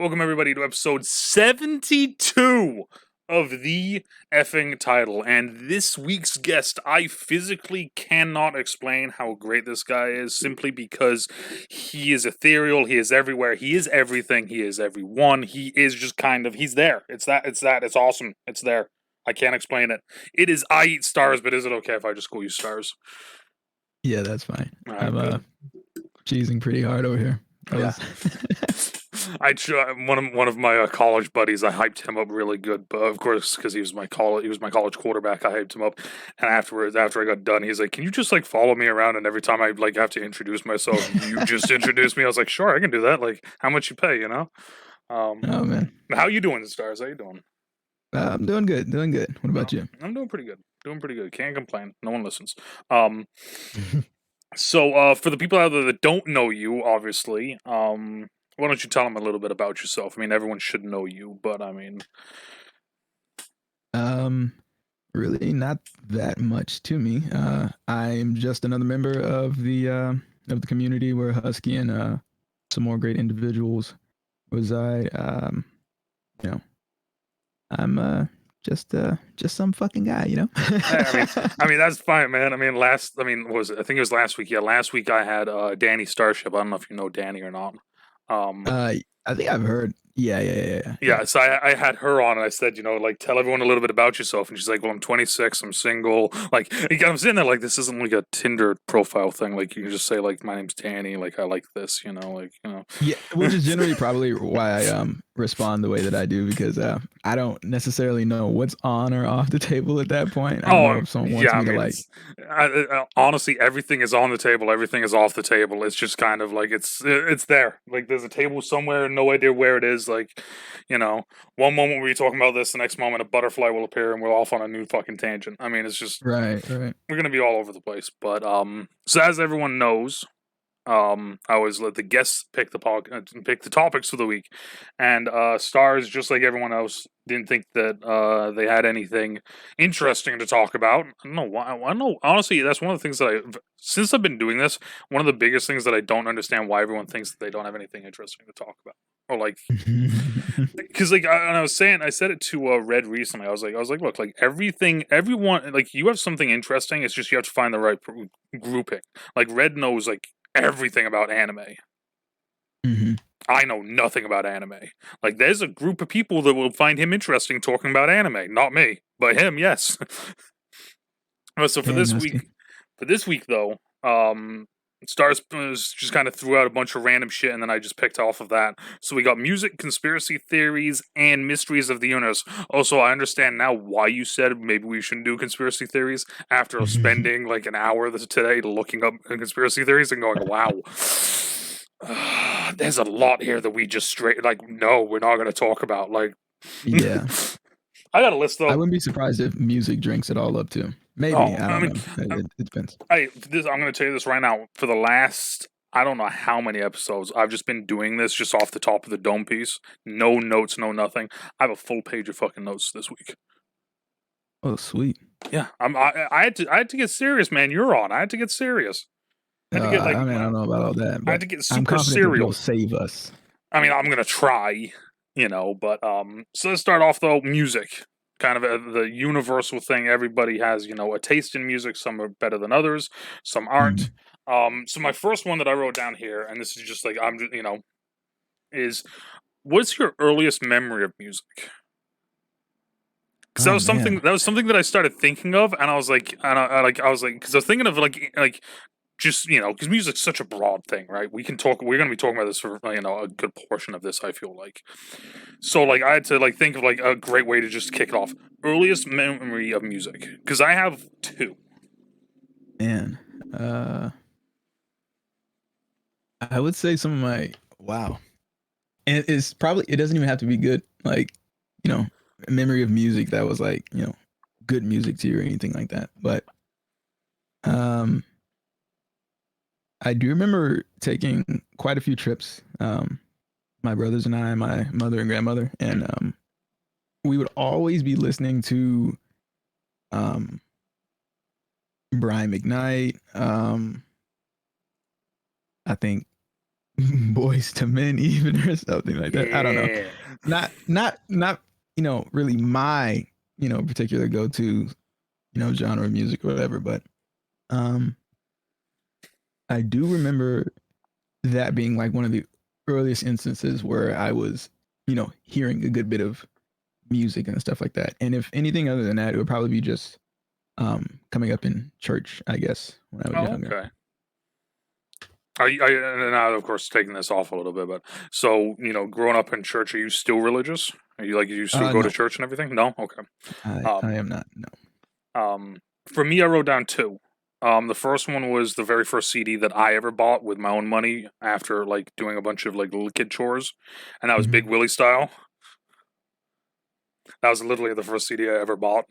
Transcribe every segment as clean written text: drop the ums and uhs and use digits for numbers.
Welcome everybody to episode 72 of the effing title. And this week's guest, I physically cannot explain how great this guy is simply because he is ethereal, he is everywhere, he is everything, he is everyone, he is just kind of, he's there. It's it's awesome. It's there. I can't explain it. It is iEatStars, but is it okay if I just call you Stars? Yeah, that's fine. All right, I'm good. cheesing pretty hard over here. Yeah. One of my college buddies. I hyped him up really good, but of course, because he was my college quarterback, I hyped him up. And afterwards, after I got done, he's like, "Can you just like follow me around?" And every time I like have to introduce myself, you just introduce me. I was like, "Sure, I can do that. Like, how much you pay? You know?" Oh man, How you doing, Stars? How you doing? I'm doing good. Doing good. What about you? I'm doing pretty good. Doing pretty good. Can't complain. No one listens. So for the people out there that don't know you, obviously, why don't you tell them a little bit about yourself? I mean, everyone should know you, but I mean, Really not that much to me. I'm just another member of the community where Husky and some more great individuals reside. You know, I'm just some fucking guy, you know. I mean that's fine, man. I mean, what was it? I think it was last week. Yeah, last week I had Danny Starship. I don't know if you know Danny or not. Um, I think I've heard. Yeah, so I had her on, and I said, like, tell everyone a little bit about yourself. And she's like, well, I'm 26, I'm single. Like, I'm sitting there like, this isn't like a Tinder profile thing. Like, you can just say, like, my name's Danny. Like, I like this, Yeah, which is generally probably why I respond the way that I do, because I don't necessarily know what's on or off the table at that point. I don't know if someone wants yeah, I me to mean, like. honestly, everything is on the table, everything is off the table. It's just kind of like it's there. Like, there's a table somewhere, no idea where it is. Like, one moment we're talking about this, the next moment a butterfly will appear, and we're off on a new fucking tangent. I mean, it's just Right. we're gonna be all over the place. But so as everyone knows, I always let the guests pick pick the topics for the week, and Stars, just like everyone else, didn't think that they had anything interesting to talk about. I don't know why. I don't know. Honestly, that's one of the things that since I've been doing this, one of the biggest things that I don't understand why everyone thinks that they don't have anything interesting to talk about, or like, because like I said it to Red recently. I was like, look, like everyone, like you have something interesting. It's just you have to find the right grouping. Like Red knows like everything about anime. Mhm. I know nothing about anime. Like, there's a group of people that will find him interesting talking about anime. Not me, but him, yes. So Dang, Husky. for this week though, Stars just kind of threw out a bunch of random shit, and then I just picked off of that. So we got music, conspiracy theories, and mysteries of the universe. Also, I understand now why you said maybe we shouldn't do conspiracy theories after spending like an hour today looking up conspiracy theories and going, wow. There's a lot here that we just straight like no, we're not going to talk about. Like, Yeah, I got a list I though. wouldn't be surprised if music drinks it all up too. Maybe, Oh, I I don't mean, know. It depends. I'm going to tell you this right now. For the last, I don't know how many episodes, I've just been doing this just off the top of the dome piece. No notes, no nothing. I have a full page of fucking notes this week. Oh, sweet. Yeah, I had to get serious, man. You're on. I had to get serious. I had to get like, I mean, I don't know about all that, I had but to get I'm super confident that serial. you'll save us. I mean, I'm gonna try, but so let's start off though. Music, kind of the universal thing. Everybody has, a taste in music. Some are better than others. Some aren't. Mm. So my first one that I wrote down here, and this is just like is what's your earliest memory of music? Because Oh man. that was something that I started thinking of, and I was like, because I was thinking of like just because music's such a broad thing, right? We're gonna be talking about this for a good portion of this, I feel like. So like I had to like think of like a great way to just kick it off. Earliest memory of music, because I have two. Man. I would say some of my wow. And it's probably, it doesn't even have to be good. Like, you know, memory of music that was like, good music to you or anything like that. But um I do remember taking quite a few trips. My brothers and I, my mother and grandmother, and we would always be listening to um Brian McKnight. I think Boys to Men even or something like that. I don't know. Yeah. Not really my particular go to genre of music or whatever, but um I do remember that being like one of the earliest instances where I was hearing a good bit of music and stuff like that. And if anything other than that, it would probably be just coming up in church, I guess, when I was Oh, younger. okay. And now, of course, taking this off a little bit, but so growing up in church, are you still religious? Are you like you still go to No, church and everything? No, okay. I Um, am not. No. for me, I wrote down two. The first one was the very first CD that I ever bought with my own money after like doing a bunch of like little kid chores, and that was Big Mhm. Willie Style. That was literally the first CD I ever bought.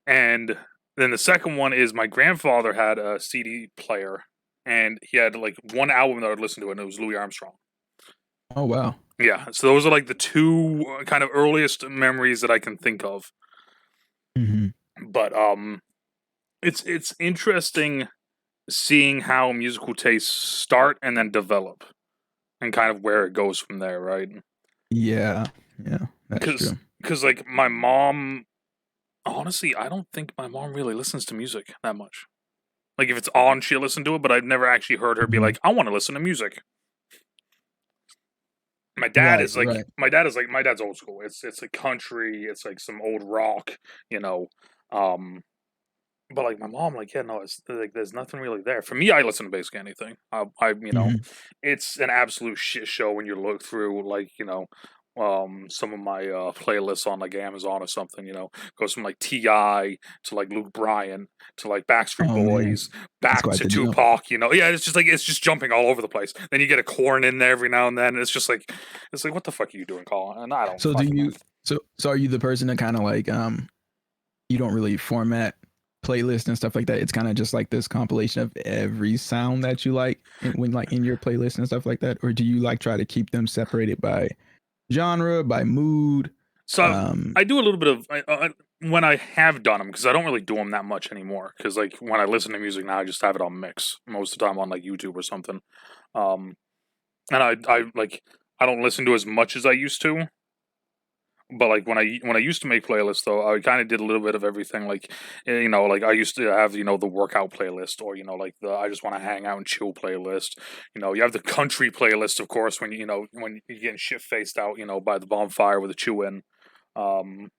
And then the second one is my grandfather had a CD player, and he had like one album that I'd listen to, and it was Louis Armstrong. Oh wow. Yeah, so those are like the two kind of earliest memories that I can think of. Hmm. But it's interesting seeing how musical tastes start and then develop, and kind of where it goes from there, right? Yeah, yeah, that's Because true. like my mom, honestly, I don't think my mom really listens to music that much. Like if it's on, she'll listen to it, but I've never actually heard her be Hmm. like, "I want to listen to music." Right, right. My dad's old school. It's like country, it's like some old rock, you know. Um, but like my mom, like yeah, no, it's like there's nothing really there. For me, I listen to basically anything. Hmm. It's an absolute shit show when you look through like some of my playlists on like Amazon or something. Goes from like Ti to like Luke Bryan to like Backstreet Oh man, Boys that's back quite to the jump. Tupac. Yeah, it's just jumping all over the place. Then you get a corn in there every now and then. And it's like what the fuck are you doing, Colin? And I don't So do fucking know. you? So are you the person that kind of like you don't really format playlists and stuff like that? It's kind of just like this compilation of every sound that you like when like in your playlist and stuff like that, or do you like try to keep them separated by genre, by mood? So Um, I do a little bit of when I have done them because I don't really do them that much anymore. Because like when I listen to music now, I just have it on mix most of the time on like YouTube or something. Um, and I like I don't listen to as much as I used to. But like when I used to make playlists though, I kind of did a little bit of everything. Like like I used to have the workout playlist or like the I just want to hang out and chill playlist. You have the country playlist, of course, when when you're getting shit faced out, by the bonfire with a chew in. Um,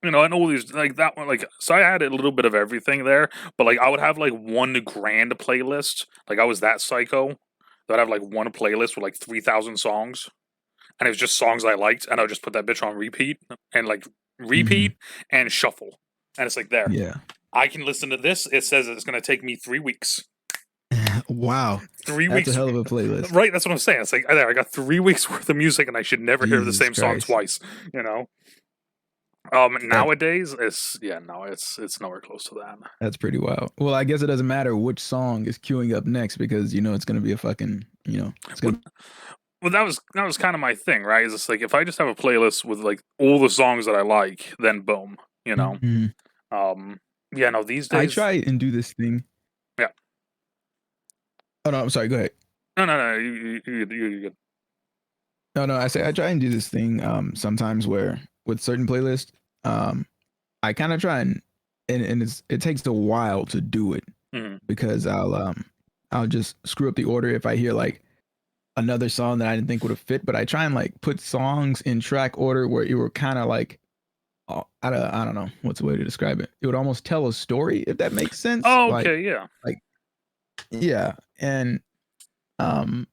and all these like that one, like so I had a little bit of everything there, but like I would have like one grand playlist. Like I was that psycho that I'd have like one playlist with like 3,000 songs, and it was just songs I liked, and I would just put that bitch on repeat and like mhm. repeat and shuffle, and it's like there. Yeah. I can listen to this. It says it's going to take me 3 weeks. Wow, Three that's a weeks, hell of a playlist. right? That's what I'm saying. It's like there. I got 3 weeks worth of music, and I should never hear the Jesus same song Christ, twice. You know. that Nowadays, it's nowhere close to that. that's pretty wild. Well, I guess it doesn't matter which song is queuing up next because it's gonna be a fucking it's Well, gonna. that was kind of my thing, right? Is it's like if I just have a playlist with like all the songs that I like, then boom, you know. Mhm. Um, yeah, no, these I days, try and do this thing. yeah, Oh no, I'm sorry. Go ahead. no, no, no, you good. No, no, I say I try and do this thing sometimes where with certain playlists, um, I kind of try and it takes a while to do it Mm-hmm. because I'll just screw up the order if I hear like another song that I didn't think would have fit, but I try and like put songs in track order where it were kind of like I don't know what's the way to describe it. It would almost tell a story if that makes sense. Oh, okay, yeah. Like yeah, and um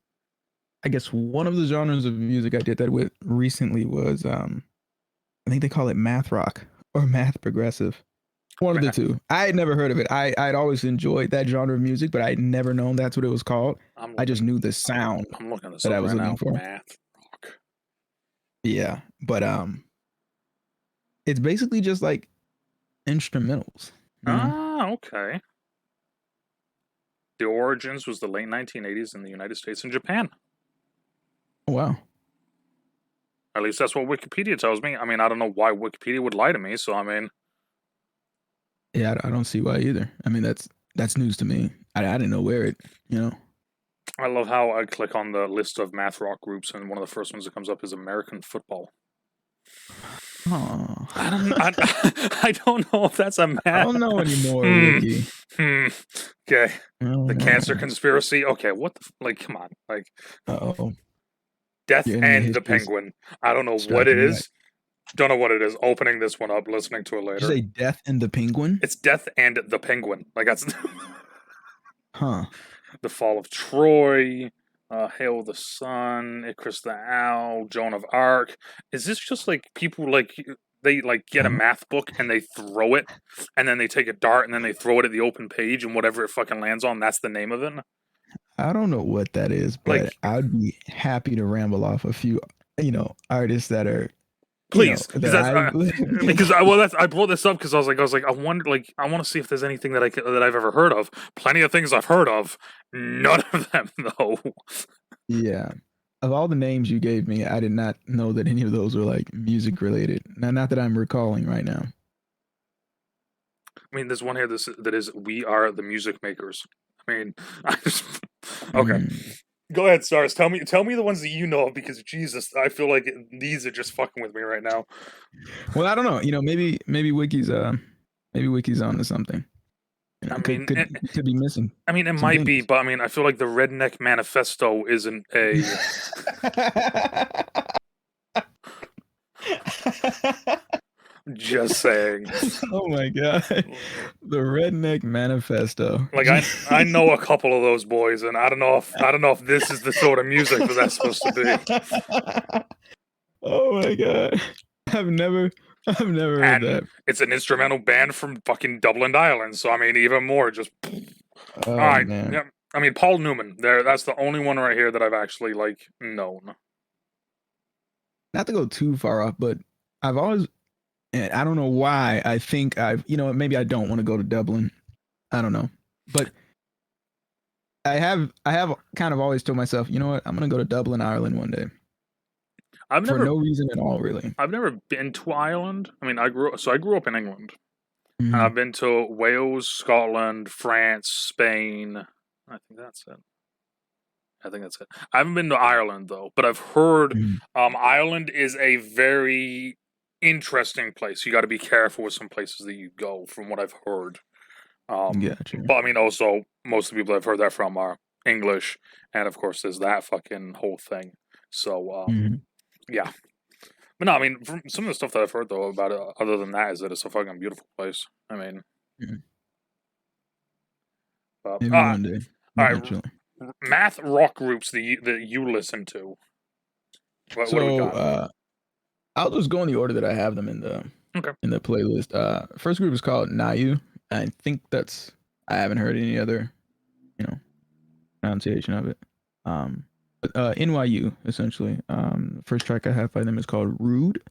I guess one of the genres of music I did that with recently was I think they call it math rock or math progressive. One of the Ma- two. I had never heard of it. I'd always enjoyed that genre of music, but I'd never known that's what it was called. I'm I just looking. knew the sound I'm looking this that up I was right looking now. for. Math rock. Yeah, but it's basically just like instrumentals, you know. Ah, okay. The origins was the late 1980s in the United States and Japan. Oh, wow. At least that's what Wikipedia tells me. I mean, I don't know why Wikipedia would lie to me. So I mean, Yeah, I don't see why either. I mean, that's news to me. I didn't know where it, you know. I love how I click on the list of math rock groups, and one of the first ones that comes up is American football. Oh. I don't. I don't know if that's a I math. don't know anymore, Hmm. Wiki. Okay. The cancer Uh conspiracy. Okay. What the? Like, come on. Like, oh. Death Your internet and the history is Penguin. I don't know what it striking back. is. Don't know what it is. Opening this one up, listening to it Did you later. say Death and the Penguin? It's Death and the Penguin. Like that's Huh. the Fall of Troy. Hail the Sun, Icarus the Owl, Joan of Arc. Is this just like people like they like get a Um, math book and they throw it, and then they take a dart and then they throw it at the open page and whatever it fucking lands on, that's the name of it? I don't know what that is, Like, but I'd be happy to ramble off a few, artists that are, please, because that that's I've well, that's I brought this up because I was like, I wonder, like, I want to see if there's anything that that I've ever heard of. Plenty of things I've heard of, none of them though. yeah. Of all the names you gave me, I did not know that any of those were like music related. Now, not that I'm recalling right now. I mean, there's one here that is "We Are the Music Makers." I mean, I just, okay. Mm. Go ahead, Stars. Tell me the ones that you know of because Jesus, I feel like these are just fucking with me right now. Well, I don't know. Maybe Wiki's onto something. I Could mean, could be missing I mean, it some might be, things. but I mean, I feel like the Redneck Manifesto isn't a. Just saying. Oh my god, the Redneck Manifesto. Like I know a couple of those boys, and I don't know if this is the sort of music that that's supposed to be. Oh my god, I've never I've never heard And that. it's an instrumental band from fucking Dublin, Ireland. So I mean, even more. Just all Oh right. man, Yeah. I mean, Paul Newman. There. That's the only one right here that I've actually like known. not to go too far off, but I've always, and I don't know why. I think maybe I don't want to go to Dublin. I don't know, but I have kind of always told myself, you know what, I'm gonna go to Dublin, Ireland one day I've for never no reason at all, really. I've never been to Ireland. I mean, I grew up in England, and Mm-hmm. I've been to Wales, Scotland, France, Spain. I think that's it. I think that's it. I haven't been to Ireland though, but I've heard Ireland is a very interesting place. You got to be careful with some places that you go, from what I've heard. Gotcha. But I mean, also most of the people I've heard that from are English, and of course, there's that fucking whole thing. So Mhm. yeah, but no, I mean, from some of the stuff that I've heard though about it, other than that, is that it's a fucking beautiful place. I mean, Mhm. but Maybe one day, all right, eventually. math rock groups that you listen to. What do we So got? I'll just go in the order that I have them Okay. in the playlist. First group is called Nayu. I think I haven't heard any other, you know, pronunciation of it. But NYU essentially. The first track I have by them is called Rude,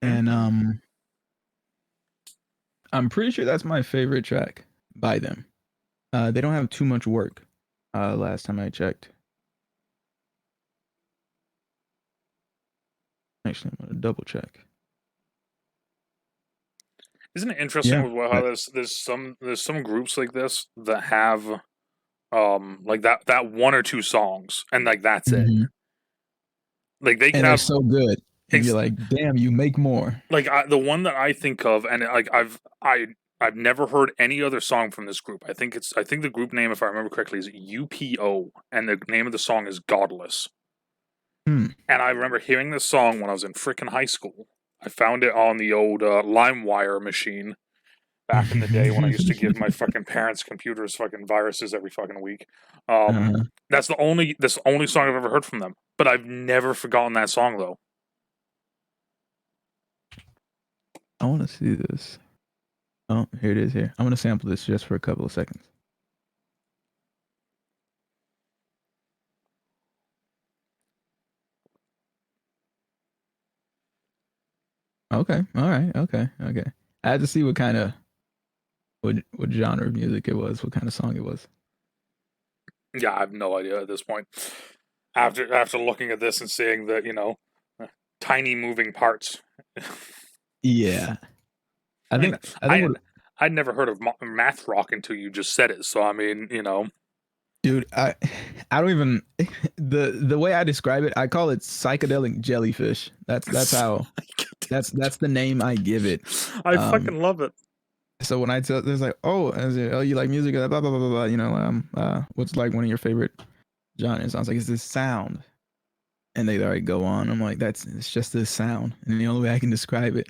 and Mm. I'm pretty sure that's my favorite track by them. They don't have too much work. Last time I checked. Actually, I'm gonna double check. Isn't it interesting Yeah. with how there's some groups like this that have like that one or two songs and like that's it. Mhm. Like they could And they're have so good, and you're ex- like, damn, you make more. like the one that I think of, and like I've never heard any other song from this group. I think the group name, if I remember correctly, is UPO, and the name of the song is Godless. Hmm. And I remember hearing this song when I was in freaking high school. I found it on the old LimeWire machine back in the day when I used to give my fucking parents' computers fucking viruses every fucking week. uh, That's the only song I've ever heard from them. But I've never forgotten that song though. I want to see this. Oh, here it is. Here, I'm gonna sample this just for a couple of seconds. Okay. All right. Okay. Okay. I had to see what genre of music it was, what kind of song it was. Yeah, I have no idea at this point. After looking at this and seeing that, tiny moving parts. Yeah. I I mean, think I think I what I'd never heard of math rock until you just said it. So I mean, Dude, I don't even the way I describe it, I call it psychedelic jellyfish. That's how that's the name I give it. I Um, fucking love it. so when I tell, there's like, oh, oh, you like music, blah blah blah blah blah. What's like one of your favorite genres? I was like, it's this sound, and they already go on. I'm like, it's just this sound, and the only way I can describe it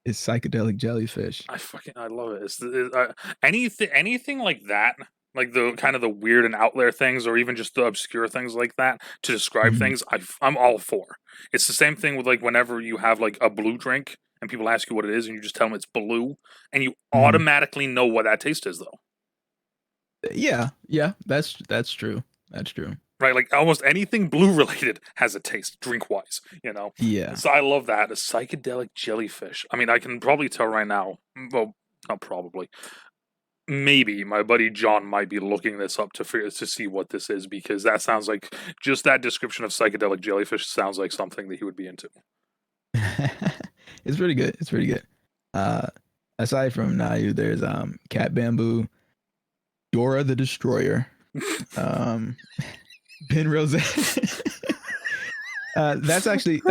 is psychedelic jellyfish. I love it. Anything like that, like the kind of the weird and out there things, or even just the obscure things like that to describe Mhm. things. I'm all for. It's the same thing with like whenever you have like a blue drink and people ask you what it is, and you just tell them it's blue, and you Mhm. automatically know what that taste is, though. Yeah, yeah, that's true. That's true. Right? Like almost anything blue related has a taste, drink wise, you know? Yeah. So I love that. A psychedelic jellyfish. I mean, I can probably tell right now, well, not probably. Maybe my buddy John might be looking this up to see what this is because that sounds like just that description of psychedelic jellyfish sounds like something that he would be into. It's pretty good. It's pretty good. Uh, aside from Nayu, there's Cat Bamboo, Dora the Destroyer, um, Ben Rose. That's actually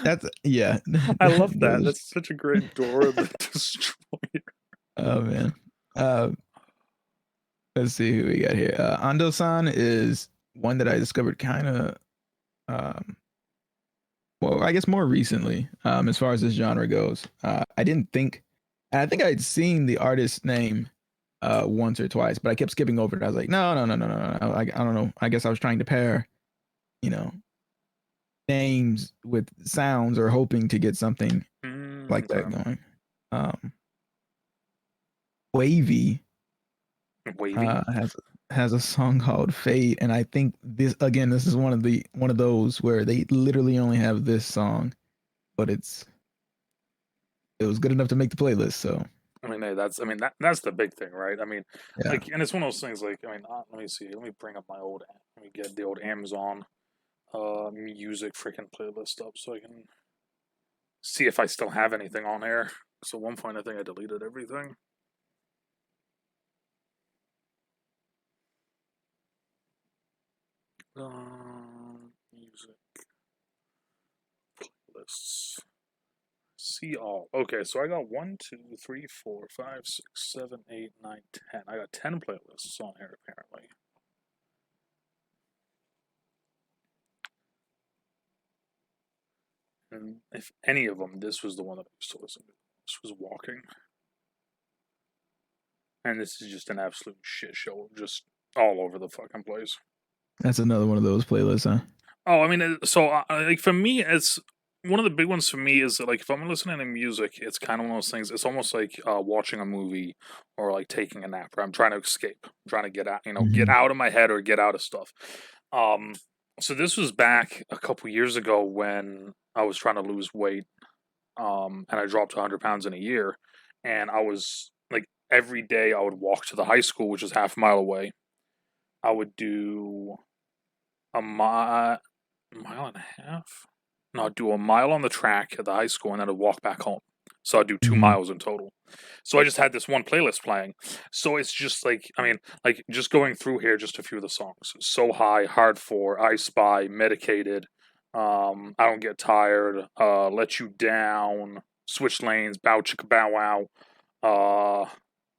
that's yeah. I love that. Those, That's such a great Dora the Destroyer. oh man. Uh, let's see who we got here. Ando-san is one that I discovered kind of um well, I guess more recently, as far as this genre goes. I didn't think, and I think I'd seen the artist's name once or twice, but I kept skipping over it. I was like, no, no, no, no, no, no. I don't know. I guess I was trying to pair, you know, names with sounds or hoping to get something like that Okay. going. Um, Wavy Wavy. has a song called Fade, and I think this is one of those where they literally only have this song, but it was good enough to make the playlist. So I mean, hey, that's the big thing, right? I mean, yeah. like, and it's one of those things. Like, I mean, let me see. Let me bring up let me get the old Amazon music freaking playlist up so I can see if I still have anything on here. So at one point, I think I deleted everything. Music lists. See all. Okay, so I got 1, 2, 3, 4, 5, 6, 7, 8, 9, 10. I got 10 playlists on here apparently. And if any of them, this was the one that I used to listen to. This was Walking. And this is just an absolute shit show, just all over the fucking place. That's another one of those playlists, huh? Oh, I mean, so like for me, it's one of the big ones for me is that, like if I'm listening to music, it's kind of one of those things. It's almost like watching a movie or like taking a nap. Where I'm trying to escape, I'm trying to get out, get Mhm. out of my head or get out of stuff. Um, so this was back a couple years ago when I was trying to lose weight, and I dropped 100 pounds in a year, and I was like every day I would walk to the high school, which is half a mile away. I would do a mile and a half. No, I'd do a mile on the track at the high school and then I'd walk back home. So I'd do two Mhm. miles in total. So I just had this one playlist playing. So it's just like, I mean, like just going through here, just a few of the songs. So High, Hard For, I Spy, Medicated, I Don't Get Tired, Let You Down, Switch Lanes, Bow Chicka Bow Wow, uh,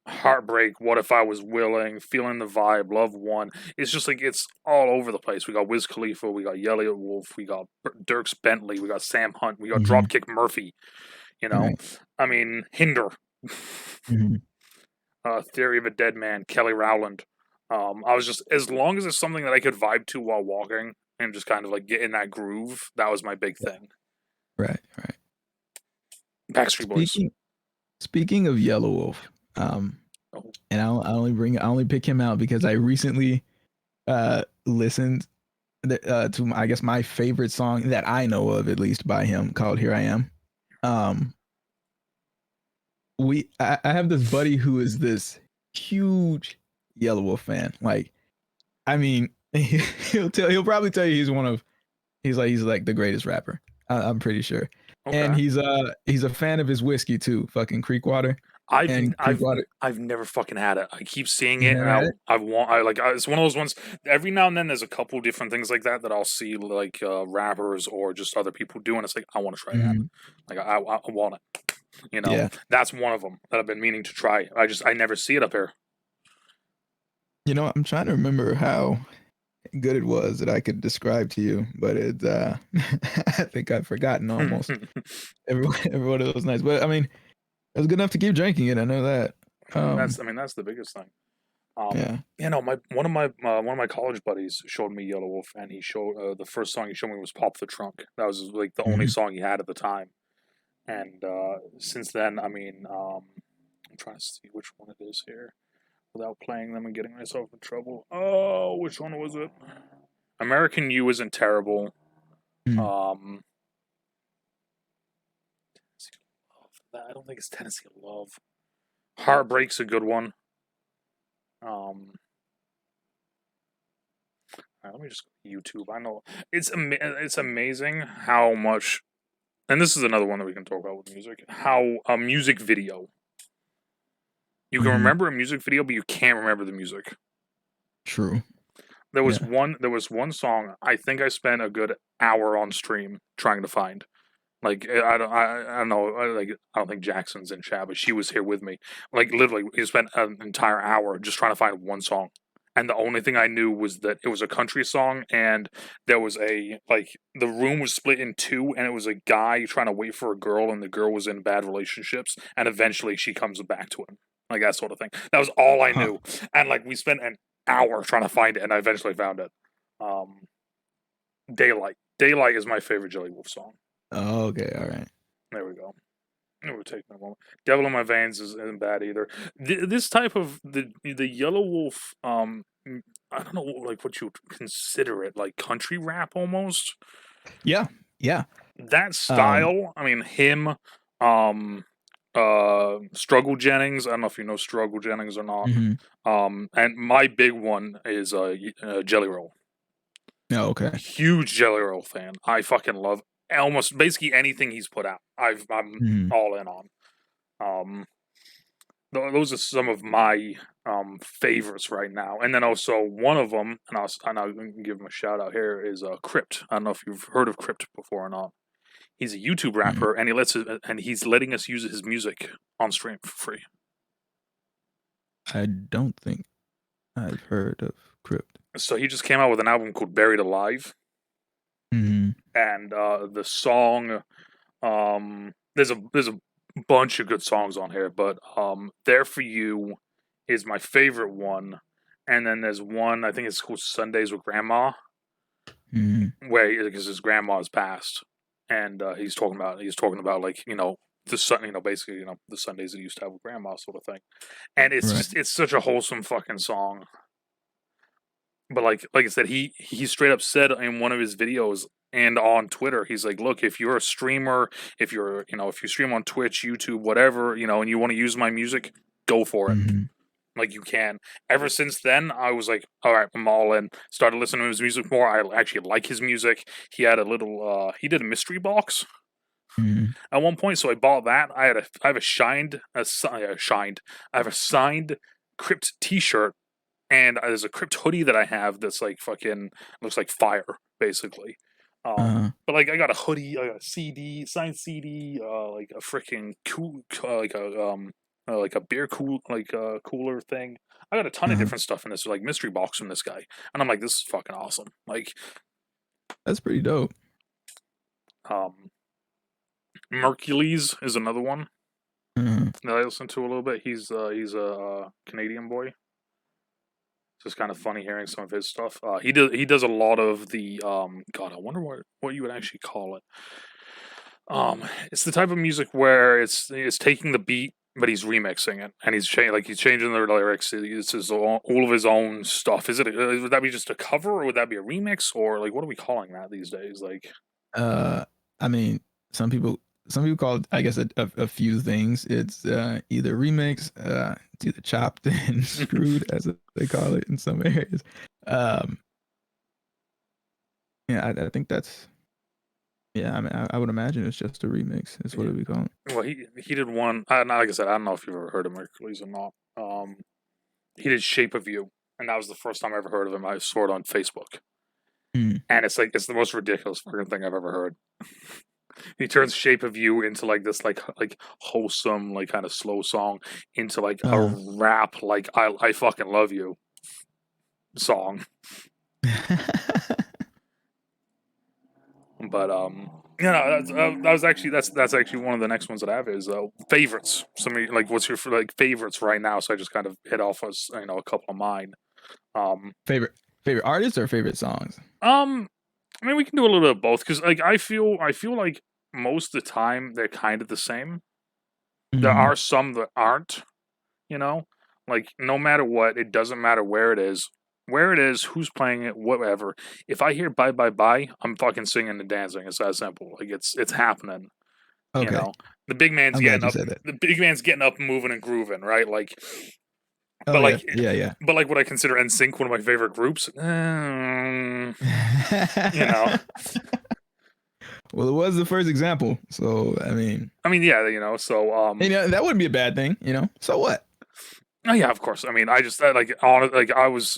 Heartbreak, What If I Was Willing, Feeling the Vibe, Love One. It's just like it's all over the place. We got Wiz Khalifa, we got Elliot Wolf, we got Dirks Bentley, we got Sam Hunt, we got Mhm. Dropkick Murphy. You know, Right. I mean Hinder, Mhm. Theory of a Dead Man, Kelly Rowland. I was just as long as it's something that I could vibe to while walking and just kind of like get in that groove. That was my big Yeah. thing. Right. Right. Backstreet Boys. Speaking speaking of Yellow Wolf, Oh, and I only pick him out because I recently listened to I guess my favorite song that I know of at least by him called Here I Am. Um, I have this buddy who is this huge Yellow Wolf fan. Like, I mean, he'll probably tell you he's like the greatest rapper. I'm pretty sure. And okay. he's a fan of his whiskey too, fucking Creekwater. and creek water. I've never fucking had it. I keep seeing You it, never and had it? it's one of those ones. Every now and then, there's a couple different things like that that I'll see, like rappers or just other people doing. It's like I want to try that. Mhm. Like I want it. You know, Yeah. that's one of them that I've been meaning to try. I never see it up here. You know, I'm trying to remember how good it was that I could describe to you, but it's I think I've forgotten almost every one of those nights. But I mean, it was good enough to keep drinking it. I know that. That's I mean that's the biggest thing. Yeah. You know, my one of my college buddies showed me Yellow Wolf, and he showed the first song he showed me was "Pop the Trunk." That was like the only Mhm. song he had at the time, and since then, I mean, I'm trying to see which one it is here without playing them and getting myself in trouble. Oh, which one was it? American You isn't terrible. Mhm. Um, I don't think it's Tennessee Love. Heartbreak's a good one. All right, let me just go to YouTube. I know it's amazing how much, and this is another one that we can talk about with music. How a music video, you can Mhm. remember a music video, but you can't remember the music. True. There was Yeah. one. There was one song. I think I spent a good hour on stream trying to find. Like I don't know. I don't think Jackson's in chat, but she was here with me. Like literally, we spent an entire hour just trying to find one song. And the only thing I knew was that it was a country song, and there was a like the room was split in two, and it was a guy trying to wait for a girl, and the girl was in bad relationships, and eventually she comes back to him, like that sort of thing. That was all I Huh. knew, and like we spent an hour trying to find it, and I eventually found it. Um, Daylight is my favorite Jelly Wolf song. Oh, okay. All right. There we go. It would take a moment. Devil in My Veins isn't bad either. This type of the Yellow Wolf, I don't know, like what you would consider it, like country rap almost. Yeah. Yeah. That Um. style. I mean, him, Struggle Jennings. I don't know if you know Struggle Jennings or not. Mhm. And my big one is Jelly Roll. Oh, okay. Huge Jelly Roll fan. I fucking love almost basically anything he's put out. I'm Mhm. all in on. Um, those are some of my favorites right now. And then also one of them, and I'll give him a shout out here, is Crypt. I don't know if you've heard of Crypt before or not. He's a YouTube Mhm. rapper, and he's letting us use his music on stream for free. I don't think I've heard of Crypt. So he just came out with an album called Buried Alive, Mhm. and the song, there's a bunch of good songs on here, but There For You is my favorite one. And then there's one, I think it's called Sundays with Grandma, Mhm. where because his grandma's passed, and he's talking about like the sun, basically the Sundays that he used to have with grandma sort of thing, and Right. it's such a wholesome fucking song. But like I said, he straight up said in one of his videos and on Twitter, he's like, look, if you're a streamer, if you stream on Twitch, YouTube, whatever, and you want to use my music, go for it. Mhm. Like you can. Ever since then, I was like, all right, I'm all in. Started listening to his music more. I actually like his music. He had a little. He did a mystery box Mhm. at one point, so I bought that. I have I have a signed Crypt T-shirt, and there's a Crypt hoodie that I have that's like fucking looks like fire, basically. Uh-huh. But like I got a hoodie, I got a CD, signed CD, like a freaking cool, like a beer cooler thing. I got a ton of Uh-huh. different stuff in this like mystery box from this guy, and I'm like, this is fucking awesome. Like, That's pretty dope. um, Mercules is another one Uh-huh. that I listen to a little bit. He's a Canadian boy. It's just kind of funny hearing some of his stuff. He does a lot of the God. I wonder what you would actually call it. It's the type of music where it's taking the beat, but he's remixing it, and he's changing the lyrics. It's all of his own stuff. Would that be just a cover, or would that be a remix, or like what are we calling that these days? Like, Uh, I mean, some people some people call it, I guess, a few things. It's either remix, it's either chopped and screwed, as they call it in some areas. Um, yeah, I think that's Yeah, I mean, I would imagine it's just a remix. Is what Yeah. it would be called. Well, he did one. Like I said, I don't know if you've ever heard of Hercules or not. He did "Shape of You," and that was the first time I ever heard of him. I saw it on Facebook, Mm. and it's like it's the most ridiculous fucking thing I've ever heard. He turns "Shape of You" into like this like wholesome like kind of slow song into like a Uh, rap like I fucking love you song. But that was actually that's actually one of the next ones that I have is favorites. Somebody like what's your like favorites right now? So I just kind of hit off as a couple of mine. Um, favorite favorite artists or favorite songs? um, I mean we can do a little bit of both because like I feel like most of the time they're kind of the same. There Hmm. are some that aren't. You know, like no matter what, it doesn't matter where it is, who's playing it, whatever. If I hear "Bye Bye Bye," I'm fucking singing and dancing. It's that simple. Like it's happening. You Okay, know, the big man's I'm getting glad you up. said that. The big man's getting up, moving and grooving, right? Like, Oh but yeah, like, yeah, yeah. but like, what I consider NSYNC one of my favorite groups. You know, Well, it was the first example, so I mean, yeah, So, that wouldn't be a bad thing, So what? oh yeah, of course. I mean, I just like on like I was,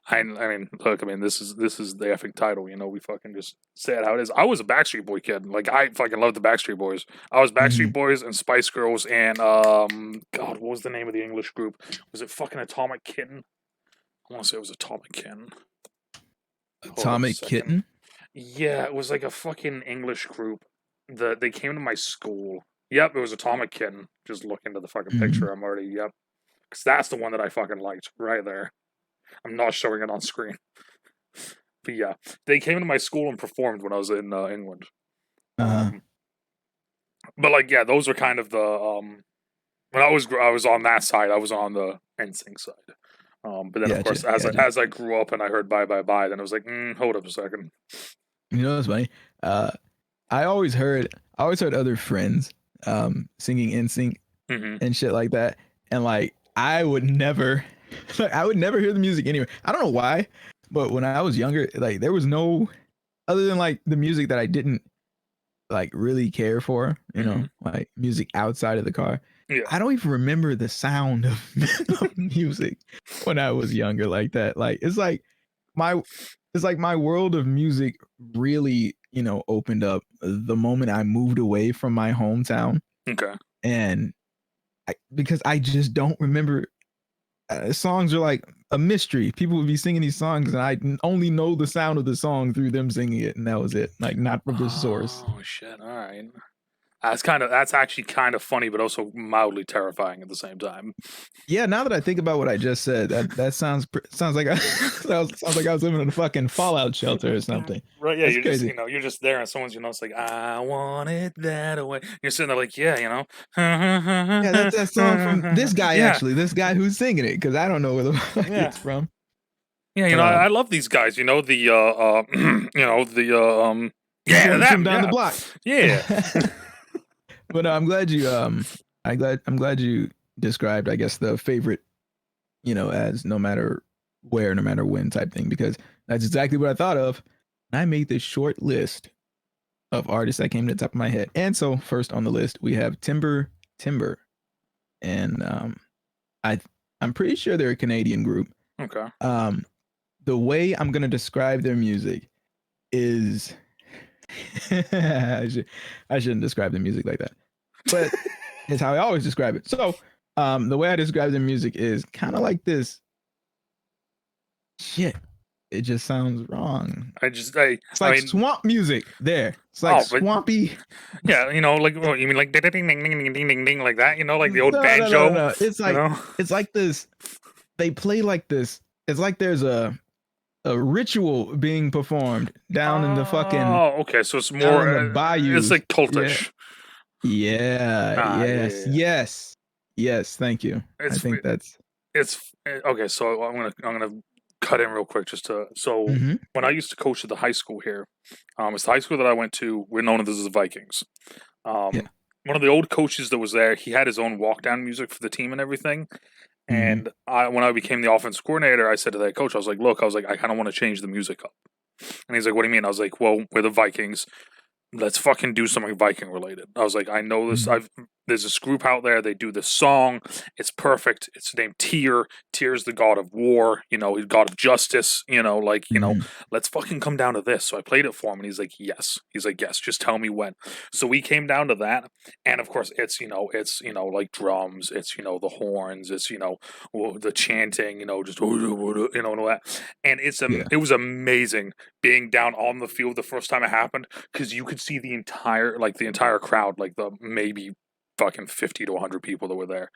I mean, look, I mean, this is the effing title. We fucking just say it how it is. I was a Backstreet Boy kid. Like I fucking loved the Backstreet Boys. I was Backstreet Mhm. Boys and Spice Girls and God, what was the name of the English group? Was it fucking Atomic Kitten? I want to say it was Atomic Kitten. Hold up a Atomic second. Kitten. Yeah, it was like a fucking English group. They came to my school. Yep, it was Atomic Kitten. Just look into the fucking Mhm. picture. I'm already yep. Because that's the one that I fucking liked right there. I'm not showing it on screen. But yeah, they came into my school and performed when I was in England. Uh-huh. Um, but like, yeah, those are kind of the when I was on that side, I was on the NSYNC side. But then of Gotcha, course, as I, gotcha. as I grew up and I heard "Bye Bye Bye," then I was like, hold up a second. You know what's funny? Uh, I always heard other friends singing NSYNC Hmm. and shit like that, and like I would never, like I would never hear the music anywhere. I don't know why, but when I was younger, like there was no other than like the music that I didn't like really care for, Hmm. like music outside of the car. Yeah. I don't even remember the sound of, of music when I was younger like that. Like my it's like my world of music really, opened up the moment I moved away from my hometown Okay. and because I just don't remember songs are like a mystery. People would be singing these songs, and I only know the sound of the song through them singing it, and that was it. Like not from the source. Oh shit! All right. That's actually kind of funny, but also mildly terrifying at the same time. Yeah, now that I think about what I just said, that sounds like sounds like I was living in a fucking fallout shelter or something. Right? Yeah, That's you're just crazy. you're just there, and someone's it's like I want it that way. You're sitting there like Yeah, that's that song from this guy yeah, actually. This guy who's singing it because I don't know where the fuck yeah, it's from. yeah. But I love these guys. The the he's yeah going from them down the yeah block. yeah. But I'm glad you I'm glad you described I guess the favorite as no matter where, no matter when type thing, because that's exactly what I thought of. I made this short list of artists that came to the top of my head. And so first on the list, we have Timber. And I I'm pretty sure they're a Canadian group. Okay. Um the way I'm gonna describe their music is I shouldn't describe the music like that. But it's how I always describe it. So the way I describe their music is kind of like this shit. It just sounds wrong. It's I like mean swamp music. There. It's like oh but swampy. yeah like what you mean like ding ding ding ding ding ding ding like that like the old No, no, no, no, banjo no. It's you like know. it's like this. They play like this. It's like there's a ritual being performed Oh, okay. So it's down more. in the It's bayous. like Yeah. cultish. Yeah. Ah, yeah, Yes. yeah. Yes. Yes. Thank you. I It's think that's. okay. So I'm gonna cut in real quick just to so Hmm. when I used to coach at the high school here, it's the high school that I went to. We're known as the Vikings. Yeah. One of the old coaches that was there, he had his own walk down music for the team and everything. Hmm. And when I became the offense coordinator, I said to that coach, I was like, "Look, I kind of want to change the music up." And he's like, "What do you mean?" I was like, "Well, we're the Vikings. let's fucking do something Viking related. I was like, I know this. Mhm. There's this group out there. They do this song. It's perfect. It's named Tyr. Tyr's the god of war. He's god of justice. Mhm. Let's fucking come down to this. So I played it for him, and he's like, yes. He's like, yes. Just tell me when. So we came down to that, and of course, it's like drums. It's the horns. It's the chanting. Just and all that. And Yeah. it was amazing being down on the field the first time it happened because you could see the entire crowd, like the maybe fucking 50 to 100 people that were there,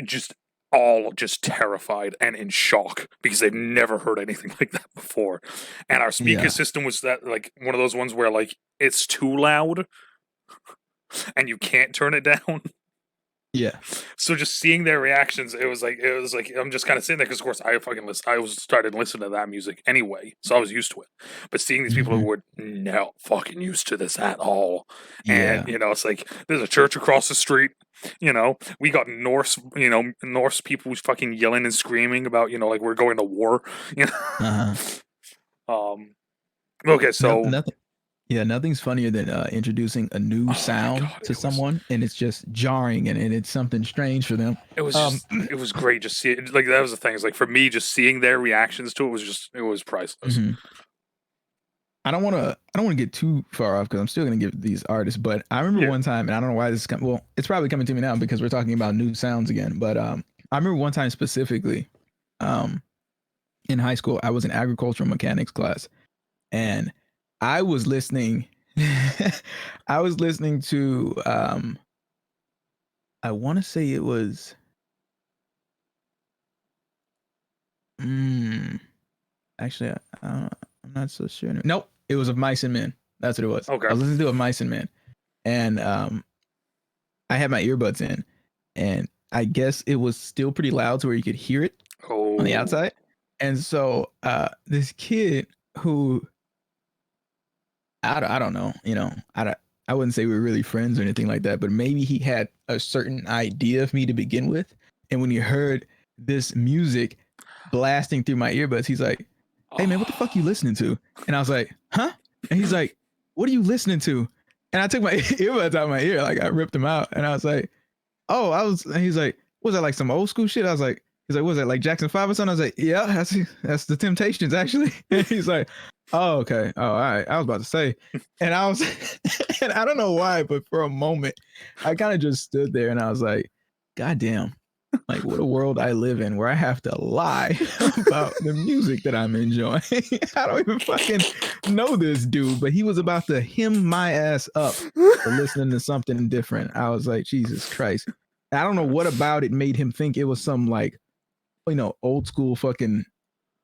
just all just terrified and in shock because they've never heard anything like that before. And our speaker Yeah. system was that like one of those ones where like it's too loud and you can't turn it down. Yeah. So just seeing their reactions, it was like I'm just kind of sitting there because of course I was started listening to that music anyway, so I was used to it. But seeing these people who Mhm. were not fucking used to this at all, and Yeah. it's like there's a church across the street. We got Norse people fucking yelling and screaming about like we're going to war. You Uh-huh. know, okay, so Nothing. Yeah, nothing's funnier than introducing a new oh my sound god, to someone, and it's just jarring, and it's something strange for them. Um, it was great just see it. Like that was the thing. It's like for me, just seeing their reactions to it was priceless. mhm. I don't want to get too far off because I'm still gonna give these artists. But I remember Yeah. one time, and I don't know why this is coming. Well, it's probably coming to me now because we're talking about new sounds again. But I remember one time specifically, um, in high school, I was in agricultural mechanics class, and I was listening. I was listening to I want to say it was mm, actually I'm not so sure. Nope, it was of Mice and Men. That's what it was. Okay. I was listening to of Mice and Men, and I had my earbuds in, and I guess it was still pretty loud to where you could hear it on the Oh. outside. And so this kid who I don't know, I wouldn't say we were really friends or anything like that, but maybe he had a certain idea of me to begin with. And when he heard this music blasting through my earbuds, he's like, "Hey man, what the fuck you Oh. listening to?" And I was like, "Huh?" And he's like, "What are you listening to?" And I took my earbuds out of my ear, like I ripped them out, and I was like, "Oh, I was." And he's like, "Was that like some old school shit?" I was like, "He's like, was that like Jackson 5 or something?" I was like, "Yeah, that's the Temptations actually." And he's like, "Oh, okay. Oh, all right." I was about to say, and I was, and I don't know why, but for a moment, I kind of just stood there and I was like, "God damn." Like what a world I live in where I have to lie about the music that I'm enjoying. I don't even fucking know this dude, but he was about to him my ass up for listening to something different. I was like, Jesus Christ. I don't know what about it made him think it was some like, old school fucking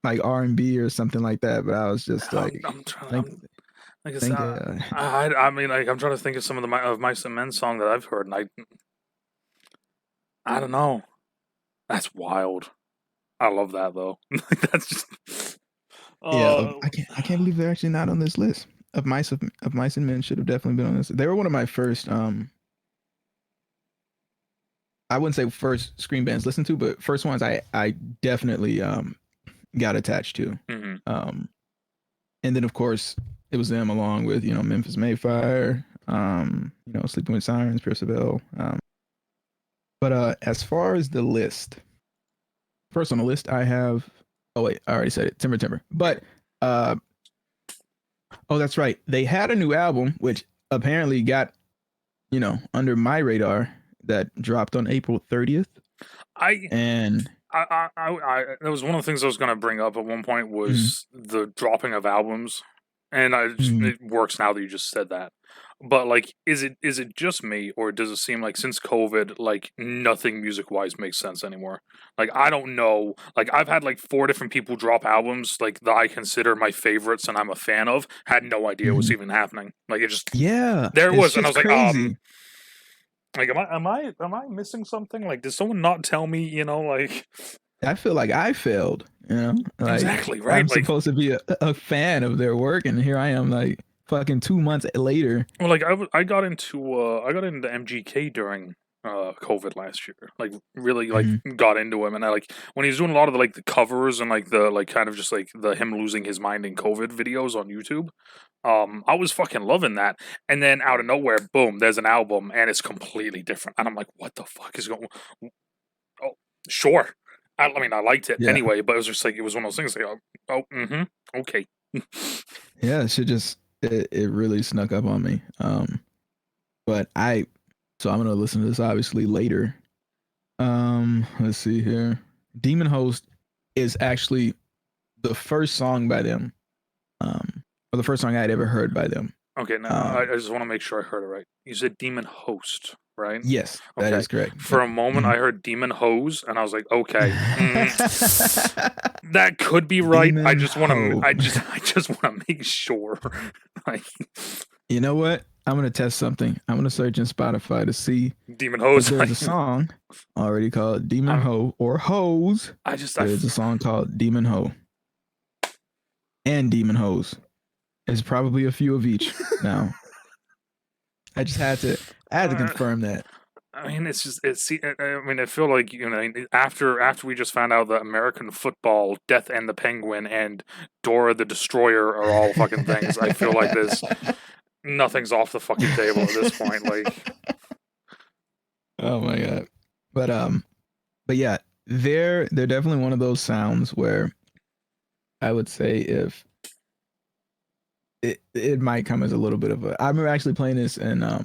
like R&B or something like that. But I was just like, I'm trying. think, Like I said, think, I mean, like I'm trying to think of some of of Mice and Men song that I've heard, and I don't know. That's wild. I love that though. Like that's just. yeah, Uh, I can't believe they're actually not on this list. Of Mice and Men should have definitely been on this. They were one of my first I wouldn't say first screen bands listened to, but first ones I definitely got attached to. mhm. Um and then of course it was them along with, Memphis Mayfire, Sleeping with Sirens, Percival. But as far as the list, first on the list I have oh wait, I already said it, Timber Timber. But uh oh that's right. They had a new album which apparently got, under my radar that dropped on April 30th. I And that was one of the things I was going to bring up at one point mhm, was the dropping of albums, and mhm. it works now that you just said that. But like, is it just me, or does it seem like since COVID, like nothing music wise makes sense anymore? Like I don't know. Like I've had like four different people drop albums like that I consider my favorites and I'm a fan of. Had no idea it was Mhm. even happening. Like it just Yeah, there it it's was, and I just was like, crazy. am I missing something? Like, did someone not tell me? Like I feel like I failed, like exactly right. I'm Like supposed to be a fan of their work, and here I am, like fucking 2 months later. well, like I got into MGK during. COVID last year. Like really like Hmm. got into him, and I like when he was doing a lot of the covers and like the like kind of just like the him losing his mind in COVID videos on YouTube. I was fucking loving that, and then out of nowhere, boom, there's an album, and it's completely different, and I'm like, what the fuck is going? Oh, sure. I mean, I liked it Yeah, anyway, but it was just like it was one of those things like, okay. yeah. It really snuck up on me. But so I'm gonna listen to this obviously later. Let's see here. Demon Host is actually the first song by them, or the first song I'd ever heard by them. Okay, now I Um, just want to make sure I heard it right. You said Demon Host, right? yes, that Okay. is correct. For Yep. a moment, I heard Demon Hose, and I was like, okay, Mhm. that could be right. I Demon just want to. Ho. I just want to make sure. Like You know what? I'm gonna test something. I'm gonna search in Spotify to see Demon if Hose. there's a song already called Demon I'm, Ho or Hose. I just There's a song called Demon Ho and Demon Hose. There's probably a few of each now. I had to confirm that. I mean, it's just it's. I mean, I feel like after we just found out that American football, Death and the Penguin, and Dora the Destroyer are all fucking things. I feel like there's nothing's off the fucking table at this point. Like, Oh my god. But yeah, they're definitely one of those sounds where I would say if it might come as a little bit of a I remember actually playing this in uh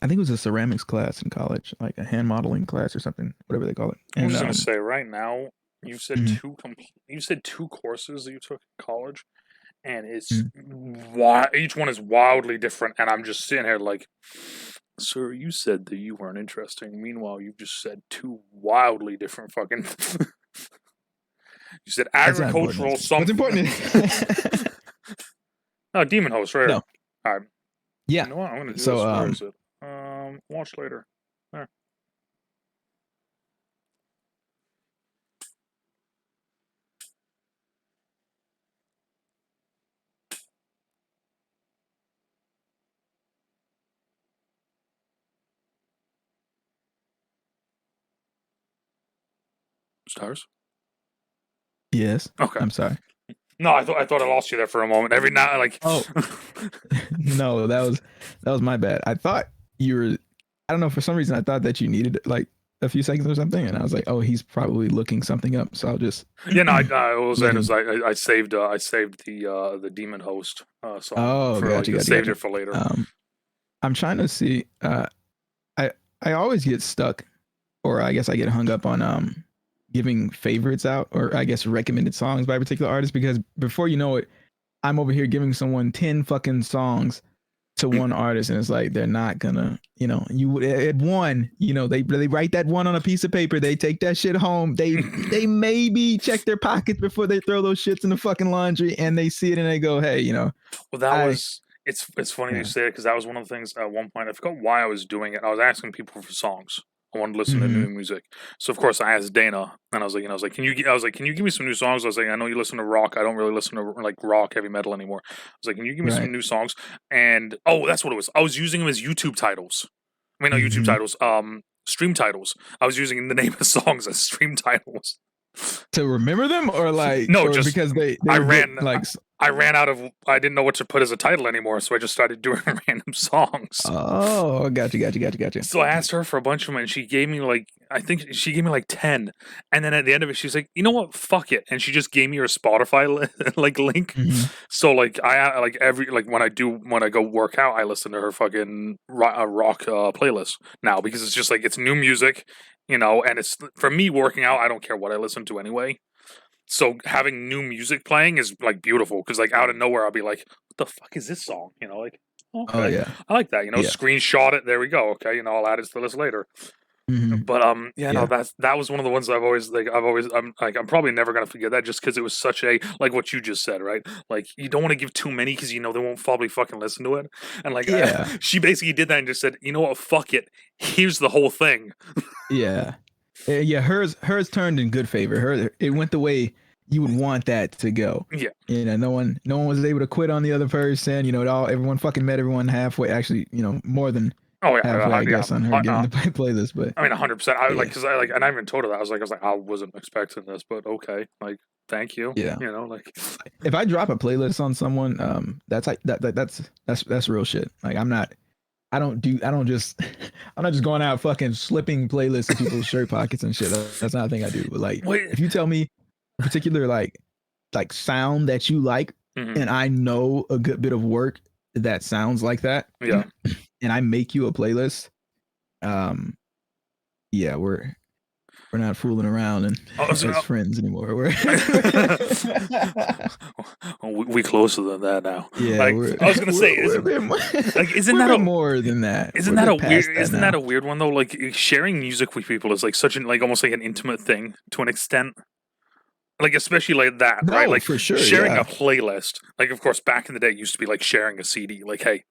I think it was a ceramics class in college, like a hand modeling class or something, whatever they call it. I was And just gonna say right now, mhm, you said two courses that you took in college, and it's mhm. each one is wildly different, and I'm just sitting here like, sir, you said that you weren't interesting. Meanwhile, you just said two wildly different fucking. You said That's not important. agricultural What's something. important is No, Demon Host, right here. no. All right. Yeah. You know what? I'm gonna do So this. Where is it? Watch later. There. Stars. yes. Okay. I'm sorry. No, I thought I lost you there for a moment. Every now, like. Oh no, that was my bad. I thought you were I don't know, for some reason I thought that you needed like a few seconds or something, and I was like, oh, he's probably looking something up, so I'll just Yeah, no. I was let saying him. is I saved the Demon Host song Oh, for like gotcha, I gotcha, saved gotcha. it for later. I'm trying to see. I I always get stuck, or I guess I get hung up on giving favorites out, or I guess recommended songs by a particular artist, because before you know it, I'm over here giving someone 10 fucking songs to one artist, and it's like they're not gonna, you at one, they write that one on a piece of paper, they take that shit home, they maybe check their pockets before they throw those shits in the fucking laundry, and they see it and they go, hey, Well, that I was it's funny you yeah. say it because that was one of the things at one point. I forgot why I was doing it. I was asking people for songs. I wanted to listen to Mm-hmm. new music, so of course I asked Dana, and I was like, can you give me some new songs? I was like, I know you listen to rock. I don't really listen to like rock, heavy metal anymore. I was like, can you give me some Right. new songs? And oh, that's what it was. I was using them as YouTube titles. I mean, not YouTube Mm-hmm. titles. Stream titles. I was using the name of songs as stream titles. To remember them, No, or just because they I were good, ran. like, I ran out of. I didn't know what to put as a title anymore, so I just started doing random songs. oh, gotcha. So I asked her for a bunch of them, and she gave me like I think she gave me like 10. And then at the end of it, she's like, "You know what? Fuck it," and she just gave me her Spotify like link. Mm-hmm. So like I like every like when I go work out, I listen to her fucking rock playlist now because it's just like it's new music, and it's for me working out. I don't care what I listen to anyway. So having new music playing is like beautiful because like out of nowhere I'll be like, "What the fuck is this song?" Like, Oh okay, yeah, I like that. yeah. Screenshot it. There we go. Okay, I'll add it to the list later. Mm-hmm. But yeah, no, Yeah, that was one of the ones I'm probably never gonna forget that just because it was such a like what you just said, right? Like you don't want to give too many because they won't probably fucking listen to it. And like yeah, she basically did that and just said, you know what, fuck it. Here's the whole thing. yeah. Yeah, hers turned in good favor. It went the way you would want that to go. Yeah. You know, no one was able to quit on the other person. You know, everyone fucking met everyone halfway. Actually, you know, more than Oh yeah, halfway, I guess, on her getting the playlist. But I mean, 100%. I yeah, because I like, and I even told her that I was like, I wasn't expecting this, but okay, like, thank you. yeah. You know, like, If I drop a playlist on someone, that's like that's real shit. Like I don't just I'm not just going out fucking slipping playlists in people's shirt pockets and shit. That's not a thing I do. But like, wait. if you tell me a particular like sound that you like, Mhm. and I know a good bit of work that sounds like that, Yeah. and I make you a playlist, yeah, we're not fooling around and as friends anymore. We closer than that now. Yeah, like I was gonna say, isn't that more than that? Isn't that a weird? Isn't that a weird one though? Like sharing music with people is like such an almost like an intimate thing to an extent. Like especially like that, right? Like for sure, sharing a playlist. Like of course, back in the day, it used to be like sharing a CD. Like, hey,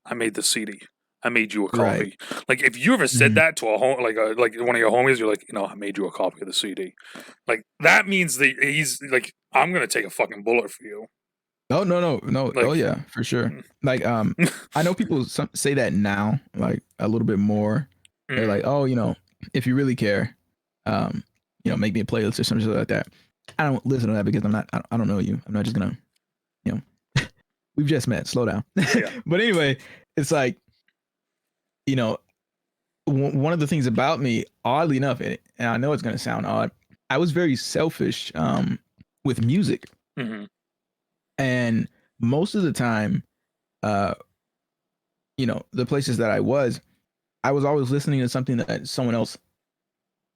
I made the CD. I made you a copy. Right. Like if you ever said that to a home, like one of your homies, you're like, I made you a copy of the CD. Like that means that he's like, I'm gonna take a fucking bullet for you. Oh no. Like, oh yeah, for sure. Like I know people say that now, like a little bit more. They're like, oh, if you really care, make me a playlist or something like that. I don't listen to that because I don't know you. I'm not just gonna, we've just met. Slow down. Yeah. But anyway, it's like, one of the things about me, oddly enough, and I know it's gonna sound odd, I was very selfish with music. Mm-hmm. And most of the time, the places that I was always listening to something that someone else,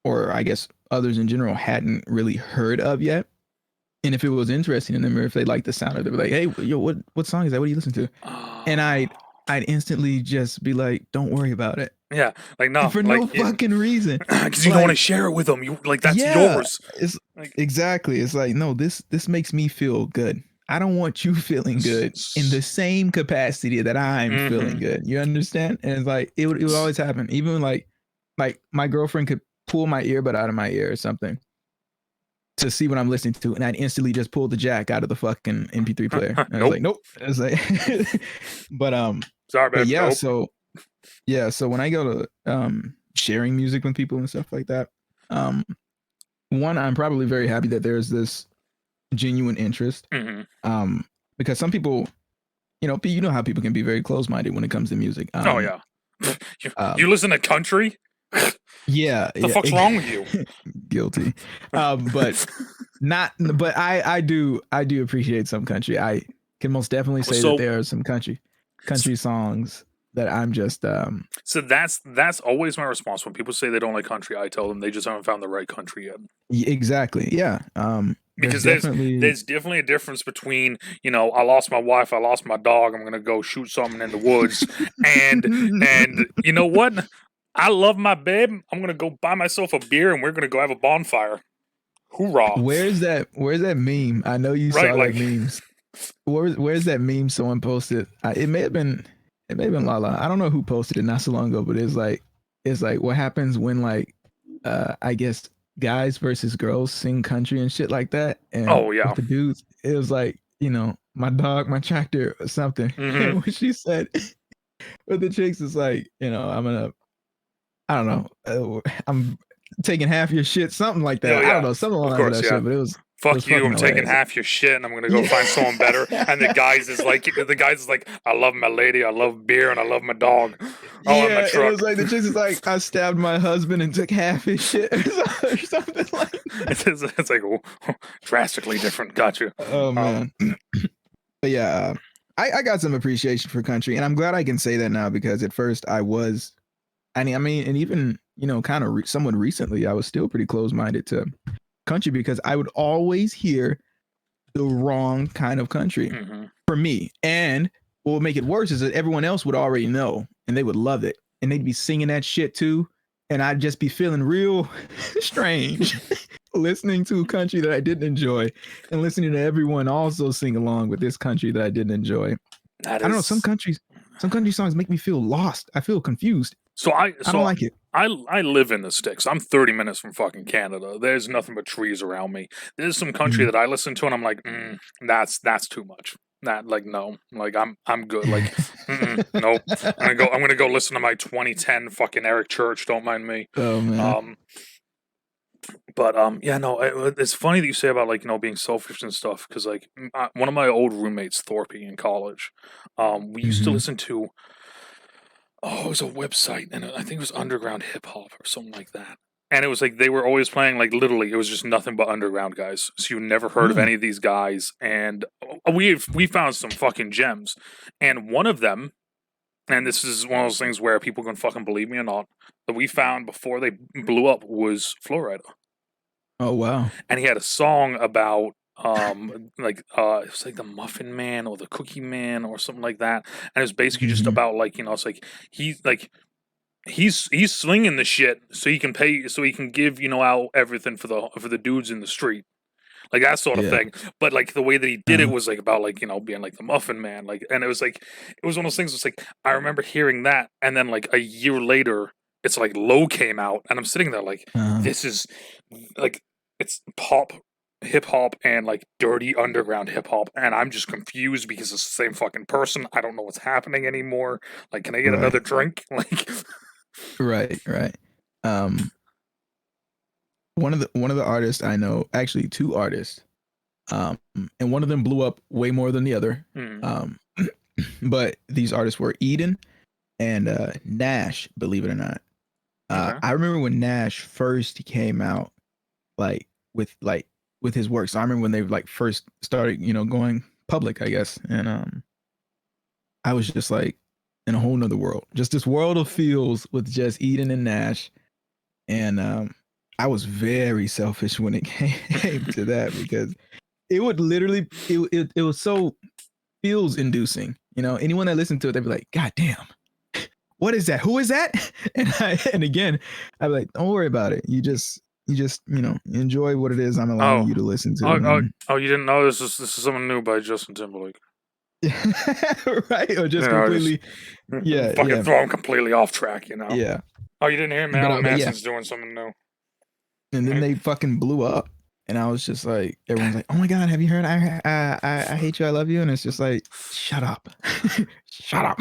or I guess others in general, hadn't really heard of yet. And if it was interesting to them, or if they liked the sound of it, they'd be like, "Hey, yo, what song is that? What do you listen to?" And I'd instantly just be like, "Don't worry about it." Yeah, like no, for no fucking reason, because you don't want to share it with them. You like that's yours. It's like, exactly. It's like, no, this makes me feel good. I don't want you feeling good in the same capacity that I'm feeling good. You understand? And it's like it would always happen. Even like my girlfriend could pull my earbud out of my ear or something to see what I'm listening to, and I'd instantly just pull the jack out of the fucking MP3 player. And I was like, nope. It's like, but sorry, but yeah. nope. So when I go to sharing music with people and stuff like that, one, I'm probably very happy that there's this genuine interest. Because some people, you know how people can be very close-minded when it comes to music. Oh yeah. You listen to country? Yeah. The fuck's wrong with you? Guilty. But I do appreciate some country. I can most definitely say that there are some country songs that I'm just So that's always my response when people say they don't like country. I tell them they just haven't found the right country yet. Exactly. Yeah. Because there's definitely a difference between, I lost my wife, I lost my dog, I'm gonna go shoot something in the woods, and you know what? I love my babe. I'm gonna go buy myself a beer and we're gonna go have a bonfire. Hoorah! Where's that meme? I know you saw that memes. Where's that meme someone posted? It may have been Lala. I don't know who posted it not so long ago, but it's like what happens when like I guess guys versus girls sing country and shit like that. And with the dudes, it was like, my dog, my tractor or something. And when she said, but the chicks is like, I'm taking half your shit, something like that. I don't know, something along that shit. But it was fuck you. I'm taking half your shit, and I'm gonna go find someone better. And the guys is like, I love my lady, I love beer, and I love my dog. Oh, my truck. It was like the chicks is like, I stabbed my husband and took half his shit, or something like that. It's like drastically different. Got you. Oh man. But yeah, I got some appreciation for country, and I'm glad I can say that now because at first I was. I mean, and even, kind of somewhat recently, I was still pretty close-minded to country because I would always hear the wrong kind of country for me. And what would make it worse is that everyone else would already know and they would love it. And they'd be singing that shit too. And I'd just be feeling real strange listening to a country that I didn't enjoy and listening to everyone also sing along with this country that I didn't enjoy. I don't know, some countries. Some country songs make me feel lost. I feel confused. So I don't like it. I live in the sticks. I'm 30 minutes from fucking Canada. There's nothing but trees around me. There's some country that I listen to, and I'm like, that's too much. That like no, like I'm good. Like, nope. I'm gonna go listen to my 2010 fucking Eric Church. Don't mind me. Oh man. But yeah, no, it's funny that you say about like being selfish and stuff because like one of my old roommates, Thorpe, in college, we used to listen to. Oh, it was a website, and I think it was underground hip hop or something like that. And it was like they were always playing like literally, it was just nothing but underground guys. So you never heard of any of these guys, and we found some fucking gems, and one of them, and this is one of those things where people can fucking believe me or not, that we found before they blew up was Florida. Oh wow. And he had a song about it was like the Muffin Man or the Cookie Man or something like that, and it was basically just about like it's like he's slinging the shit so he can pay so he can give out everything for the dudes in the street, like that sort of thing. But like the way that he did it was like about like being like the Muffin Man, like, and it was one of those things. It's like I remember hearing that, and then like a year later, it's like Low came out, and I'm sitting there like this is like it's pop hip hop and like dirty underground hip hop, and I'm just confused because it's the same fucking person. I don't know what's happening anymore. Like, can I get another drink? Like, right. One of the artists I know, actually two artists, and one of them blew up way more than the other. But these artists were Eden and Nash, believe it or not. I remember when Nash first came out, with his work. So I remember when they like first started, going public, I guess. And I was just like in a whole nother world. Just this world of feels with just Eden and Nash. And I was very selfish when it came to that because it would literally it was so feels inducing. Anyone that listened to it, they'd be like, God damn. What is that? Who is that? And again, I'd be like, don't worry about it. You just enjoy what it is I'm allowing you to listen to. You didn't know this is something new by Justin Timberlake. Right? Or just completely fucking throw him completely off track, Yeah. Oh, you didn't hear Marilyn Manson's doing something new. And then they fucking blew up. And I was just like, everyone's like, oh my God, have you heard I Hate You, I Love You? And it's just like, shut up. Shut up.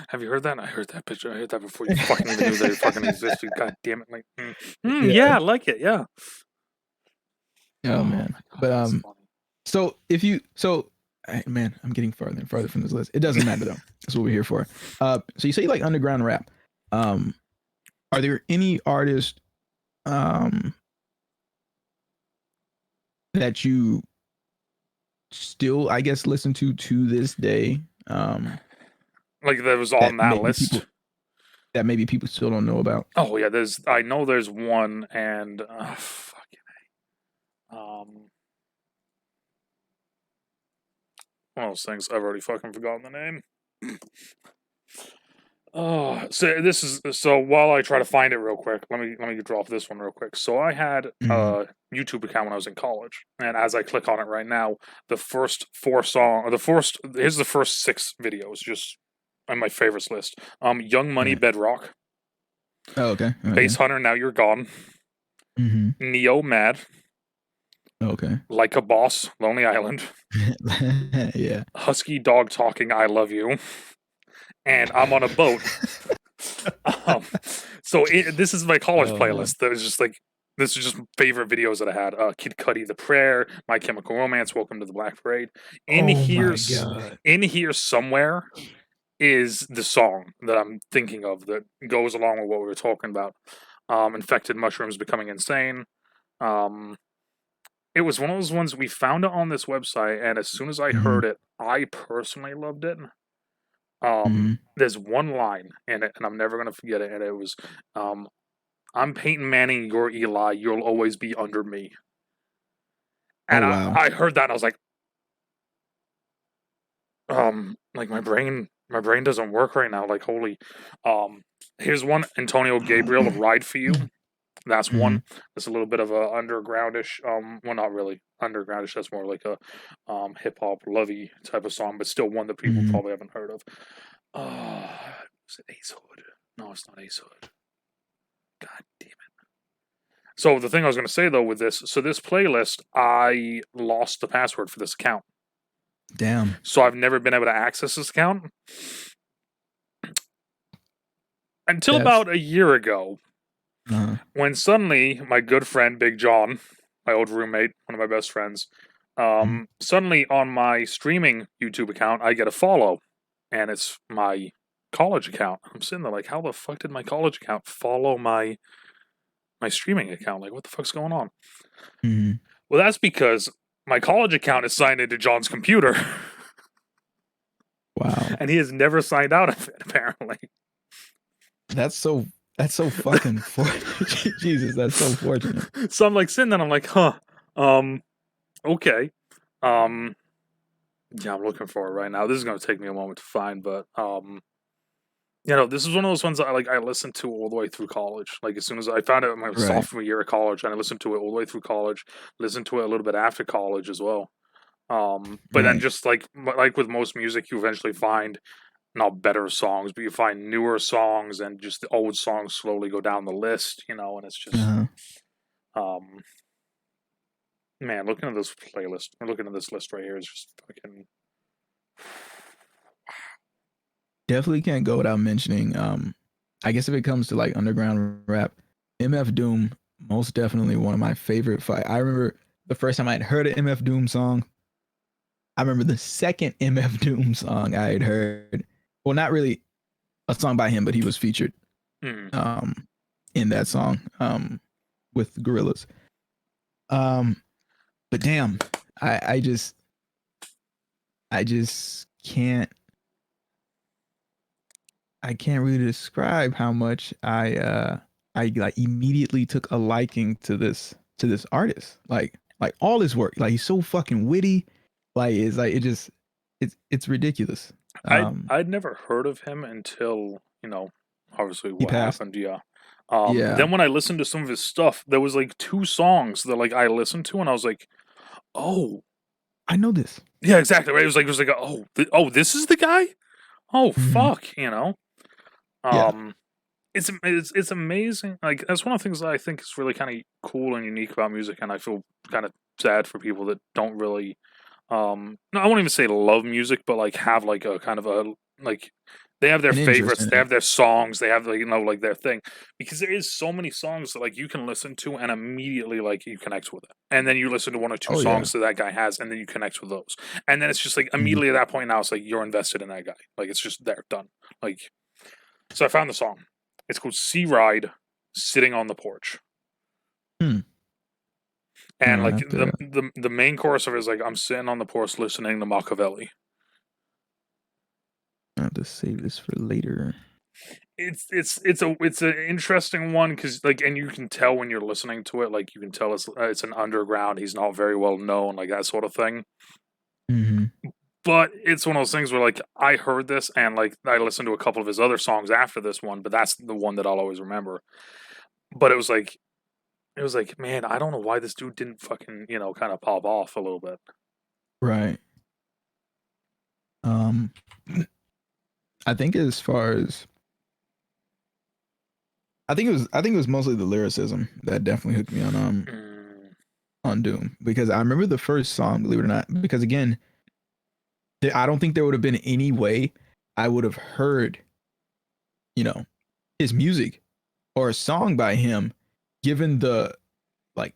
Have you heard that? I heard that picture. I heard that before you fucking even knew they fucking existed. God damn it. Like, yeah, I like it. Yeah. Oh man. God, but man, I'm getting farther and farther from this list. It doesn't matter though. That's what we're here for. So you say you like underground rap. Are there any artists that you still, I guess, listen to this day? Like that was on that list. That maybe people still don't know about. Oh yeah, I know there's one, and one of those things I've already fucking forgotten the name. So while I try to find it real quick, let me drop this one real quick. So I had a YouTube account when I was in college, and as I click on it right now, the first here's the first 6 videos just on my favorites list. Young Money, Bedrock. Oh, okay. Bass Hunter, Now You're Gone. Neo, Mad. Okay. Like a Boss, Lonely Island. Yeah. Husky, Dog Talking, I Love You. And I'm on a boat. This is my college playlist. That was just like, this is just favorite videos that I had. Kid Cudi, The Prayer, My Chemical Romance, Welcome to the Black Parade. In here somewhere is the song that I'm thinking of that goes along with what we were talking about. Infected Mushrooms Becoming Insane. It was one of those ones we found it on this website, and as soon as I heard it, I personally loved it. There's one line in it, and I'm never gonna forget it. And it was, "I'm Peyton Manning, you're Eli. You'll always be under me." And I heard that, and I was like, like my brain doesn't work right now. Like, holy, here's one, Antonio Gabriel, "Ride for You." That's Mm-hmm. one. That's a little bit of a undergroundish. Well, not really undergroundish. That's more like a hip hop lovey type of song, but still one that people Mm-hmm. probably haven't heard of. Is it Ace Hood? No, it's not Ace Hood. God damn it. So the thing I was going to say though with this, so this playlist, I lost the password for this account, Damn. so I've never been able to access this account until That's about a year ago, uh, when suddenly my good friend Big John, my old roommate, one of my best friends, mhm. suddenly on my streaming YouTube account, I get a follow, and it's my college account. I'm sitting there like, how the fuck did my college account follow my streaming account? Like, what the fuck's going on? Mhm. Well, that's because my college account is signed into John's computer, Wow. and he has never signed out of it. Apparently, That's so fucking Jesus, that's so fortunate. so I'm like sitting there, I'm like, huh, okay, um, yeah, I'm looking for it right now. This is gonna take me a moment to find, but this is one of those ones that I listened to all the way through college. Like as soon as I found it in my Right. sophomore year of college, and I listened to it all the way through college, listened to it a little bit after college as well. But then Right. just like with most music, you eventually find not better songs, but you find newer songs, and just the old songs slowly go down the list, and it's just Uh-huh. um man, looking at this playlist or looking at this list right here is just fucking Definitely can't go without mentioning I guess if it comes to like underground rap, MF Doom, most definitely one of my favorite fight. I remember the first time I had heard an MF Doom song. I remember the second MF Doom song I had heard. Well, not really a song by him, but he was featured mm, um in that song with Gorillaz. Um but damn, I I just can't really describe how much I like immediately took a liking to this artist. Like all his work. Like he's so fucking witty. Like it's like it just it's ridiculous. I'd never heard of him until obviously He what passed. happened. Yeah. Yeah. Then when I listened to some of his stuff, there was like two songs that like I listened to, and I was like, oh I know this. yeah, exactly right. It was like oh, this is the guy. Oh Hmm. fuck. Yeah. Um, it's amazing. Like that's one of the things that I think is really kind of cool and unique about music, and I feel kind of sad for people that don't really, no, I won't even say love music, but like have like a kind of a like they have their An interest favorites, in they it. have their songs, they have like like their thing, because there is so many songs that like you can listen to and immediately like you connect with it, and then you listen to one or two Oh yeah. songs that guy has, and then you connect with those, and then it's just like Mhm. immediately at that point now it's like you're invested in that guy, like it's just there done, like. So I found the song. It's called Sea Ride, Sitting on the Porch. Hmm. And I like have to the main chorus of it is like I'm sitting on the porch listening to Machiavelli. save this for later. It's an interesting one because like and you can tell when you're listening to it, like you can tell it's an underground. He's not very well known, like that sort of thing. Hmm. But it's one of those things where like I heard this and like I listened to a couple of his other songs after this one, but that's the one that I'll always remember. But it was like, man, I don't know why this dude didn't fucking, kind of pop off a little bit. Right. Um I think as far as I think it was mostly the lyricism that definitely hooked me Mm, on Doom because I remember the first song, believe it or not, because again, I don't think there would have been any way I would have heard, you know, his music or a song by him, given the like,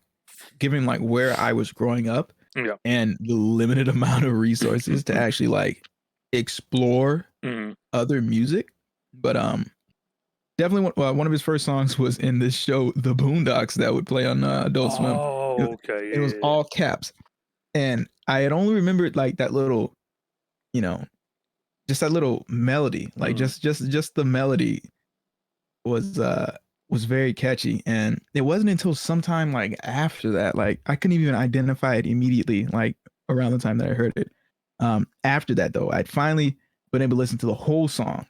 given like where I was growing up yeah. and the limited amount of resources to actually like explore Mm. other music. But definitely one of his first songs was in this show, The Boondocks, that would play on Adult Swim. Oh, okay. It was Yeah, yeah, all caps, and I had only remembered like that little, you know, just that little melody, yeah. like just the melody was was very catchy, and it wasn't until sometime like after that, like I couldn't even identify it immediately, like around the time that I heard it. After that though, I'd finally been able to listen to the whole song,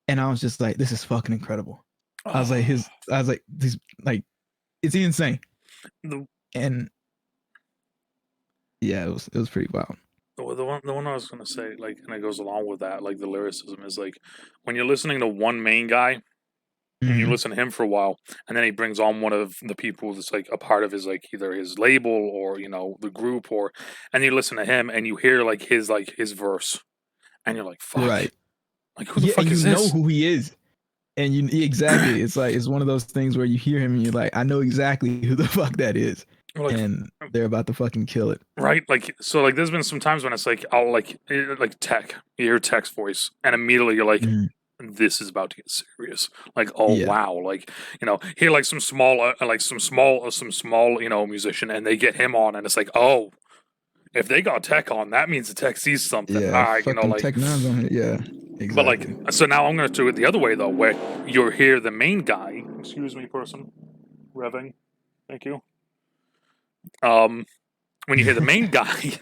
and I was just like, this is fucking incredible. Oh, I was like, these like It's insane. The And yeah, it was pretty wild. the one I was gonna say, like, and it goes along with that, like the lyricism is like when you're listening to one main guy and you Mm-hmm. listen to him for a while, and then he brings on one of the people that's like a part of his like either his label or the group and you listen to him and you hear like his verse, and you're like, fuck, Right. like who the Yeah, and fuck you is know this? who he is. And you exactly, it's like it's one of those things where you hear him and you're like, I know exactly who the fuck that is, Like, and they're about to fucking kill it. right? Like, so like there's been some times when it's like I'll like tech, you hear tech's voice, and immediately you're like, Mhm. this is about to get serious. Like, oh Yeah, wow, like hear like some small musician, and they get him on, and it's like, oh, if they got tech on, that means the tech sees something. All yeah, right, fucking like, Tech Nine's on it. Yeah, but like, exactly. so now I'm gonna do it the other way though, where you hear the main guy. Excuse me, person, revving. Thank you. Um, when you hear the main guy,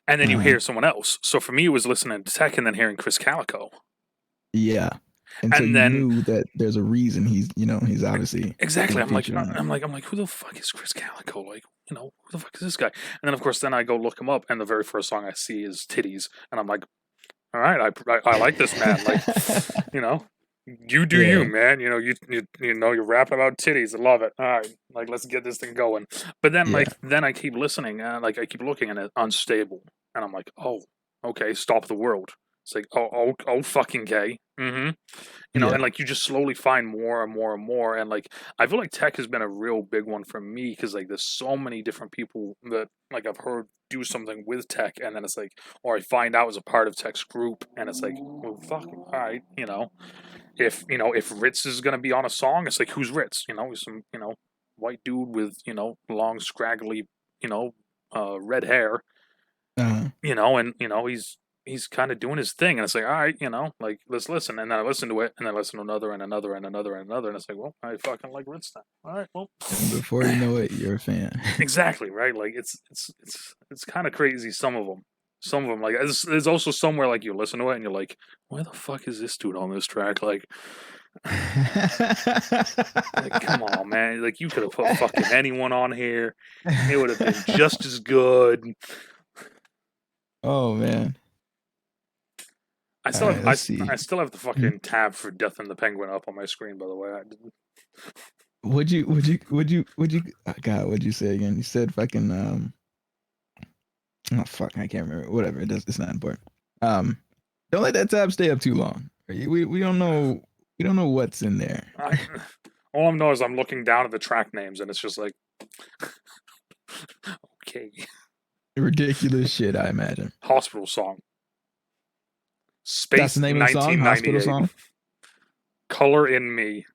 and then you uh, hear someone else. So for me, it was listening to Tech and then hearing Chris Calico, yeah, and so and you then knew that there's a reason he's obviously exactly, being featured on it. I'm like, who the fuck is Chris Calico? Like, who the fuck is this guy? And then of course, then I go look him up, and the very first song I see is Titties, and I'm like, all right, I like this man. Like, you know, you do you, Yeah, man. You're rapping about titties. I love it. All right, like let's get this thing going. But then yeah, then I keep listening, and like I keep looking, and it's unstable, and I'm like, oh, okay, stop the world. It's like, oh, fucking gay. Mm-hmm. yeah. And like you just slowly find more and more and more, and like I feel like tech has been a real big one for me because like there's so many different people that like I've heard do something with tech, and then it's like, or I find out as a part of tech's group, and it's like, well, fuck, all right, if Ritz is gonna be on a song, it's like who's Ritz? He's some white dude with long scraggly red hair, Uh, and he's kind of doing his thing, and it's like, all right, like let's listen, and then I listen to it, and then I listen to another and another and another and another, and it's like, well, I fucking like Ritz now. All right, well, and before you know it, you're a fan. exactly right. Like it's kind of crazy. Some of them, like there's also somewhere like you listen to it and you're like, why the fuck is this dude on this track? Like, come on, man. Like, you could have put fucking anyone on here. It would have been just as good. Oh man. All right, let's see. I still have the Hmm? fucking tab for Death and the Penguin up on my screen, by the way. Oh, God, what'd you say again? You said fucking oh fuck, I can't remember. Whatever, it's not important. Um don't let that tab stay up too long. We don't know what's in there. I, all I know is I'm looking down at the track names, and it's just like, okay. Ridiculous shit, I imagine. Hospital Song. That's the Space name of the song, Hospital 1998. Song. Color in Me.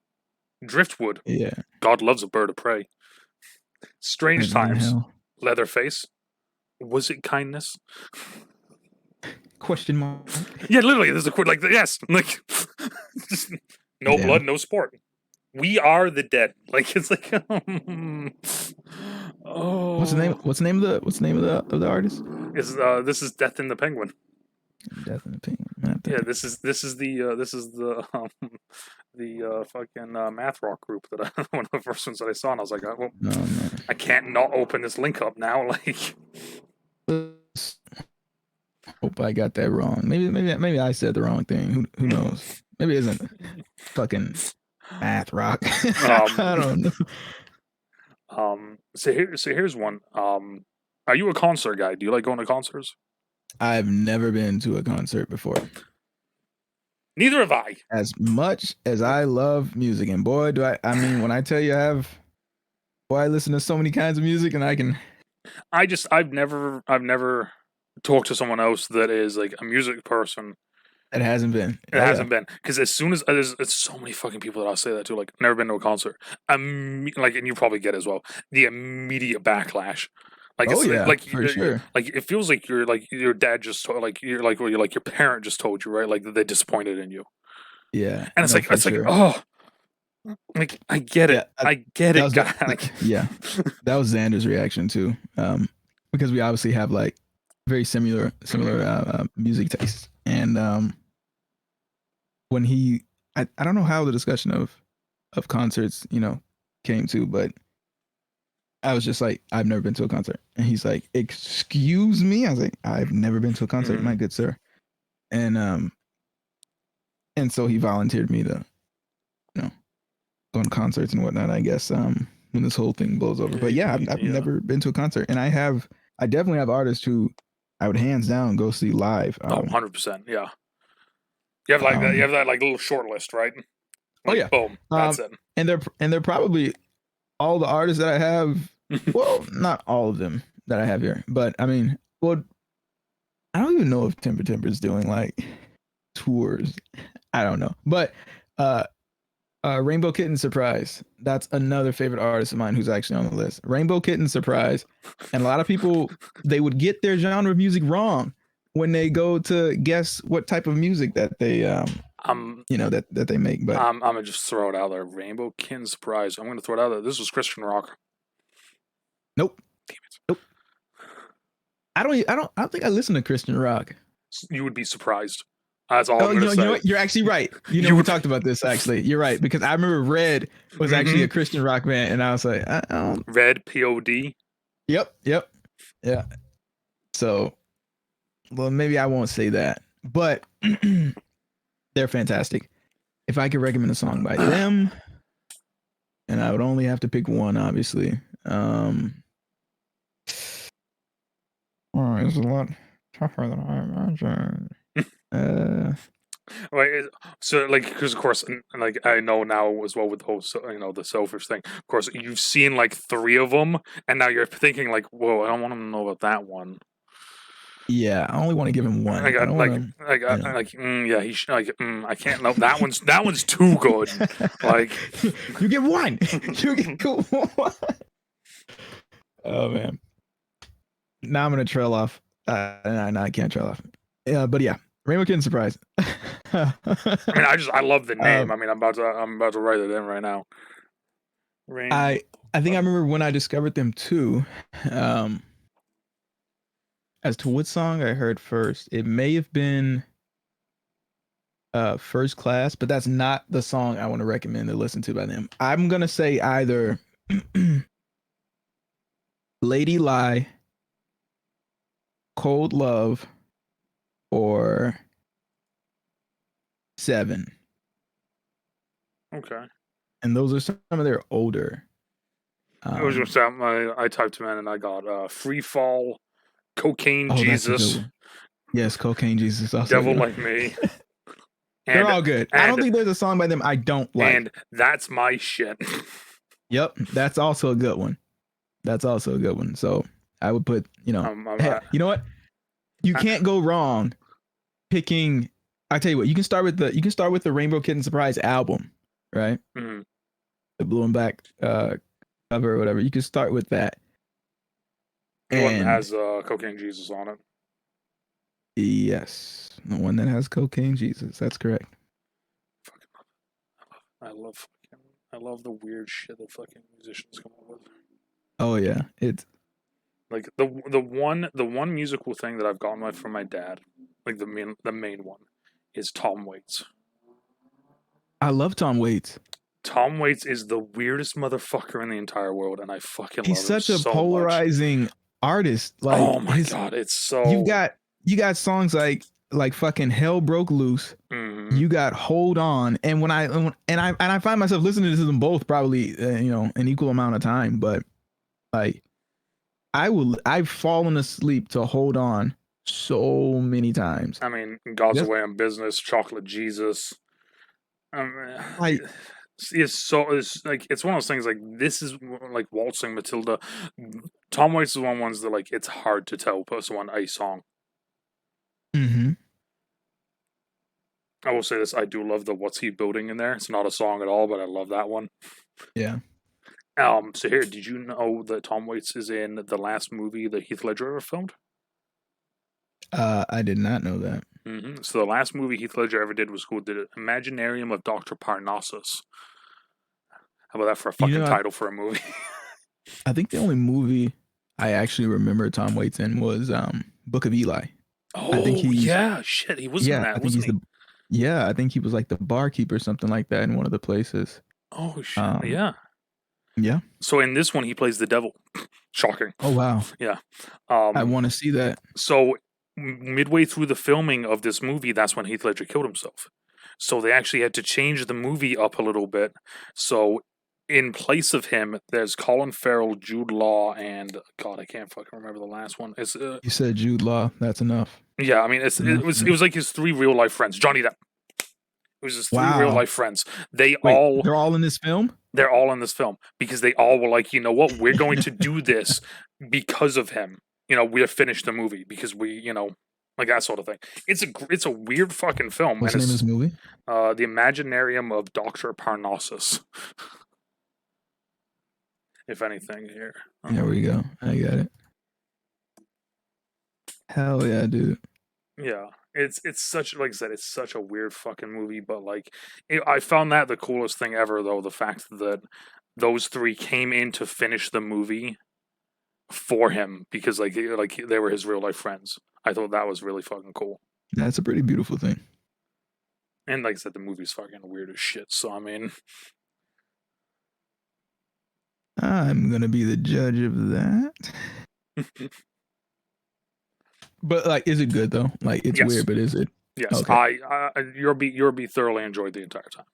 Driftwood. Yeah. God Loves a Bird of Prey. Strange Heaven and Times. hell. Leatherface. Was it kindness? Question mark. Yeah, literally, there's a quote like yes, like just, no blood, Damn. no sport. We are the dead. Like it's like, oh, What's the name of the artist? is this is Death in the Penguin? Death in the Penguin. Yeah, this is the fucking math rock group that one of the first ones that I saw, and I was like, well, Oh man. I can't not open this link up now. Like, Hope I got that wrong. Maybe I said the wrong thing. Who knows? Maybe it isn't fucking math rock. I um, don't know. so here's one. Are you a concert guy? Do you like going to concerts? I've never been to a concert before. Neither have I. As much as I love music, and boy, do I mean, when I tell you I listen to so many kinds of music, and I can. I've never talked to someone else that is like a music person. It hasn't been. It Oh yeah. hasn't been because as soon as it's so many fucking people that I'll say that to, like never been to a concert. Like, and you probably get as well the immediate backlash. Like Oh it's yeah, like for sure. like it feels like you're like your dad just told, like you're like your parent just told you, right? Like that they disappointed in you, Yeah, and no, for it's like, sure. oh, like Yeah, I get that it, was guy. Like, yeah, that was Xander's reaction too. Because we obviously have like very similar music tastes, and when I don't know how the discussion of concerts came to, but I was just like, I've never been to a concert. And he's like, excuse me? I was like, I've never been to a concert, my good sir. And so he volunteered me to, you know, go on concerts and whatnot, I guess, when this whole thing blows over. But yeah, I've never been to a concert. And I definitely have artists who I would hands down go see live. 100%. Yeah. You have like that. You have that like little short list, right? Like, yeah. Boom. That's it. And they're probably all the artists that I have. Well, not all of them that I have here, but I mean, well, I don't even know if Timber Timber is doing like tours. I don't know, but Rainbow Kitten Surprise. That's another favorite artist of mine who's actually on the list. Rainbow Kitten Surprise, and a lot of people they would get their genre of music wrong when they go to guess what type of music that they that they make. But I'm gonna just throw it out there. Rainbow Kitten Surprise. I'm gonna throw it out there. This was Christian rock. Nope. Damn it. Nope. I don't think I listen to Christian rock. You would be surprised. That's all I'm gonna say. You know what? You're actually right. We talked about this actually. You're right because I remember Red was actually a Christian rock band, and I was like, I don't. Red POD. Yep. Yeah. So, well, maybe I won't say that, but they're fantastic. If I could recommend a song by them, and I would only have to pick one, obviously. It's a lot tougher than I imagined. Like, so like, because of course, like I know now as well with the whole, the selfish thing. Of course, you've seen like 3 of them, and now you're thinking like, whoa, I don't want to know about that one. Yeah, I only want to give him one. Yeah, he should, I can't. No, that one's too good. Like, you get one. You get one. Oh man. Now I'm gonna trail off. No, I can't trail off. Yeah, but yeah, Rainbow Kitten Surprise. I mean, I love the name. I mean, I'm about to write it in right now. I think I remember when I discovered them too. As to what song I heard first, it may have been First Class, but that's not the song I want to recommend to listen to by them. I'm gonna say either Lady Lie, Cold Love, or 7. Okay. And those are some of their older. I was just I typed them in and I got Free Fall, Cocaine Jesus. Yes, Cocaine Jesus. Also Devil Like Me. They're all good. I don't think there's a song by them I don't like. And That's My Shit. Yep, that's also a good one. So I would put, you know what? You can't go wrong picking. I tell you what, you can start with the Rainbow Kitten Surprise album, right? Mm-hmm. The blue and black cover or whatever. You can start with that. The one that has Cocaine Jesus on it. Yes, the one that has Cocaine Jesus. That's correct. I love the weird shit that fucking musicians come up with. Oh yeah, it's like the one musical thing that I've gotten from my dad, like the main one, is Tom Waits. I love Tom Waits. Tom Waits is the weirdest motherfucker in the entire world, and I fucking love him so much. He's such a polarizing artist. Like, oh my god, it's so. You got songs like fucking Hell Broke Loose. Mm-hmm. You got Hold On, and I find myself listening to them both probably an equal amount of time, but like I've fallen asleep to Hold On so many times. I mean, God's Away on Business, Chocolate Jesus. Like it's one of those things like this is like Waltzing Matilda. Tom Waits is one of the ones that like it's hard to tell puts one a song. Mm-hmm. I will say this: I do love the "What's He Building" in there. It's not a song at all, but I love that one. Yeah. So here, did you know that Tom Waits is in the last movie that Heath Ledger ever filmed? I did not know that. Mm-hmm. So the last movie Heath Ledger ever did was called The Imaginarium of Dr. Parnassus. How about that for a fucking title for a movie? I think the only movie I actually remember Tom Waits in was Book of Eli. Oh, I think shit, he was in that, wasn't he? I think he was like the barkeeper or something like that in one of the places. Oh, shit, yeah. Yeah. So in this one, he plays the devil. Shocking. Oh wow. Yeah. I want to see that. So midway through the filming of this movie, that's when Heath Ledger killed himself. So they actually had to change the movie up a little bit. So in place of him, there's Colin Farrell, Jude Law, and God, I can't fucking remember the last one. It's You said Jude Law. That's enough. yeah, I mean That's it enough was for it me. was like his three real life friends. Johnny Depp. It was his three real Wow. life friends. They Wait, all they're all in this film? they're all in this film because they all were like, you know what, we're going to do this because of him. You know, we'll finish the movie because we, you know, like that sort of thing. It's a weird fucking film, What's and the name of it's this movie? the Imaginarium of Doctor Parnassus. If anything, here. There we go. I got it. Hell yeah, dude. Yeah, it's such like I said, it's such a weird fucking movie, but like I found that the coolest thing ever, though the fact that those three came in to finish the movie for him because like they were his real life friends. I thought that was really fucking cool. That's a pretty beautiful thing. And like I said, the movie's fucking weird as shit. So I mean, I'm gonna be the judge of that. But like, is it good though? Like, it's yes, weird, but is it? yes, Okay. you'll be thoroughly enjoyed the entire time.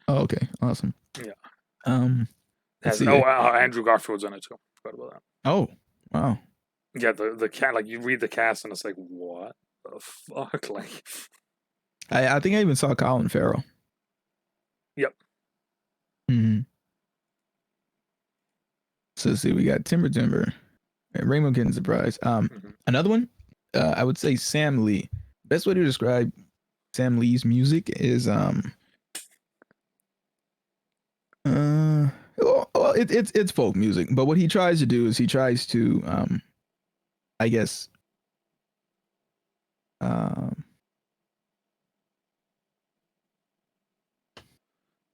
Oh, okay. Awesome. Yeah. Let's Has, see. oh, Andrew Garfield's in it too. Forgot about that. Oh, wow. Yeah, the cat, like you read the cast and it's like, what the fuck? Like, I think I even saw Colin Farrell. yep. Mm-hmm. So let's see. We got Timber, and Rainbow Kitten Surprise. Another one. I would say Sam Lee. Best way to describe Sam Lee's music is well, it's folk music, but what he tries to do is he tries to I guess I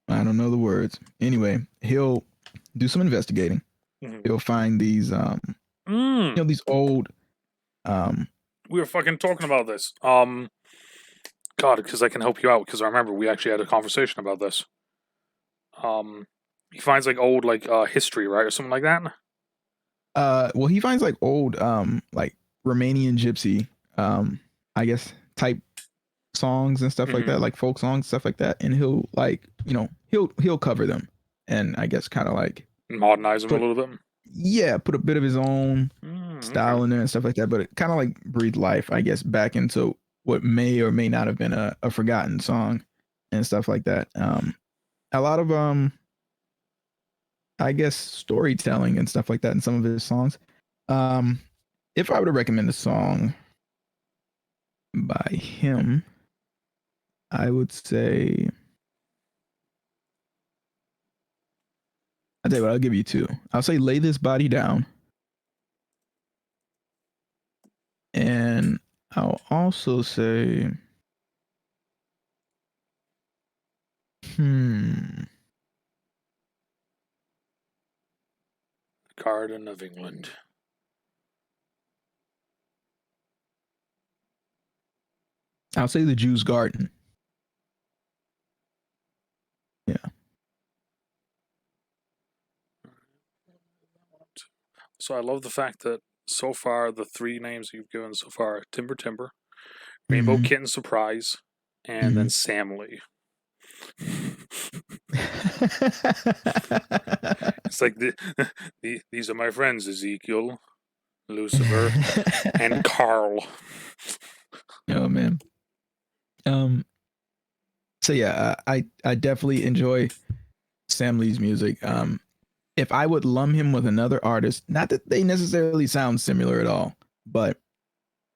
don't know the words. Anyway, he'll do some investigating. He'll find these you know, these old We were fucking talking about this. God, because I can help you out because I remember we actually had a conversation about this. He finds like old like history, right, or something like that. well, he finds like old like Romanian gypsy I guess type songs and stuff like that, like folk songs, stuff like that, and he'll like, you know, he'll cover them and I guess kind of like Modernize them a little bit. Yeah, put a bit of his own style in there and stuff like that, but it kind of like breathed life, I guess, back into what may or may not have been a forgotten song and stuff like that. A lot of I guess storytelling and stuff like that in some of his songs. If I were to recommend a song by him, I would say I'll tell you what, I'll give you two. I'll say Lay This Body Down. And I'll also say Garden of England. I'll say The Jew's Garden. Yeah. So I love the fact that so far the three names you've given so far are Timber, Rainbow Kitten Surprise, and then Sam Lee. It's like these are my friends, Ezekiel, Lucifer, and Carl. Oh man. So yeah, I definitely enjoy Sam Lee's music. If I would lump him with another artist, not that they necessarily sound similar at all, but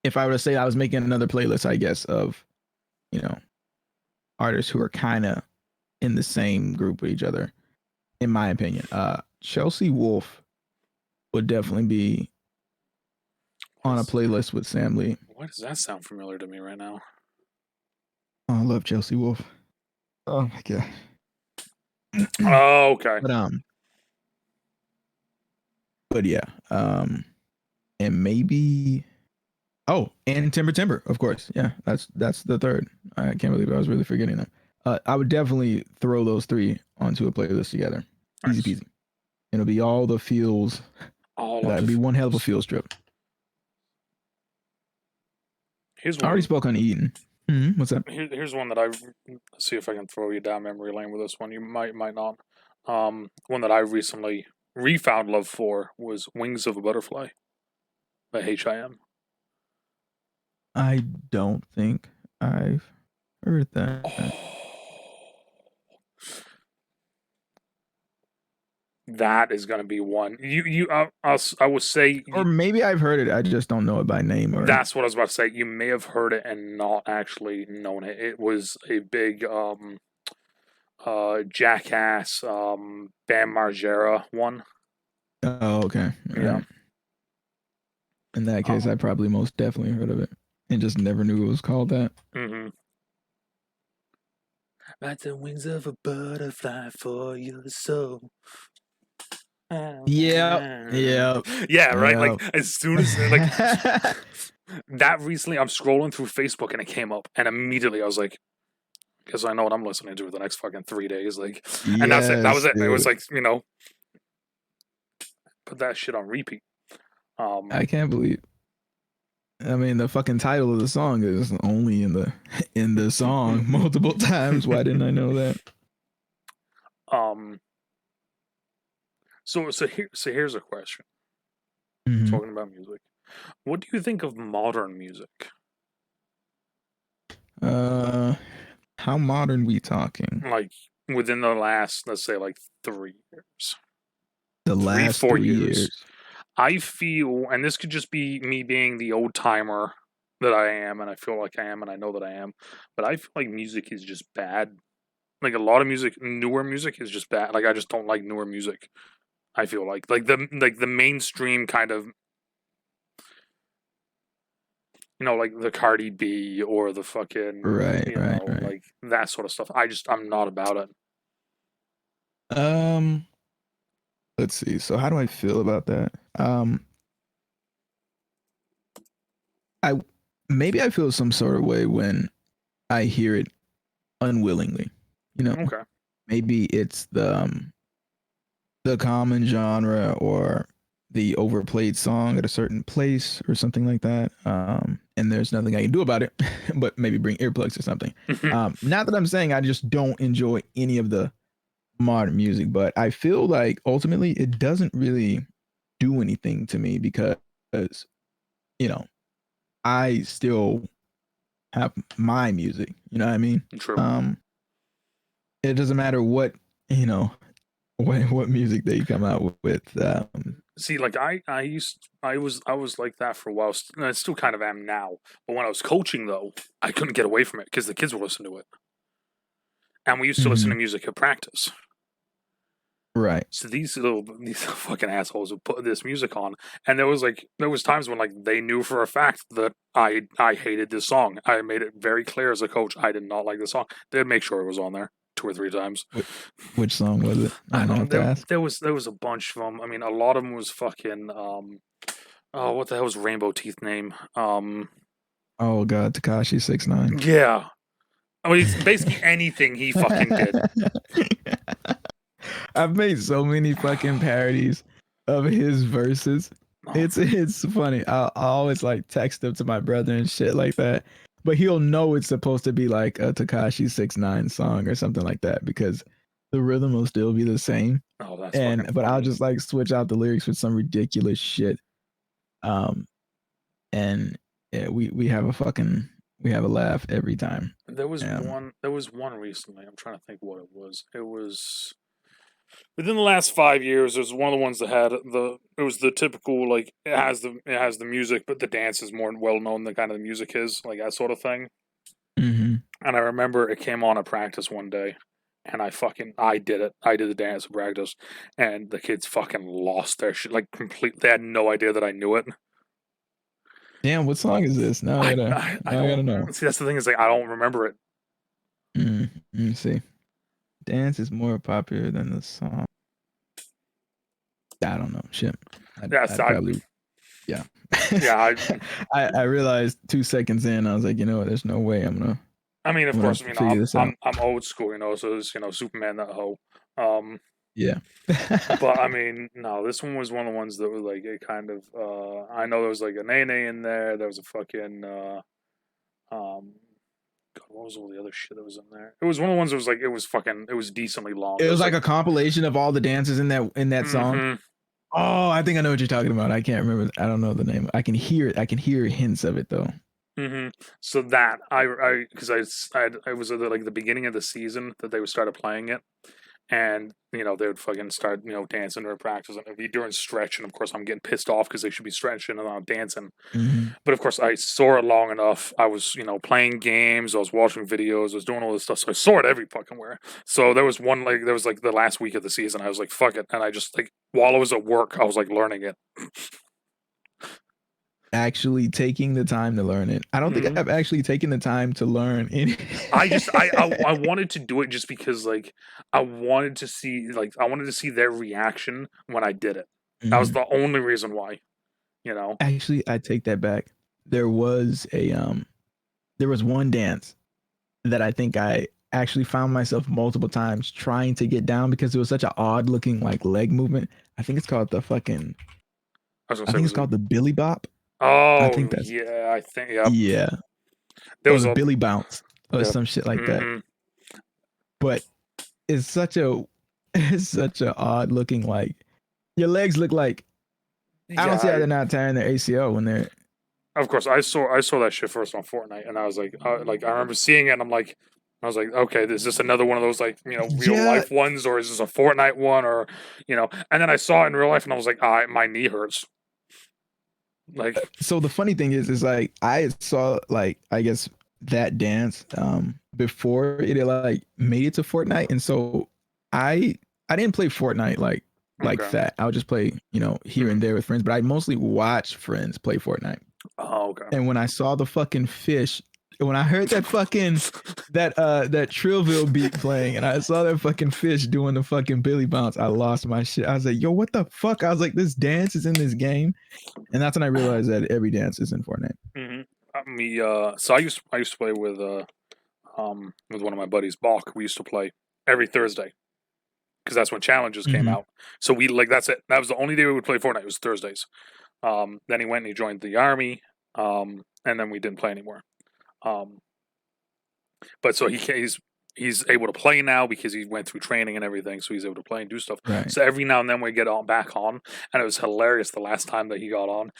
if I were to say I was making another playlist, I guess, of, you know, artists who are kind of in the same group with each other, in my opinion, Chelsea Wolfe would definitely be on a playlist with Sam Lee. Why does that sound familiar to me right now? Oh, I love Chelsea Wolfe. Oh my god. Oh, okay. But yeah, and maybe, and Timber, of course. Yeah, that's the third. I can't believe I was really forgetting them. I would definitely throw those three onto a playlist together. Nice. Easy peasy. It'll be all the feels. All of That'd the be one hell of a feels. field strip. Here's I already one. spoke on Eden. What's that? Here's one that I see if I can throw you down memory lane with this one. You might not. One that I recently refound love for was "Wings of a Butterfly" by HIM. I don't think I've heard that. That is going to be one. I would say Or maybe I've heard it. I just don't know it by name. Or that's what I was about to say. You may have heard it and not actually known it. It was a big Jackass Bam Margera one. oh, okay. All Yeah. right. In that case, I probably most definitely heard of it and just never knew it was called that. Mm-hmm. Like the wings of a butterfly for your soul. Yeah. Yeah, right. Like as soon as like that recently, I'm scrolling through Facebook and it came up, and immediately I was like, "Because I know what I'm listening to for the next fucking 3 days." Like, and that's it. That was yes, it. It was dude. like put that shit on repeat. I can't believe. I mean, the fucking title of the song is only in the song multiple times. Why didn't I know that? So here's a question. Mhm. Talking about music, what do you think of modern music? How modern we talking? Like within the last, let's say, like 3 years, The three, last 4 3 years. years. I feel, and this could just be me being the old timer that I am, and I feel like I am, and I know that I am, but I feel like music is just bad. Like a lot of music, newer music is just bad. Like I just don't like newer music. I feel like the mainstream kind of, like the Cardi B or the fucking, Right. like that sort of stuff. I'm not about it. Um, let's see. So how do I feel about that? I maybe I feel some sort of way when I hear it unwillingly. You know, Okay. maybe it's the common genre or the overplayed song at a certain place or something like that. And there's nothing I can do about it, but maybe bring earplugs or something. Not that I'm saying I just don't enjoy any of the modern music, but I feel like ultimately it doesn't really do anything to me because, you know, I still have my music. You know what I mean? True. It doesn't matter what, you know, what music they come out with. See, like I was like that for a while. I still kind of am now. But when I was coaching, though, I couldn't get away from it because the kids would listen to it, and we used to listen to music at practice. Right. So these fucking assholes would put this music on, and there was times when like they knew for a fact that I hated this song. I made it very clear as a coach I did not like the song. They'd make sure it was on there 2 or 3 times. Which song was it? I don't don't have know. to ask. There was a bunch of them. I mean, a lot of them was fucking oh, what the hell was Rainbow Teeth name? Oh God, Takashi 6ix9ine. Yeah. I mean, it's basically anything he fucking did. I've made so many fucking parodies of his verses. It's funny. I always like text them to my brother and shit like that. But he'll know it's supposed to be like a Takashi 6ix9ine song or something like that because the rhythm will still be the same. Oh, that's fucking But funny. I'll just like switch out the lyrics with some ridiculous shit. And yeah, we have a laugh every time. There was one recently. I'm trying to think what it was. It was within the last 5 years. It was one of the ones that had it was the typical, like, it has the music, but the dance is more well known than kind of the music is, like that sort of thing. Mm-hmm. And I remember it came on at practice one day, and I did it. I did the dance at practice, and the kids fucking lost their shit, like completely. They had no idea that I knew it. Damn, what song is this? Now I I gotta know. see. That's the thing, is like I don't remember it. Let me see. Dance is more popular than the song. I don't know. Shit. I'd probably yeah. Yeah. I realized 2 seconds in, I was like, you know what? There's no way I'm gonna. I mean, of I'm course, gonna figure this out. I'm old school, so there's Superman that hoe. Yeah. But I mean, no, this one was one of the ones that was like it kind of. I know there was like a Nene in there. There was a fucking. Um, God, what was all the other shit that was in there? It was one of the ones that was like it was fucking. It was decently long. It It was was like like. a compilation of all the dances in that song. Mm-hmm. Oh, I think I know what you're talking about. I can't remember. I don't know the name. I can hear it. I can hear hints of it though. Mm-hmm. So that I because I was at like the beginning of the season that they started playing it, and they would fucking start dancing or practicing. It'd be during stretch, and of course I'm getting pissed off because they should be stretching and not dancing. Mm-hmm. But of course I saw it long enough. I was playing games, I was watching videos, I was doing all this stuff, so I saw it every fucking where. So there was like the last week of the season. I was like fuck it, and I just like while I was at work I was like learning it. Actually taking the time to learn it. I don't think Mm-hmm. I've actually taken the time to learn any. I just I wanted to do it just because like I wanted to see their reaction when I did it. That was Mhm. the only reason why, you know. Actually, I take that back. There was there was one dance that I think I actually found myself multiple times trying to get down because it was such an odd looking like leg movement. I think it's called the fucking I was gonna I say think it's was it? called the Billy Bop. I think Oh that's yeah, I think yep. yeah. There Or was the a Billy Bounce or yep. some shit like that. Mm-hmm. But it's such a it's such a odd looking like your legs look like I don't Yeah, see how they're not tearing their ACL when they're of course I saw that shit first on Fortnite, and I was like I remember seeing it, and I was like, okay, is this another one of those like real yeah. life ones, or is this a Fortnite one, or And then I saw it in real life, and I was like, my knee hurts. Like, So the funny thing is like I saw like I guess that dance before it like made it to Fortnite, and so I didn't play Fortnite like okay, that. I would just play here hmm and there with friends, but I mostly watch friends play Fortnite. oh, okay. And when I saw the fucking fish, when I heard that fucking that Trillville beat playing, and I saw that fucking fish doing the fucking Billy Bounce, I lost my shit. I was like, yo, what the fuck? I was like, this dance is in this game. And that's when I realized that every dance is in Fortnite. hmm so I used to play with one of my buddies, Bach. We used to play every Thursday because that's when challenges came Mm-hmm. out. So we like that's it. That was the only day we would play Fortnite. Was Thursdays. Then he went and he joined the army. And then we didn't play anymore. Um, but so he's able to play now because he went through training and everything, so he's able to play and do stuff. Right. So every now and then we get on back on, and it was hilarious the last time that he got on.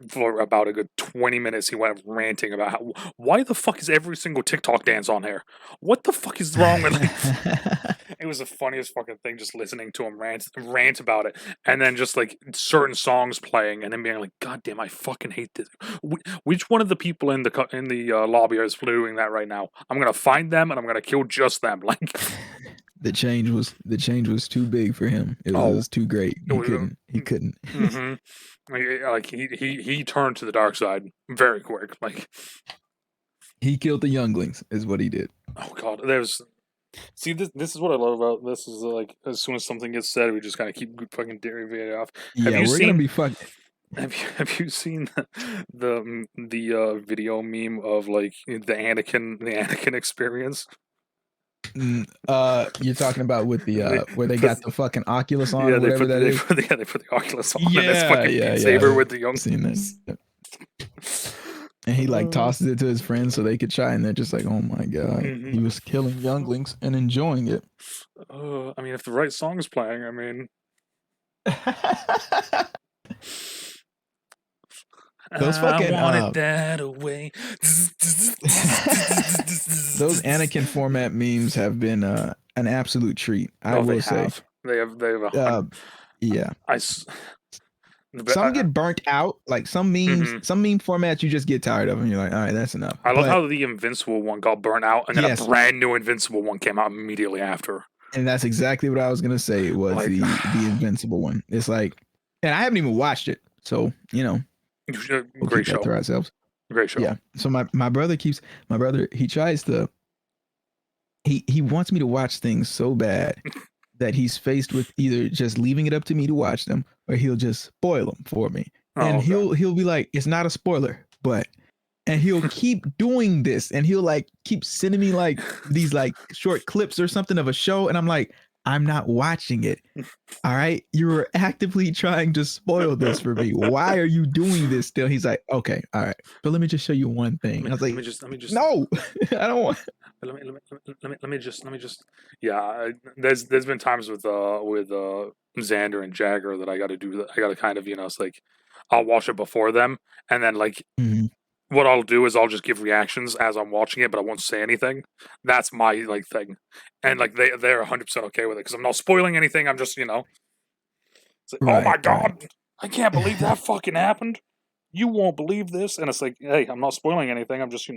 For about a good 20 minutes, he went ranting about why the fuck is every single TikTok dance on here? What the fuck is wrong with like it was the funniest fucking thing just listening to him rant about it, and then just like certain songs playing, and then being like, "God damn, I fucking hate this." Which one of the people in the lobby is doing that right now? I'm gonna find them and I'm gonna kill just them. Like, the change was too big for him. It oh, was too great. it was. He couldn't. Mm-hmm. Like he turned to the dark side very quick. Like, He killed the younglings is what he did. oh god, there's. See, this is what I love about this is like as soon as something gets said, we just kind of keep fucking derivating off. Have Yeah, you we're gonna seen? be fucked. Have you seen the video meme of like the Anakin experience? You're talking about with the They where they put, got the fucking Oculus on yeah, or whatever that is. they put the Oculus on and it's Yeah, fucking yeah, Beat yeah. Saber with the I've seen younglings. that. And he like tosses it to his friends so they could try, and they're just like, "Oh my god, he was killing younglings and enjoying it." I mean, if the right song is playing, I mean, Those I fucking wanted that away. those Anakin format memes have been an absolute treat. I Oh, they will say. have. They have a Uh, hundred. yeah. I. s- Some get burnt out. Like mhm. some meme formats you just get tired of, and you're like, all right, that's enough. I love But how the Invincible one got burnt out, and then a yes, brand new Invincible one came out immediately after. and that's exactly what I was gonna say. It was Like, the Invincible one. It's like, and I haven't even watched it, so we'll keep great that show, to ourselves. great show. Yeah. So my brother he tries to he wants me to watch things so bad that he's faced with either just leaving it up to me to watch them or he'll just spoil them for me. Oh, And okay. he'll be like, it's not a spoiler, but and he'll keep doing this and he'll like keep sending me like these like short clips or something of a show and I'm like, I'm not watching it. All right, you were actively trying to spoil this for me. Why are you doing this still? He's like, okay, all right, but let me just show you one thing. I was like, no, I don't want. Let me just. Yeah, there's been times with Xander and Jagger that I got to do that. I got to kind of it's like I'll watch it before them, and then like Mhm. what I'll do is I'll just give reactions as I'm watching it, but I won't say anything. That's my like thing, and like they're 100% okay with it because I'm not spoiling anything. I'm just it's like, oh Right, my right. god, I can't believe that fucking happened. You won't believe this, and it's like, hey, I'm not spoiling anything. I'm just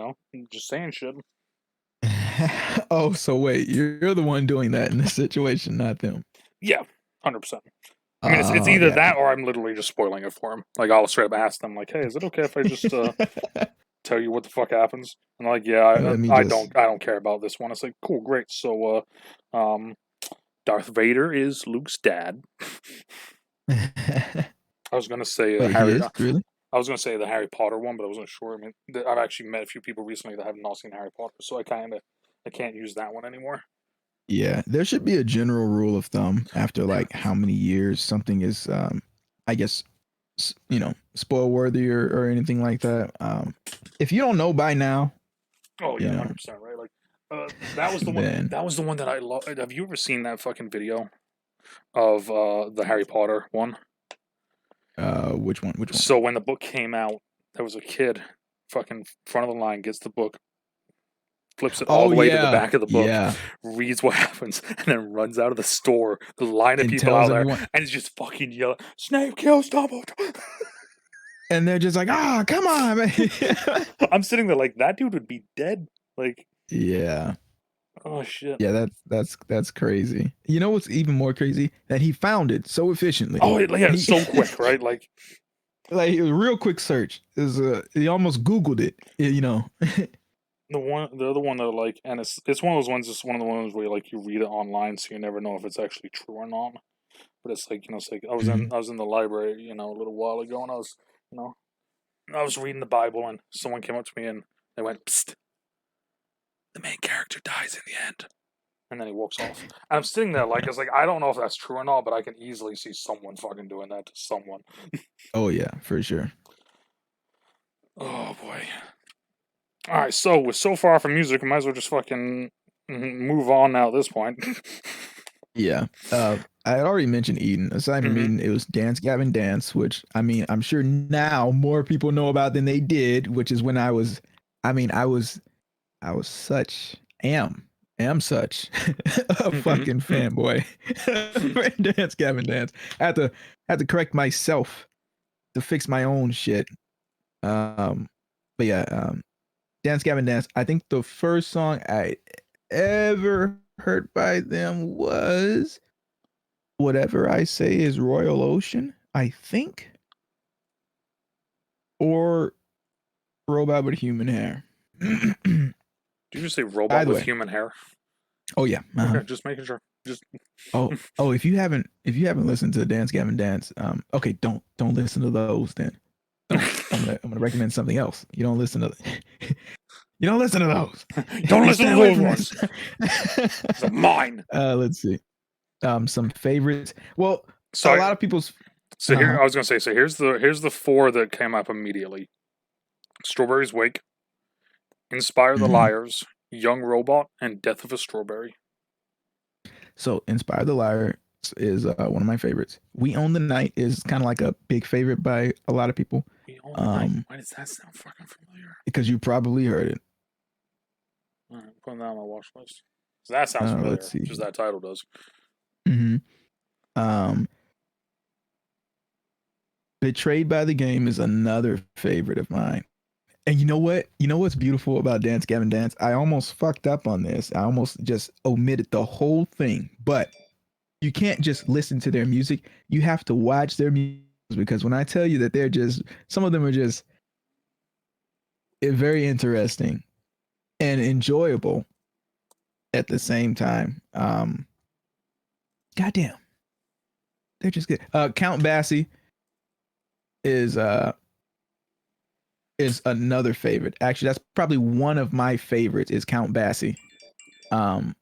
just saying shit. Oh, so wait, you're the one doing that in this situation, not them. Yeah, 100%. I mean, it's either Gotcha. that or I'm literally just spoiling it for him. Like I'll straight up ask them, like, "Hey, is it okay if I just tell you what the fuck happens?" And they're like, "Yeah, Let me I just. don't care about this one." It's like, cool, great. So, Darth Vader is Luke's dad. I was gonna say Wait, he Harry. is really? I was gonna say the Harry Potter one, but I wasn't sure. I mean, I've actually met a few people recently that have not seen Harry Potter, so I can't use that one anymore. Yeah, there should be a general rule of thumb after like how many years something is, I guess, spoil worthy or anything like that. If you don't know by now, Oh you yeah, know, 100% right. Like, that was the one. then That was the one that I love. Have you ever seen that fucking video of the Harry Potter one? which one? Which one? So when the book came out, there was a kid, fucking front of the line, gets the book, flips it all Oh the way to the yeah, back of the book, yeah, reads what happens, and then runs out of the store. The line of and people tells out there, everyone, and he's just fucking yelling, "Snape kills Dumbledore!" and they're just like, ah, come on, man. I'm sitting there like that dude would be dead. Like, Yeah, oh shit. yeah, that's crazy. You know what's even more crazy? That he found it so efficiently. Oh yeah, He so quick, right? Like like a real quick search is he almost Googled it. the other one that I like, and it's one of those ones. It's one of the ones where like you read it online, so you never know if it's actually true or not. But it's like it's like Mhm. I was in the library, a little while ago, and you know, I was reading the Bible, and someone came up to me and they went, "Psst, the main character dies in the end," and then he walks off. And I'm sitting there like I don't know if that's true or not, but I can easily see someone fucking doing that to someone. Oh yeah, for sure. Oh boy. All right, so we're so far from music, we might as well just fucking move on now at this point. Yeah. I had already mentioned Eden. Aside from hmm Eden, it was Dance Gavin Dance, which I mean, I'm sure now more people know about than they did, which is when I mean, I was such am such a fucking fanboy for Dance Gavin Dance. I had to correct myself to fix my own shit. Um, but yeah, Dance Gavin Dance. I think the first song I ever heard by them was Whatever I Say Is Royal Ocean, I think, or Robot with Human Hair. Did you just say robot Either with way. human hair? Oh yeah. Okay, just making sure. Just Oh, if you haven't listened to Dance Gavin Dance, okay, don't listen to those then. Don't. I'm gonna recommend something else. You don't listen to you don't listen to those. don't You listen stay to away those from this. ones. They're mine. Let's see. Some favorites. Well, So a lot of people's here uh-huh. I was gonna say. So here's the four that came up immediately: Strawberry's Wake, Inspire the Mhm. Liars, Young Robot, and Death of a Strawberry. So Inspire the Liar is one of my favorites. We Own the Night is kind of like a big favorite by a lot of people. We Own the Night. Um, Why does that sound fucking familiar? because you probably heard it. All right, putting that on my watch list. So that sounds Let's familiar. see. Just that title does. hmm Um, Betrayed by the Game is another favorite of mine. And you know what? You know what's beautiful about Dance Gavin Dance? I almost fucked up on this. I almost just omitted the whole thing. But you can't just listen to their music. You have to watch their music because when I tell you that they're just some of them are just very interesting and enjoyable at the same time. Goddamn, they're just good. Count Basie is uh is another favorite. Actually, that's probably one of my favorites. Is Count Basie. Um,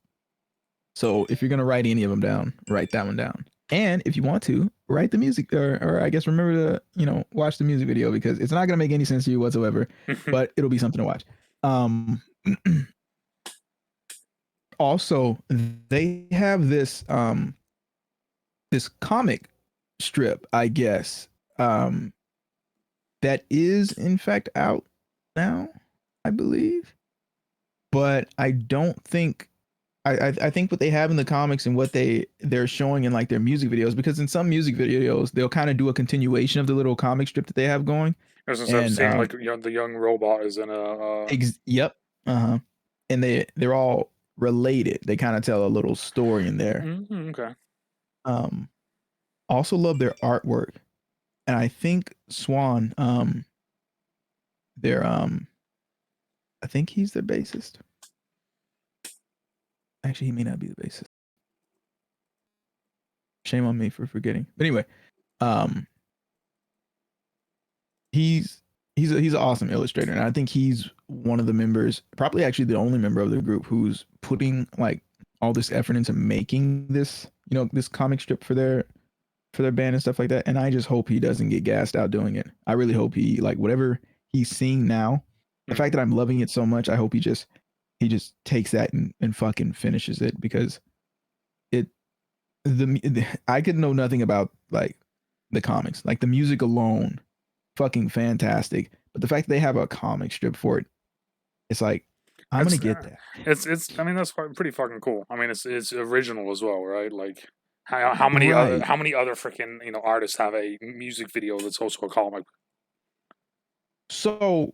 So if you're gonna write any of them down, write that one down. And if you want to, write the music, or I guess remember to watch the music video, because it's not gonna make any sense to you whatsoever, but it'll be something to watch. Um, also, they have this comic strip, I guess, that is in fact out now, I believe. But I don't think I think what they have in the comics and what they're showing in like their music videos, because in some music videos they'll kind of do a continuation of the little comic strip that they have going. As instead of And seeing like the young robot is in a yep, uh-huh. And they're all related. They kind of tell a little story in there. okay. Um Also love their artwork. And I think Swan, their I think he's their bassist. Actually, he may not be the bassist. Shame on me for forgetting. But anyway, um, he's an awesome illustrator, and I think he's one of the members, probably actually the only member of the group who's putting like all this effort into making this, this comic strip for their band and stuff like that. And I just hope he doesn't get gassed out doing it. I really hope he, like, whatever he's seeing now, the fact that I'm loving it so much, I hope he just takes that and fucking finishes it, because I could know nothing about like the comics. Like the music alone, fucking fantastic. But the fact that they have a comic strip for it, it's like, I'm gonna get that. It's I mean that's pretty fucking cool. I mean it's original as well, right? Like how many Right. other freaking artists have a music video that's also a comic? So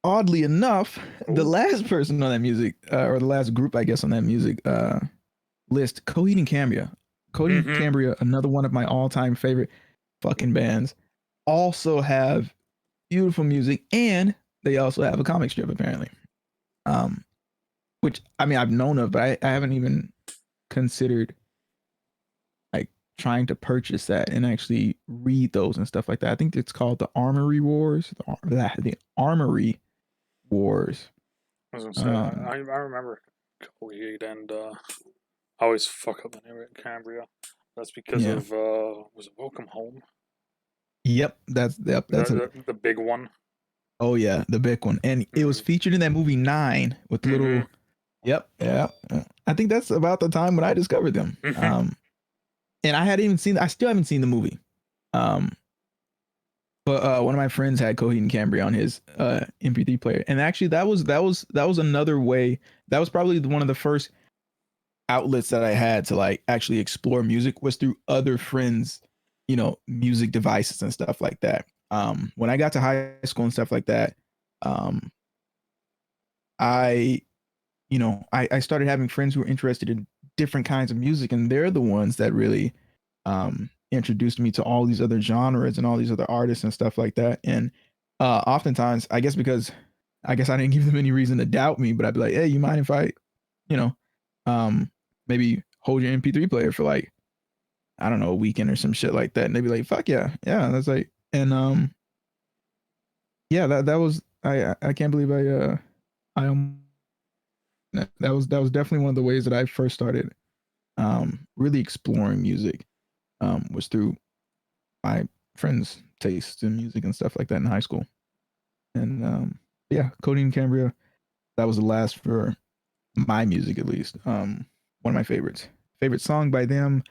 oddly enough, the last person on that music, or the last group, I guess, on that music list, Coheed and Cambria. Coheed and Cambria, another one of my all-time favorite fucking bands, also have beautiful music, and they also have a comic strip apparently. Which, I mean, I've known of, but I haven't even considered like trying to purchase that and actually read those and stuff like that. I think it's called the Armory Wars. The Armory Wars. I was gonna say I remember Coheed and I always fuck up the name of it, Cambria. That's because of was it Welcome Home? Yep, that's the big one. Oh yeah, the big one, and it was featured in that movie 9 with little. Yep, yeah. I think that's about the time when I discovered them. And I hadn't even seen. I still haven't seen the movie. But one of my friends had Coheed and Cambria on his MP3 player, and actually that was another way. That was probably one of the first outlets that I had to like actually explore music, was through other friends, music devices and stuff like that. When I got to high school and stuff like that, I started having friends who were interested in different kinds of music, and they're the ones that really introduced me to all these other genres and all these other artists and stuff like that. And oftentimes, I guess because I didn't give them any reason to doubt me, but I'd be like, hey, you mind if I, maybe hold your MP3 player for like, I don't know, a weekend or some shit like that. And they'd be like, fuck yeah. Yeah. That's like, and yeah, that was, I can't believe that was definitely one of the ways that I first started really exploring music, was through my friends' tastes in music and stuff like that in high school. And yeah, Codeine and Cambria, that was the last for my music, at least. One of my favorites. Favorite song by them.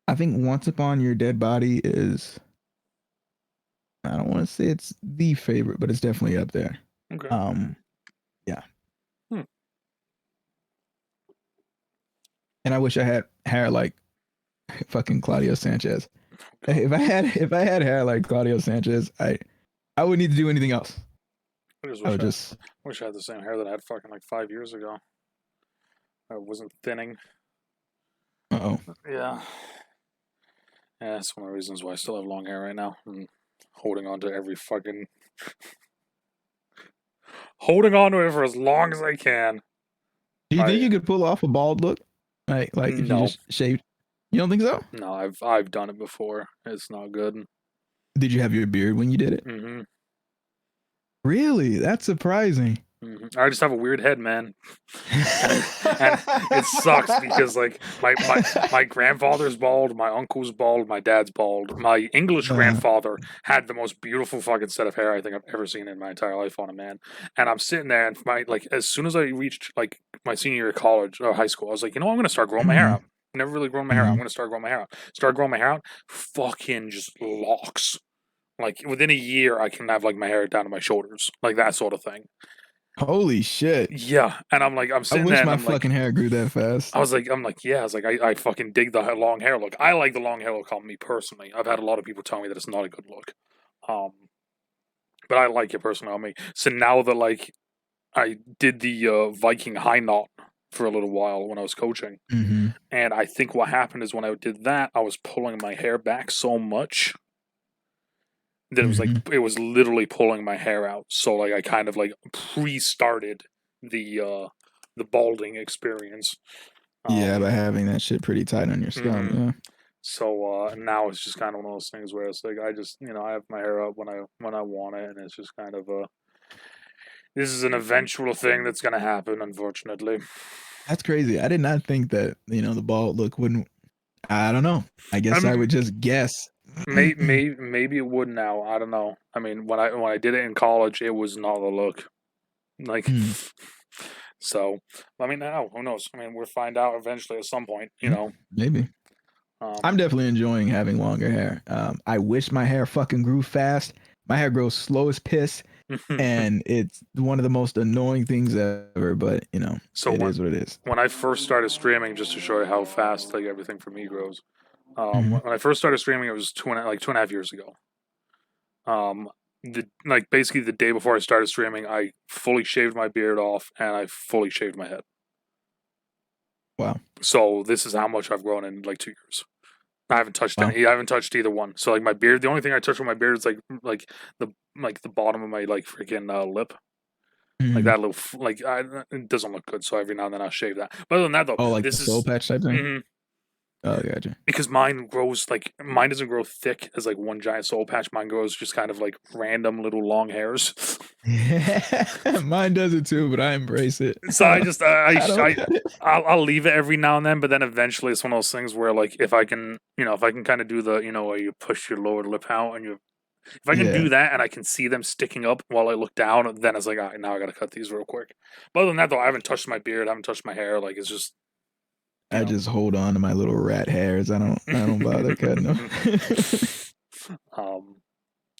I think Once Upon Your Dead Body is, I don't want to say it's the favorite, but it's definitely up there. Okay. Yeah. And I wish I had hair like fucking Claudio Sanchez. Okay. If I had hair like Claudio Sanchez, I wouldn't need to do anything else. I wish I had the same hair that I had fucking like 5 years ago. I wasn't thinning. Uh-oh. Yeah. Yeah, that's one of the reasons why I still have long hair right now. I'm holding on to every fucking holding on to it for as long as I can. Do you think you could pull off a bald look? Like if you just shaved? You don't think so? No, I've done it before. It's not good. Did you have your beard when you did it? Mm-hmm. Really? That's surprising. I just have a weird head, man, and it sucks because like my grandfather's bald, my uncle's bald, my dad's bald. My English uh, grandfather had the most beautiful fucking set of hair I think I've ever seen in my entire life on a man. And I'm sitting there, and my like as soon as I reached like my senior year of college or high school, I was like, I'm gonna start growing my hair mhm, out. Never really grown my hair out. I'm mhm. gonna start growing my hair out. Start growing my hair out. Fucking just locks. Like within a year, I can have like my hair down to my shoulders, like that sort of thing. Holy shit! Yeah, and I'm like, I'm I sitting there, wish and my I'm like, fucking hair grew that fast. yeah, I was like, I fucking dig the long hair look. I like the long hair look on me personally. I've had a lot of people tell me that it's not a good look, um, but I like it personally on me. So now that like I did the Viking high knot for a little while when I was coaching, Hmm. and I think what happened is when I did that, I was pulling my hair back so much that Hmm. it was literally pulling my hair out. So like I kind of like pre-started the balding experience. Yeah, by Um, having that shit pretty tight on your scalp. hmm Yeah, So now it's just kind of one of those things where it's like I just I have my hair up when I want it, and it's just kind of this is an eventual thing that's gonna happen, unfortunately. that's crazy. I did not think that the bald look wouldn't. I don't know. I guess I I'm would just guess. maybe it would now. I don't know. I mean, when I did it in college, it was not the look. Like, Hmm. so I mean, now who knows? I mean, we'll find out eventually at some point. Yeah, maybe. I'm Um, definitely enjoying having longer hair. I wish my hair fucking grew fast. My hair grows slow as piss, and it's one of the most annoying things ever. But so it is what it is. when I first started streaming, just to show you how fast like everything for me grows. Hmm. When I first started streaming, it was 2.5 years ago. The like basically the day before I started streaming, I fully shaved my beard off and I fully shaved my head. Wow. So this is how much I've grown in like 2 years. I haven't touched Wow. any. I haven't touched either one. So like my beard, the only thing I touch with my beard is the the bottom of my like freaking lip, like Hmm. that little it doesn't look good. So every now and then I'll shave that. But other than that though, Oh, like the this soul is patch type thing. mhm, Oh, gotcha. because mine doesn't grow thick as like one giant soul patch. Mine grows just kind of like random little long hairs. Mine does it too, but I embrace it. So I just I don't cut it. I'll leave it every now and then, but then eventually it's one of those things where like if I can if I can kind of do the where you push your lower lip out and you if I can Yeah, do that and I can see them sticking up while I look down, then it's like all right, now I got to cut these real quick. But other than that though, I haven't touched my beard, I haven't touched my hair. Like it's just you I know. just hold on to my little rat hairs. I don't bother cutting them.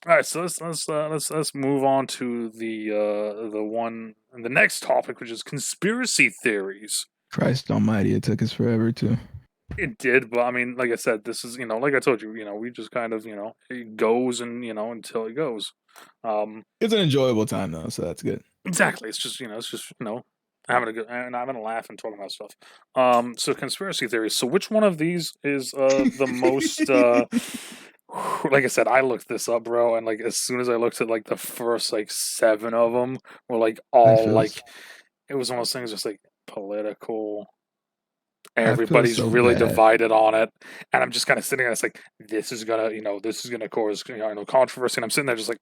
All right, so let's move on to the next topic, which is conspiracy theories. Christ Almighty, it took us forever to. It did, but I mean, like I said, this is like I told you, we just kind of it goes and until it goes. It's an enjoyable time though, so that's good. Exactly. It's just having a good and having a laugh and talking about stuff. So conspiracy theories. So which one of these is the most? Like I said, I looked this up, bro, and like as soon as I looked at like the first like seven of them were like I all feel like it was one of those things just like political. I feel Everybody's so really bad. divided on it, and I'm just kind of sitting there. It's like this is gonna cause controversy, and I'm sitting there just like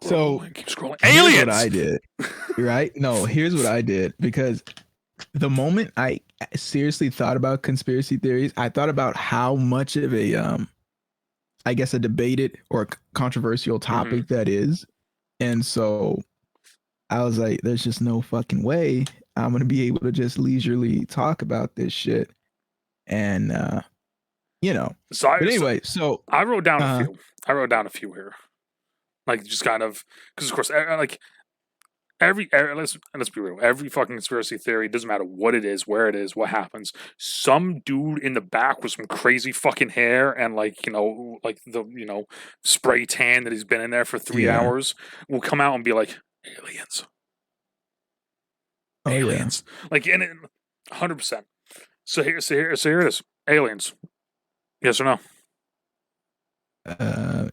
So keep scrolling. here's what Aliens. I did. Right? No, here's what I did because the moment I seriously thought about conspiracy theories, I thought about how much of a I guess a debated or controversial Hmm. topic that is. And so I was like, there's just no fucking way I'm gonna be able to just leisurely talk about this shit. And you know. So But anyway, so I wrote down a uh few. I wrote down a few here, like just kind of because of course like let's be real. Every fucking conspiracy theory doesn't matter what it is, where it is, what happens. Some dude in the back with some crazy fucking hair and like like the spray tan that he's been in there for three yeah. hours will come out and be like aliens, Oh yeah. aliens, like in it, 100%. So here it is, aliens. Yes or no?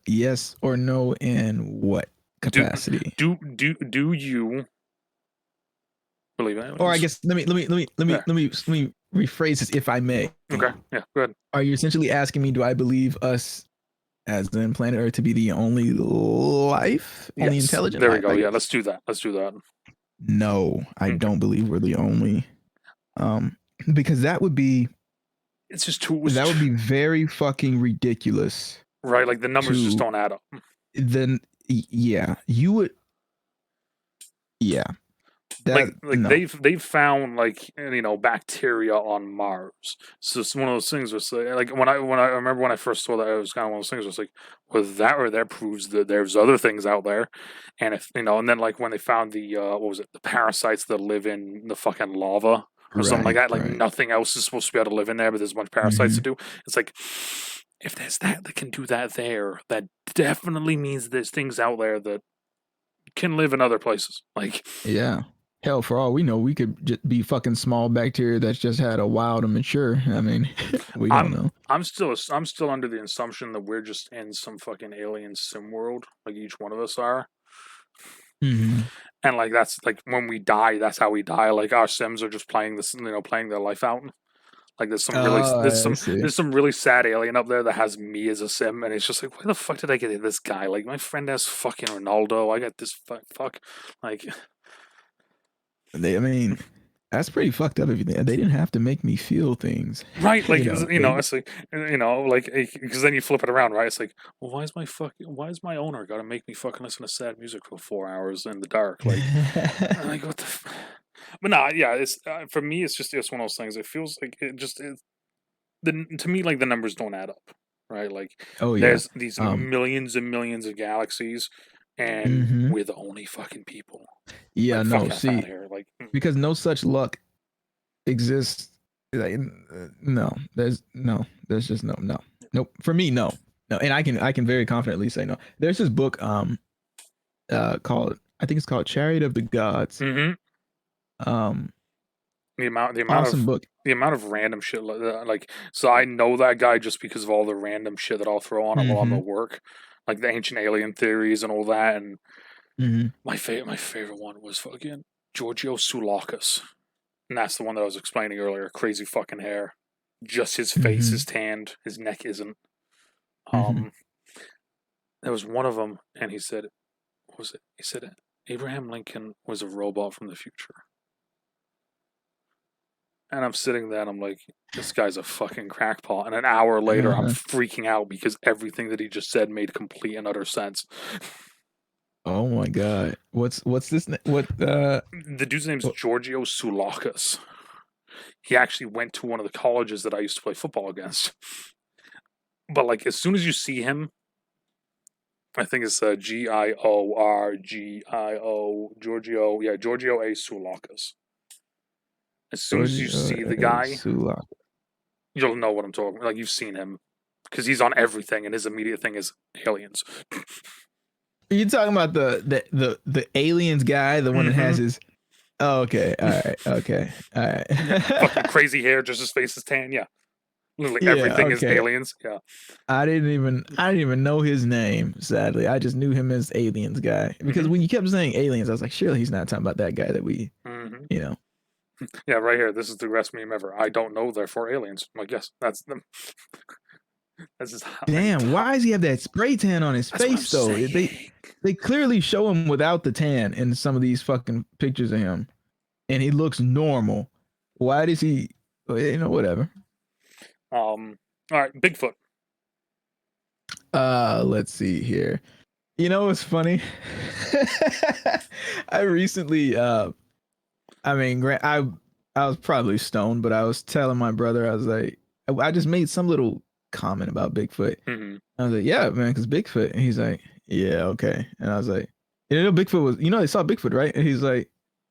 Yes or no in what Do capacity? do you believe in Or I aliens? guess let me rephrase this if I may. Okay. Yeah. Good. Are you essentially asking me do I believe us as in planet Earth to be the only life, only Yes, intelligent there we life, go. I Yeah, guess. let's do that. Let's do that. No, I Okay. don't believe we're the only. Um, because It's just too that would be very fucking ridiculous right. Like the numbers just to don't add up. then yeah, you would yeah. That Like no. they've found like bacteria on Mars. So it's one of those things. Was like when I remember when I first saw that, it was kind of one of those things. Was like, well, that or that proves that there's other things out there, and if and then like when they found the what was it, the parasites that live in the fucking lava or something like Right, that. Like right. nothing else is supposed to be able to live in there, but there's a bunch of parasites to Hmm. do. It's like if there's that can do that there, that definitely means there's things out there that can live in other places. Like Yeah. Hell, for all we know, we could just be fucking small bacteria that's just had a while to mature. I mean, we don't I'm know. I'm still under the assumption that we're just in some fucking alien sim world, like each one of us are, Hmm. and like that's like when we die, that's how we die. Like our sims are just playing this, playing their life out. Like Oh, I see. there's some really sad alien up there that has me as a sim, and it's just like, where the fuck did I get this guy? Like my friend has fucking Ronaldo, I got this fuck, like I mean, that's pretty fucked up. If you think they didn't have to make me feel things, right, like you know, they it's like like because then you flip it around, right? It's like, well, why is my owner got to make me fucking listen to sad music for 4 hours in the dark? Like what the. But nah, yeah, it's for me. It's one of those things. It feels like to me like the numbers don't add up, right? Like Oh yeah. there's these Um. millions and millions of galaxies, and Hmm. we're the only fucking people. Yeah. Like fuck No. off out of See, here. Like because no such luck exists. Like, no, there's just no, nope. For me, no, no. And I can very confidently say no. There's this book called, I think it's called Chariot of the Gods. mm-hmm. Um, the amount the amount awesome of book. the amount of random shit like so I know that guy just because of all the random shit that I'll throw on him while I'm Hmm. at work, like the ancient alien theories and all that. And Hmm. my favorite one was fucking Giorgio Sulakis, and that's the one that I was explaining earlier. Crazy fucking hair, just his face Hmm. is tanned, his neck isn't. Hmm. Um, there was one of them, and he said, what was it? He said Abraham Lincoln was a robot from the future. And I'm sitting there and I'm like, this guy's a fucking crackpot. And an hour later, I'm Uh-huh. freaking out because everything that he just said made complete and utter sense. Oh my God. What's this? What? The dude's name's What? Giorgio Sulakis. He actually went to one of the colleges that I used to play football against. But like, as soon as you see him, I think it's Giorgio. Yeah, Giorgio A. Sulakis. As soon as you see the guy, Sulak. you'll know what I'm talking about. Like, you've seen him because he's on everything, and his immediate thing is aliens. Are you talking about the aliens guy, the one that has Mm-hmm. his? Oh, okay. All right. Okay. All Yeah, fucking right. crazy hair, just his face is tan. Yeah, literally Yeah. everything is Okay. aliens. Yeah. I didn't even know his name. Sadly, I just knew him as aliens guy because Mm-hmm. when you kept saying aliens, I was like, surely he's not talking about that guy that we, Mm-hmm. you know. Yeah, right here. This is the best meme ever. I don't know. Therefore, aliens. I'm like, yes, that's them. This is how many Damn, times. why does he have that spray tan on his That's what I'm face though? saying. They clearly show him without the tan in some of these fucking pictures of him, and he looks normal. Why does he? Whatever. All right, Bigfoot. Let's see here. You know what's funny? I recently, I mean, I was probably stoned, but I was telling my brother, I was like, I just made some little comment about Bigfoot. Mm-hmm. I was like, yeah, man, because Bigfoot. And he's like, yeah, okay. And I was like, Bigfoot was, they saw Bigfoot, right? And he's like,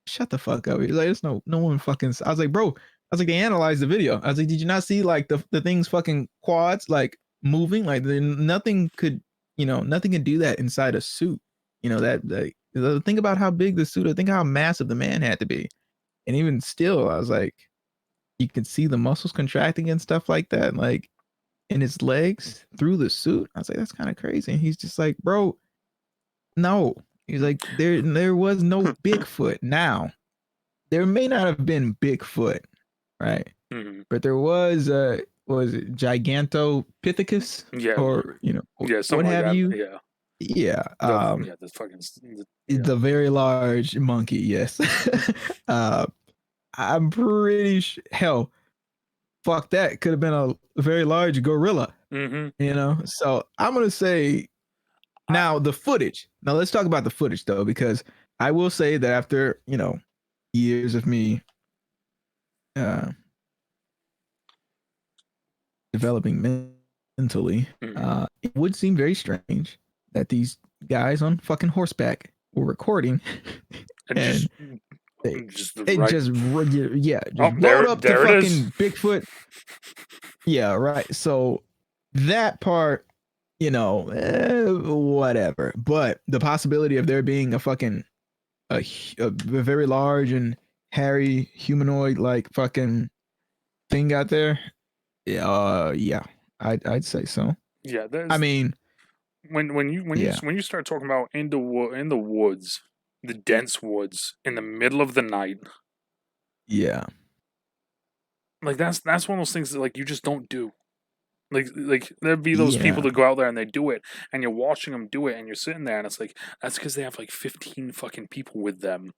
shut the fuck up. He's like, there's no one fucking. I was like, bro, I was like, they analyzed the video. I was like, did you not see like the things fucking quads like moving? Like nothing could, nothing can do that inside a suit. Think about how big the suit. Think how massive the man had to be. And even still, I was like, you could see the muscles contracting and stuff like that. Like in his legs through the suit. I was like, that's kind of crazy. And he's just like, bro, no. He's like, there was no Bigfoot. Now, there may not have been Bigfoot, right? Mm-hmm. But there was what is it, Gigantopithecus, Yeah, or yeah, what something like have that. you? Yeah, Yeah, the fucking yeah. the very large monkey. Yes, uh, I'm pretty hell. Fuck that. Could have been a very large gorilla. Mm-hmm. So I'm gonna say now the footage. Now let's talk about the footage though, because I will say that after years of me uh, developing mentally, it would seem very strange that these guys on fucking horseback were recording and and they just it right. just just Oh, rode up to there it is. fucking Bigfoot. Yeah, right. So that part, whatever. But the possibility of there being a fucking a very large and hairy humanoid like fucking thing out there, yeah, I'd say so. Yeah, I there's mean, yeah, when you start talking about in the woods, the dense woods in the middle of the night, yeah, like that's one of those things that like you just don't do. Like there'd be those people yeah, that go out there and they do it, and you're watching them do it, and you're sitting there, and it's like that's because they have like 15 fucking people with them,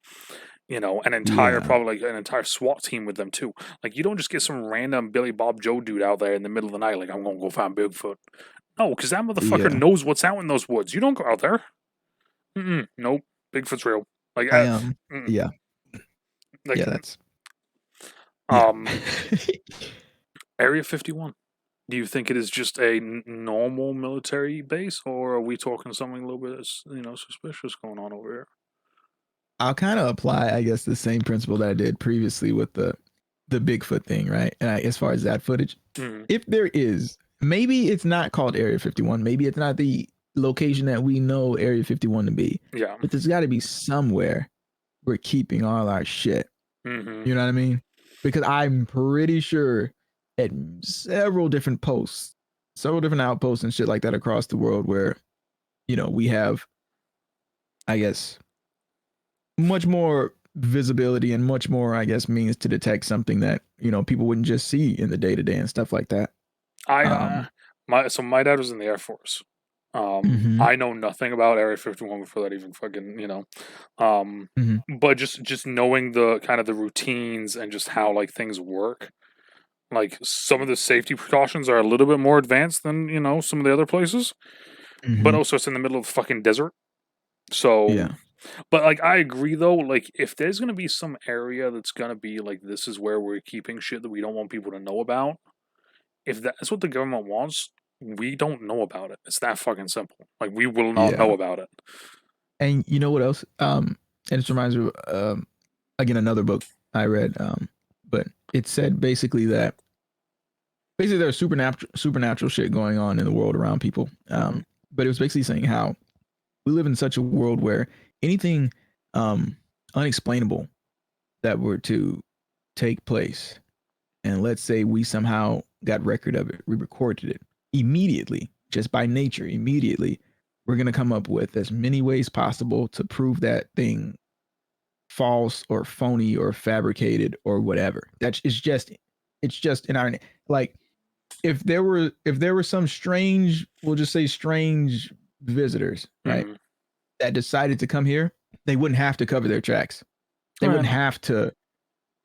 an entire yeah, probably like an entire SWAT team with them too. Like you don't just get some random Billy Bob Joe dude out there in the middle of the night, like I'm gonna go find Bigfoot. No, because that motherfucker yeah. knows what's out in those woods. You don't go out there. Nope. Bigfoot's real. Like, I mm-mm. yeah, like, yeah. That's yeah. um, Area 51. Do you think it is just a normal military base, or are we talking something a little bit, suspicious going on over here? I'll kind of apply, I guess, the same principle that I did previously with the Bigfoot thing, right? And as far as that footage, Mm, if there is, maybe it's not called Area 51. Maybe it's not the location that we know Area 51 to be. yeah. But there's got to be somewhere we're keeping all our shit. Mm-hmm. You know what I mean? Because I'm pretty sure at several different posts, several different outposts and shit like that across the world where, we have, I guess, much more visibility and much more, I guess, means to detect something that, people wouldn't just see in the day to day and stuff like that. I Um, my dad was in the Air Force. mm-hmm, I know nothing about Area 51 before that even fucking, mm-hmm, but just knowing the kind of the routines and just how like things work. Like some of the safety precautions are a little bit more advanced than some of the other places, but mm-hmm, also it's in the middle of fucking desert. So, yeah, but like I agree though. Like if there's gonna be some area that's gonna be like this is where we're keeping shit that we don't want people to know about. If that's what the government wants, we don't know about it. It's that fucking simple. Like we will not yeah. know about it. And you know what else? And it reminds me of, again, another book I read. But it said basically that there's supernatural shit going on in the world around people. Hmm. But it was basically saying how we live in such a world where anything um unexplainable that were to take place, and let's say we somehow got record of it, we recorded it immediately, just by nature, immediately, we're going to come up with as many ways possible to prove that thing false or phony or fabricated or whatever. That's it's just in our, like, if there were some strange, we'll just say strange visitors, right, Hmm. that decided to come here, they wouldn't have to cover their tracks. They I wouldn't know. have to,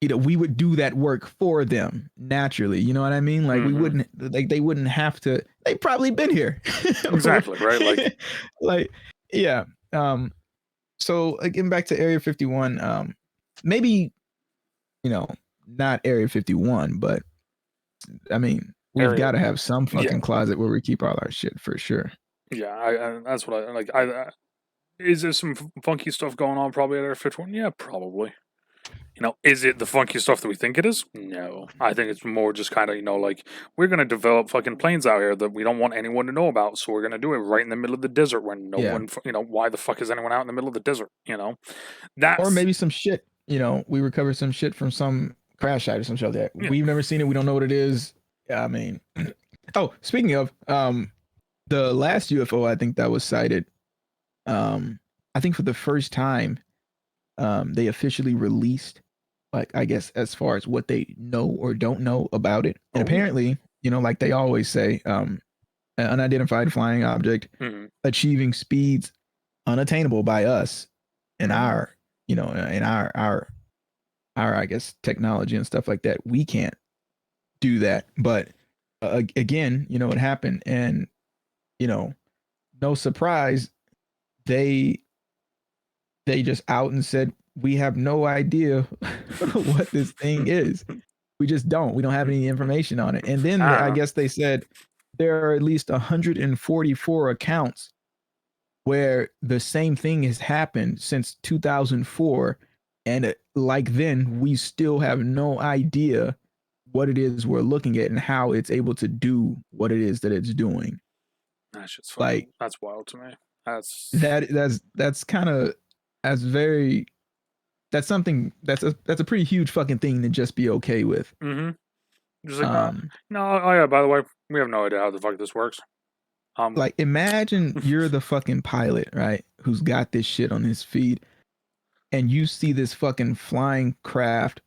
we would do that work for them naturally. You know what I mean? Like we Hmm. wouldn't, like they wouldn't have to. They've probably been here. Exactly right. Like Like, yeah. So getting back to Area 51, maybe, you know, not Area 51, but I mean, we've area. got to have some Yeah. fucking closet where we keep all our shit for sure. Yeah. I that's what I like. Is there some funky stuff going on probably at Area 51? Yeah, probably. Is it the funky stuff that we think it is? No. I think it's more just kind of, like we're going to develop fucking planes out here that we don't want anyone to know about. So we're going to do it right in the middle of the desert where no Yeah. one, why the fuck is anyone out in the middle of the desert? Or That's, maybe some shit, we recovered some shit from some crash site or some shit like that. yeah. We've never seen it. We don't know what it is. Yeah, I mean, oh, speaking of, the last UFO I think that was sighted, I think for the first time, they officially released, like, I guess, as far as what they know or don't know about it. And Oh, apparently, like they always say, an unidentified flying object Mm-hmm. achieving speeds unattainable by us in Mm-hmm. our, in our I guess technology and stuff like that. We can't do that. But again, it happened, and you know, no surprise, they just out and said we have no idea what this thing is. We just don't. We don't have any information on it. And then I Ah, guess they said there are at least 144 accounts where the same thing has happened since 2004, and like then we still have no idea what it is we're looking at and how it's able to do what it is that it's doing. that's just Like fucking. That's wild to me. That's. that's kind of that's very that's something that's a pretty huge fucking thing to just be okay with. Mm-hmm. Just like Um, no. Oh yeah. By the way, we have no idea how the fuck this works. like imagine you're the fucking pilot, right? Who's got this shit on his feed, and you see this fucking flying craft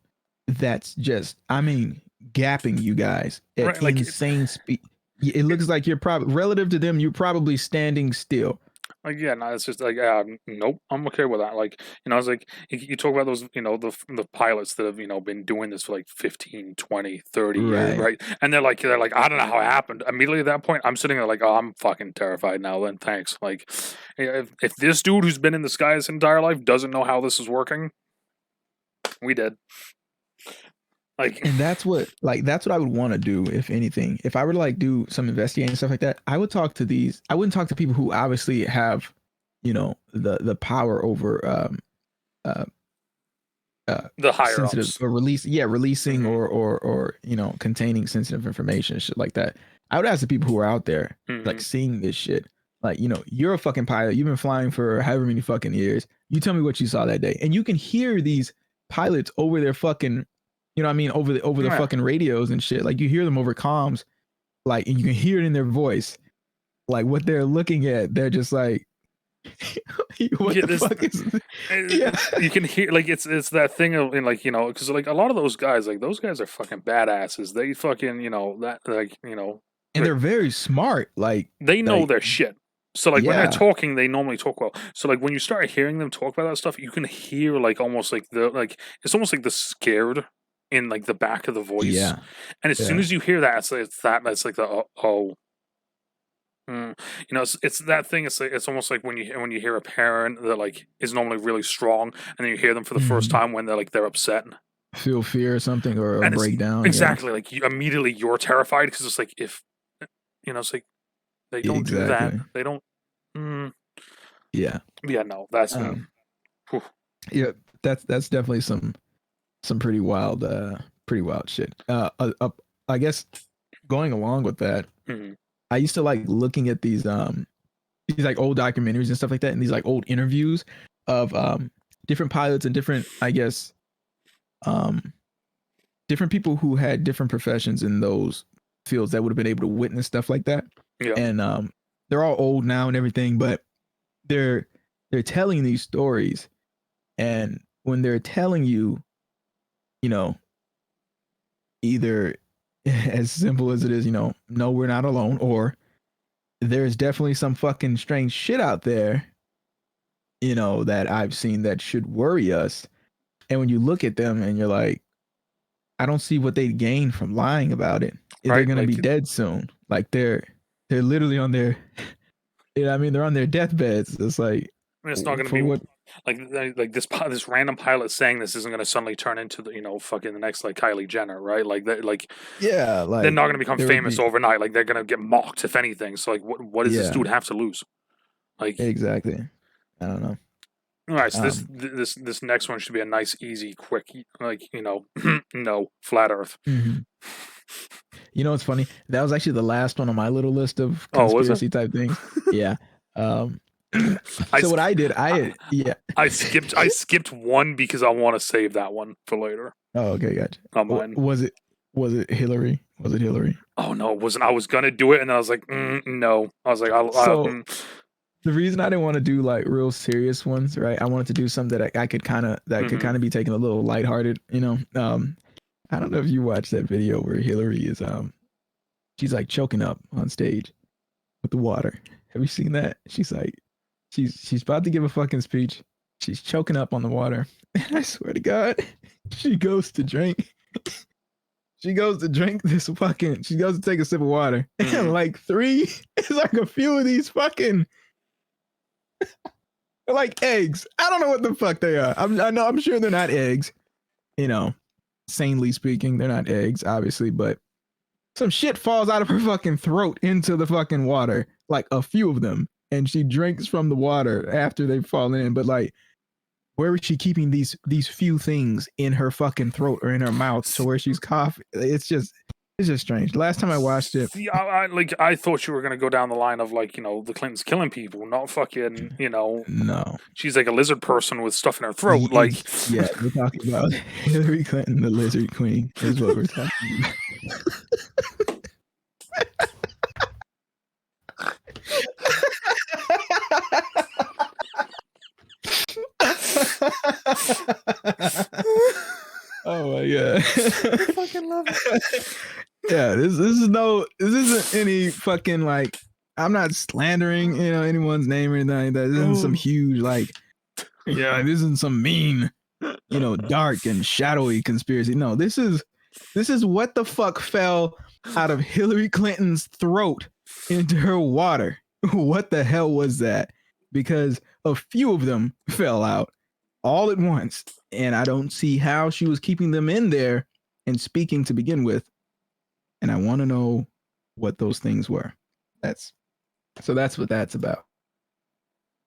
that's just, I mean, gapping you guys at right. insane speed. It looks like you're probably relative to them. You're probably standing still. Like yeah, no, it's just like nope, I'm okay with that. Like it's like you talk about those, the pilots that have been doing this for like 15, 20, 30 years, Right. right? And they're like I don't know how it happened. Immediately at that point, I'm sitting there like oh, I'm fucking terrified now. Then thanks. Like if this dude who's been in the sky his entire life doesn't know how this is working, we did. Like And that's what I would want to do, if anything. If I were to like do some investigating and stuff like that, I wouldn't talk to people who obviously have, the power over uh the higher sensitive ups. or releasing Hmm. or containing sensitive information, shit like that. I would ask the people who are out there like Hmm. seeing this shit. Like, you're a fucking pilot. You've been flying for however many fucking years. You tell me what you saw that day. And you can hear these pilots over their fucking, what I mean, over the Yeah. fucking radios and shit. Like you hear them over comms, like, and you can hear it in their voice. Like what they're looking at, they're just like, what Yeah, the this fuck is this? Yeah. you can hear like it's that thing of in like because like a lot of those guys like those guys are fucking badasses. They fucking that like And like they're very smart. they know their shit. So like when they're Yeah. talking, they normally talk well. So like when you start hearing them talk about that stuff, you can hear like almost like it's almost like the scared in like the back of the voice. Yeah. And as soon Yeah. as you hear that, that's like the oh. It's that thing. It's like, it's almost like when you hear a parent that like is normally really strong, and then you hear them for the first Mhm. time when they're upset, Feel fear or something, or a and it's breakdown. Yeah. exactly like immediately you're terrified because it's like if it's like they don't do that, Exactly. they don't. Mm, Yeah. yeah, no, that's Um. whew. Yeah. That's definitely some pretty wild shit. I guess going along with that, Mhm. I used to like looking at these like old documentaries and stuff like that, and these like old interviews of different pilots and different, I guess, um different people who had different professions in those fields that would have been able to witness stuff like that. Yeah, And they're all old now and everything, but they're they're telling these stories, and when they're telling you, you know, either as simple as it is, no, we're not alone, or there's definitely some fucking strange shit out there, that I've seen that should worry us. And when you look at them and you're like, I don't see what they'd gain from lying about it. They're right. gonna Like be dead soon. Like they're literally on their, I mean, they're on their deathbeds. It's like, it's not going to for be what? like this random pilot saying this isn't going to suddenly turn into the fucking the next like Kylie Jenner, right? Like that like Yeah, they're like not going to become there would famous be. overnight. Like they're going to get mocked if anything. So like what does this Yeah, dude have to lose? Like exactly. I don't know. all right, so this Um, this this next one should be a nice, easy, quick, like no flat Earth. mhm. It's funny. That was actually the last one on my little list of Oh, was it? conspiracy type things. Yeah. Um, I so what I did, yeah. I skipped one because I want to save that one for later. Oh, okay, gotcha. Not mine. Was it Hillary? Was it Hillary? Oh no, it wasn't. I was gonna do it, and then I was like, no. I was like, So the reason I didn't want to do like real serious ones, right? I wanted to do something that I could kind of mhm. be taken a little lighthearted. I don't know if you watched that video where Hillary is she's like choking up on stage with the water. Have you seen that? She's like, she's about to give a fucking speech. She's choking up on the water. And I swear to God, she goes to drink. She goes to drink this fucking. She goes to take a sip of water, and like it's like a few of these fucking like eggs. I don't know what the fuck they are. I'm sure they're not eggs. You know, sanely speaking, they're not eggs, obviously, but some shit falls out of her fucking throat into the fucking water, like a few of them, and she drinks from the water after they've fallen in. But like, where is she keeping these few things in her fucking throat or in her mouth to where she's coughing? It's just strange. The last time I watched it, See, I thought you were gonna go down the line of like, the Clintons killing people, not fucking, no. she's like a lizard person with stuff in her throat. Like, yeah, we're talking about Hillary Clinton, the lizard queen, is what we're talking about. Oh my God. I fucking love it. Yeah, this isn't any fucking like, I'm not slandering anyone's name or anything like that. This isn't some huge like, this isn't some mean, dark and shadowy conspiracy. No, this is what the fuck fell out of Hillary Clinton's throat into her water. What the hell was that? Because a few of them fell out all at once, and I don't see how she was keeping them in there and speaking to begin with. And I want to know what those things were. That's what that's about.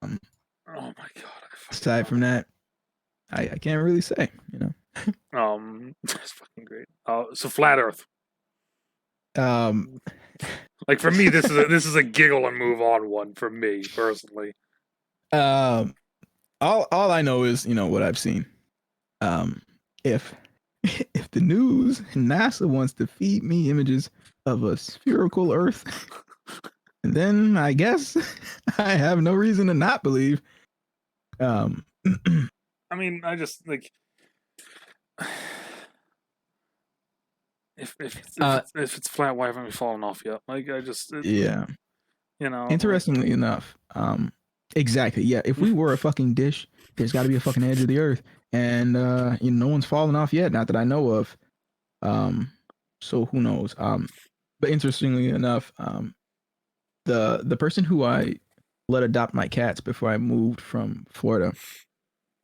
Oh my God! Aside from that, I can't really say. That's fucking great. So flat Earth. Like for me, this is a giggle and move on one for me personally. All I know is what I've seen. If the news and NASA wants to feed me images of a spherical Earth, then I guess I have no reason to not believe. I mean, I just like if it's flat, why haven't we fallen off yet? Like I just Interestingly enough, exactly, yeah. If we were a fucking dish, there's got to be a fucking edge of the Earth, and no one's fallen off yet, not that I know of. So who knows? But interestingly enough, the person who I let adopt my cats before I moved from Florida,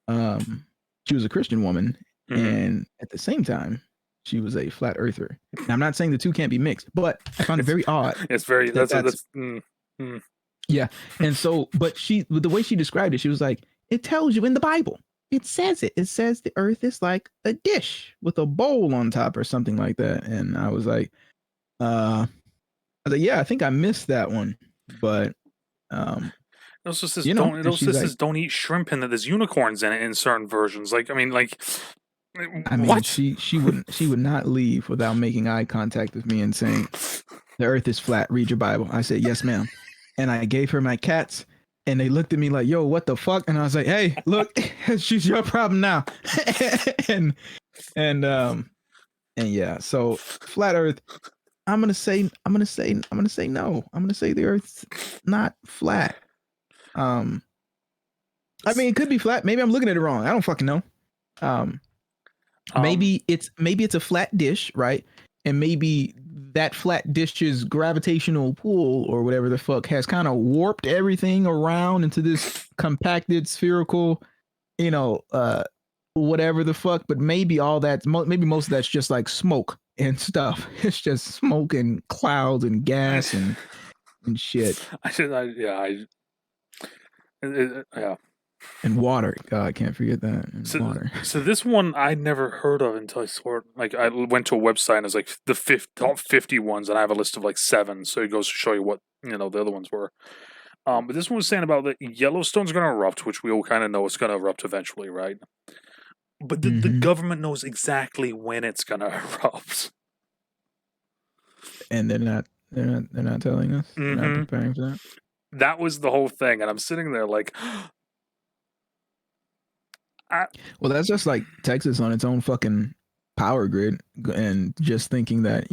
she was a Christian woman, and at the same time, she was a flat earther. Now, I'm not saying the two can't be mixed, but I found it very odd. It's very that's yeah. And so, but the way she described it, she was like, it tells you in the Bible. It says it. It says the earth is like a dish with a bowl on top or something like that. And I was like, yeah, I think I missed that one. But it also says don't eat shrimp and that there's unicorns in it in certain versions. Like, I mean, what? she would not leave without making eye contact with me and saying, the earth is flat, read your Bible. I said, yes, ma'am. And I gave her my cats, and they looked at me like, yo, what the fuck? And I was like, hey, look, she's your problem now. and yeah, so flat earth, I'm gonna say no. I'm gonna say the earth's not flat. I mean, it could be flat. Maybe I'm looking at it wrong. I don't fucking know. Maybe it's a flat dish, right? And maybe that flat dish's gravitational pull or whatever the fuck has kind of warped everything around into this compacted spherical, whatever the fuck. But maybe maybe most of that's just like smoke and stuff. It's just smoke and clouds and gas and shit. Yeah. And water. God, I can't forget that. And water. So this one I never heard of until I saw it. Like I went to a website and it's like the top 50 ones, and I have a list of like 7. So it goes to show you what the other ones were. But this one was saying about that Yellowstone's going to erupt, which we all kind of know it's going to erupt eventually, right? But the government knows exactly when it's going to erupt, and they're not telling us. They're not preparing for that. That was the whole thing, and I'm sitting there like. Well, that's just like Texas on its own fucking power grid, and just thinking that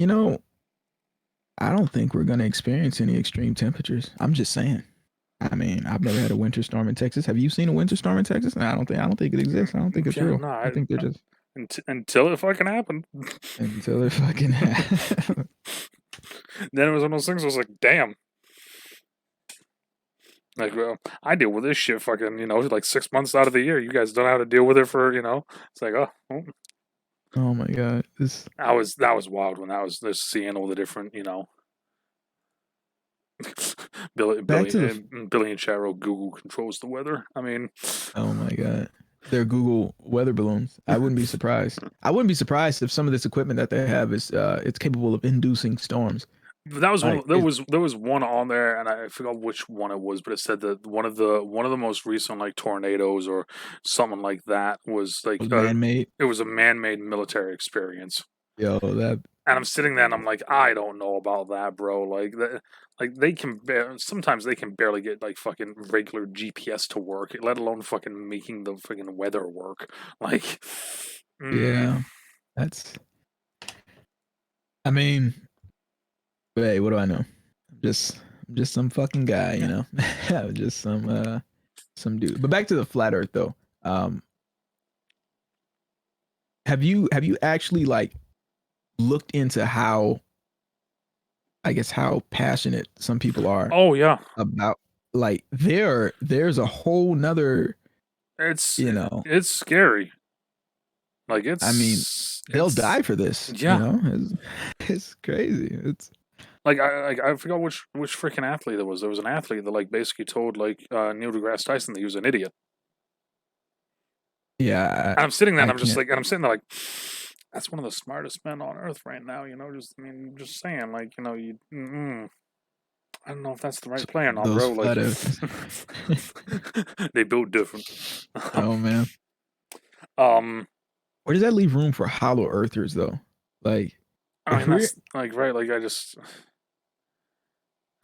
I don't think we're gonna experience any extreme temperatures. I'm just saying. I mean, I've never had a winter storm in Texas. Have you seen a winter storm in Texas? No, I don't think it exists. I don't think it's Yeah, real. no, I think they're just until it fucking happened. until they're fucking. Then it was one of those things. I was like, damn. Like, well, I deal with this shit fucking, like 6 months out of the year. You guys don't know how to deal with it for, It's like, oh, well. Oh my god, this. That was wild when I was just seeing all the different, Billy, Back Billy, to the. Billy and Cheryl. Google controls the weather. I mean, Oh my god, they're Google weather balloons. I wouldn't be surprised. I wouldn't be surprised if some of this equipment that they have is it's capable of inducing storms. that was one. Like There was one on there, and I forgot which one it was, but it said that one of the most recent like tornadoes or something like that was like was man made. it was a man-made military experience. Yo, that. And I'm sitting there and I'm like, I don't know about that, bro. Like they can sometimes they can barely get like fucking regular GPS to work, let alone fucking making the fucking weather work. Like, mm, Yeah, that's. I mean, hey, what do I know? I'm just some fucking guy, you yeah. know. I'm just some dude. But back to the flat Earth though. Um, have you actually like looked into how I guess how passionate some people are Oh yeah, about like there's a whole nother it's you know it's scary. Like I mean they'll it's die for this yeah. it's crazy it's Like I forgot which freaking athlete there was. There was an athlete that like basically told like Neil deGrasse Tyson that he was an idiot. yeah And I'm sitting there and I I'm just can't like, and I'm sitting there like, that's one of the smartest men on earth right now. Just I mean, just saying, like, I don't know if that's the right play or not, those bro. Like, flat earthers. they build different. Oh man, um, where does that leave room for hollow earthers though? Like I if mean, we're that's like right. Like,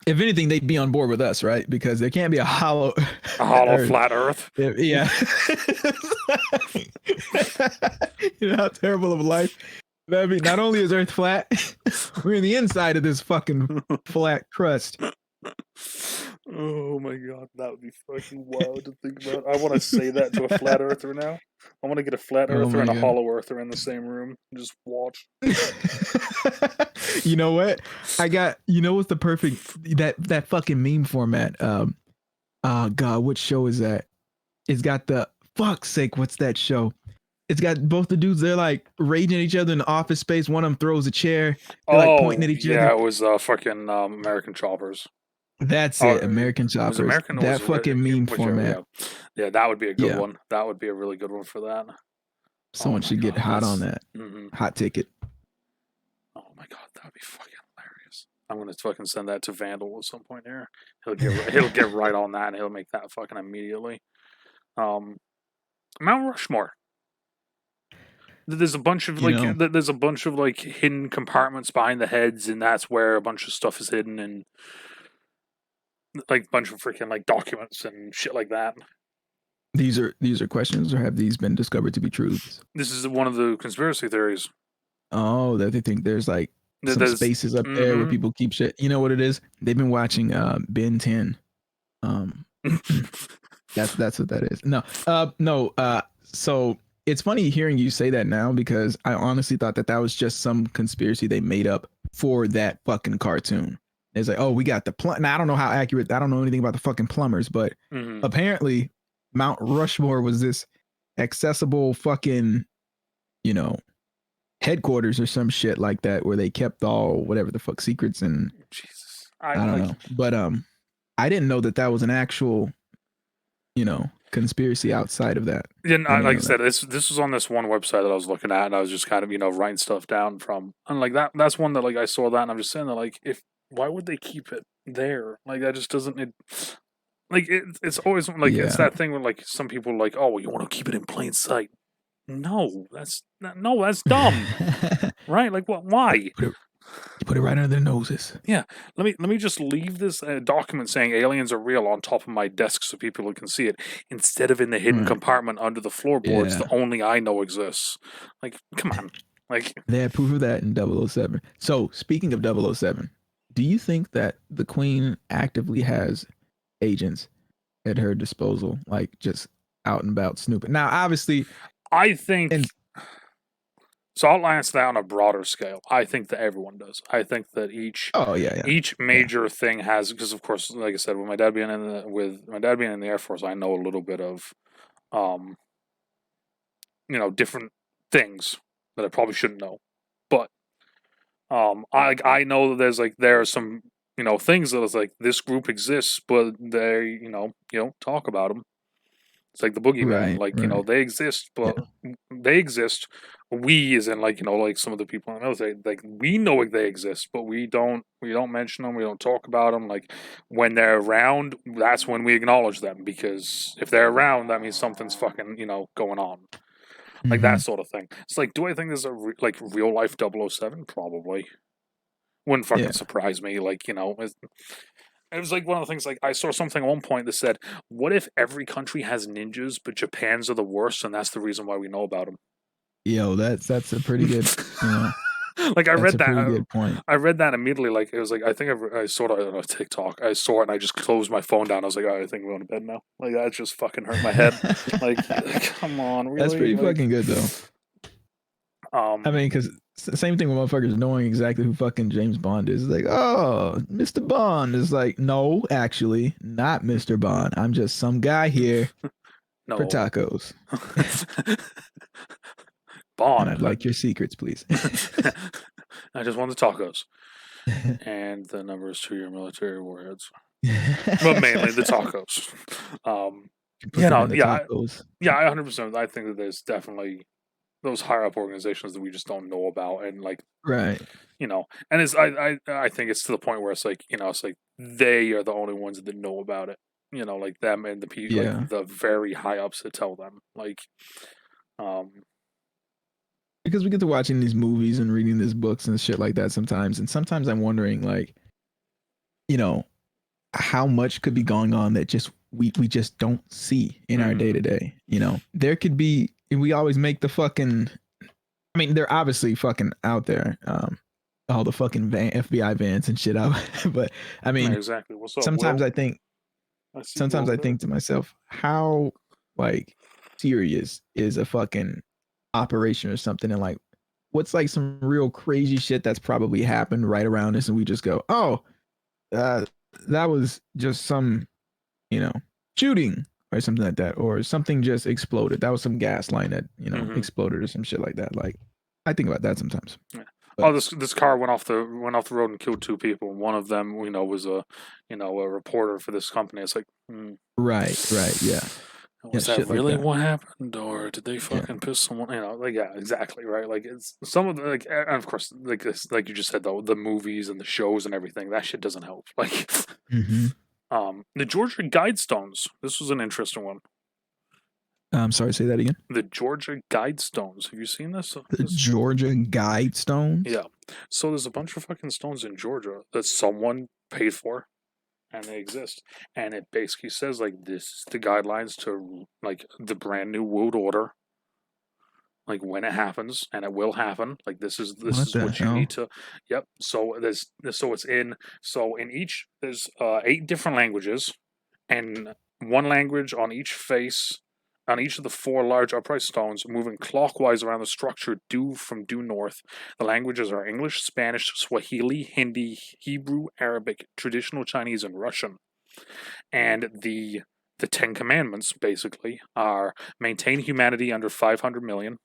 if anything, they'd be on board with us, right? Because there can't be a hollow a hollow Earth. flat Earth. Yeah. You know how terrible of a life that'd be. Not only is Earth flat, we're in the inside of this fucking flat crust. Oh my god, that would be fucking wild to think about. I want to say that to a flat earther now. I want to get a flat Oh earther my and a god. hollow earther in the same room and just watch. You know what? I got. You know what's the perfect that fucking meme format? Oh god, what show is that? It's got the fuck's sake. What's that show? It's got both the dudes. They're like raging at each other in the office space. One of them throws a chair. They're like pointing Oh at each yeah, other. it was fucking American Choppers. That's Oh, it. American was Choppers. American or was That it fucking meme whichever? format. Yeah, yeah, that would be a good Yeah. one. That would be a really good one for that. Oh Someone my should get god, hot on that's. that. Mm-hmm. Hot ticket. Oh my god, that would be fucking hilarious. I'm gonna fucking send that to Vandal at some point here. He'll get right on that and he'll make that fucking immediately. Um, Mount Rushmore. There's a bunch of You know, hidden compartments behind the heads, and that's where a bunch of stuff is hidden, and like a bunch of freaking like documents and shit like that. these are questions, or have these been discovered to be truths? This is one of the conspiracy theories. Oh, that they think there's like some There's, spaces up there where mm-hmm. people keep shit. You know what it is? They've been watching Ben 10. Um that's what that is. No. So it's funny hearing you say that now because I honestly thought that was just some conspiracy they made up for that fucking cartoon. It's like, oh, we got the now I don't know how accurate. I don't know anything about the fucking plumbers, but Mm-hmm. apparently Mount Rushmore was this accessible fucking, you know, headquarters or some shit like that where they kept all whatever the fuck secrets and Jesus, I don't know. But I didn't know that was an actual, conspiracy outside of that. and I didn't like I know that. said, this was on this one website that I was looking at, and I was just kind of writing stuff down from, and like that's one that like I saw that, and I'm just saying that like if why would they keep it there? Like that just doesn't. It's always like it's Yeah. that thing where like some people are like, oh, well, you want to keep it in plain sight. No, that's dumb, right? Like what? Why? You put it right under their noses. Yeah, let me just leave this document saying aliens are real on top of my desk so people can see it instead of in the hidden Right. compartment under the floorboards Yeah. that only I know exists. Like, come on, like They had proof of that in 007. So speaking of 007, do you think that the Queen actively has agents at her disposal, like just out and about snooping? Now, obviously, I think and so. I'll answer that on a broader scale. I think that everyone does. I think that each oh yeah, yeah, each yeah, major thing has, because of course, like I said, with my dad being in the Air Force, I know a little bit of um different things that I probably shouldn't know, but I know that there are some things that is like this group exists, but you don't talk about them. It's like the boogeyman, right, like right, they exist, but yeah, they exist. We, as in like like some of the people in the military, like we know they exist, but we don't mention them. We don't talk about them. Like when they're around, that's when we acknowledge them, because if they're around, that means something's fucking going on, like that hmm, sort of thing. It's like, do I think there's a like real life 007? Probably. Wouldn't fucking yeah, surprise me. Like it was like one of the things. Like I saw something at one point that said, "What if every country has ninjas, but Japan's are the worst, and that's the reason why we know about them?" yo, that's a pretty good, you know, Like I that's read a that. pretty good point. I read that immediately. Like it was like I think I saw it on a TikTok. I saw it and I just closed my phone down. I was like, "All right, I think I'm going to bed now." Like that just fucking hurt my head. Like, come on, That's really? pretty Like, fucking good though. I um, mean, because same thing with motherfuckers knowing exactly who fucking James Bond is. It's like, oh, Mr. Bond is like, no, actually, not Mr. Bond. I'm just some guy here for no, tacos, and Bond. I'd like your secrets, please. I just want the tacos. And the number is 2-year military warheads, but mainly the tacos. Um, Put them in the yeah, tacos. yeah, 100%. I think that there's definitely those higher up organizations that we just don't know about, and like Right. and it's I think it's to the point where it's like it's like they are the only ones that know about it. Like them and the people, like Yeah. the very high ups that tell them, like um, Because we get to watching these movies and reading these books and shit like that sometimes. And sometimes I'm wondering, like, you know, how much could be going on that just we just don't see in our day mm, to day. There could be. We always make the fucking. I mean, they're obviously fucking out there. All the fucking FBI vans and shit out. But I yeah, mean, exactly. What's up, sometimes Will? I think. I see you Sometimes over I there. think to myself, how like serious is a fucking operation or something, and like, what's like some real crazy shit that's probably happened right around us, and we just go, oh, uh, that was just some you know, shooting or something like that, or something just exploded. That was some gas line that Hmm. exploded or some shit like that. Like, I think about that sometimes. Yeah. But Oh, this car went off the road and killed two people. One of them, was a reporter for this company. It's like, right, right, yeah, yeah, was that shit like really that. what happened, or did they Yeah. fucking piss someone? Like yeah, exactly right. Like it's some of the and of course, like this, like you just said though, the movies and the shows and everything. That shit doesn't help. Like, Mm-hmm. the Georgia Guidestones. This was an interesting one. I'm sorry. Say that again. The Georgia Guidestones. Have you seen this? The Georgia Guidestones. Yeah. So there's a bunch of fucking stones in Georgia that someone paid for, and they exist. And it basically says like this is the guidelines to like the brand new world order, like when it happens, and it will happen. Like this What is the what you hell? need to. Yep. So in each there's 8 different languages, and one language on each face. On each of the 4 large upright stones, moving clockwise around the structure due north. The languages are English, Spanish, Swahili, Hindi, Hebrew, Arabic, traditional Chinese, and Russian. And the 10 Commandments basically are maintain humanity under 500 million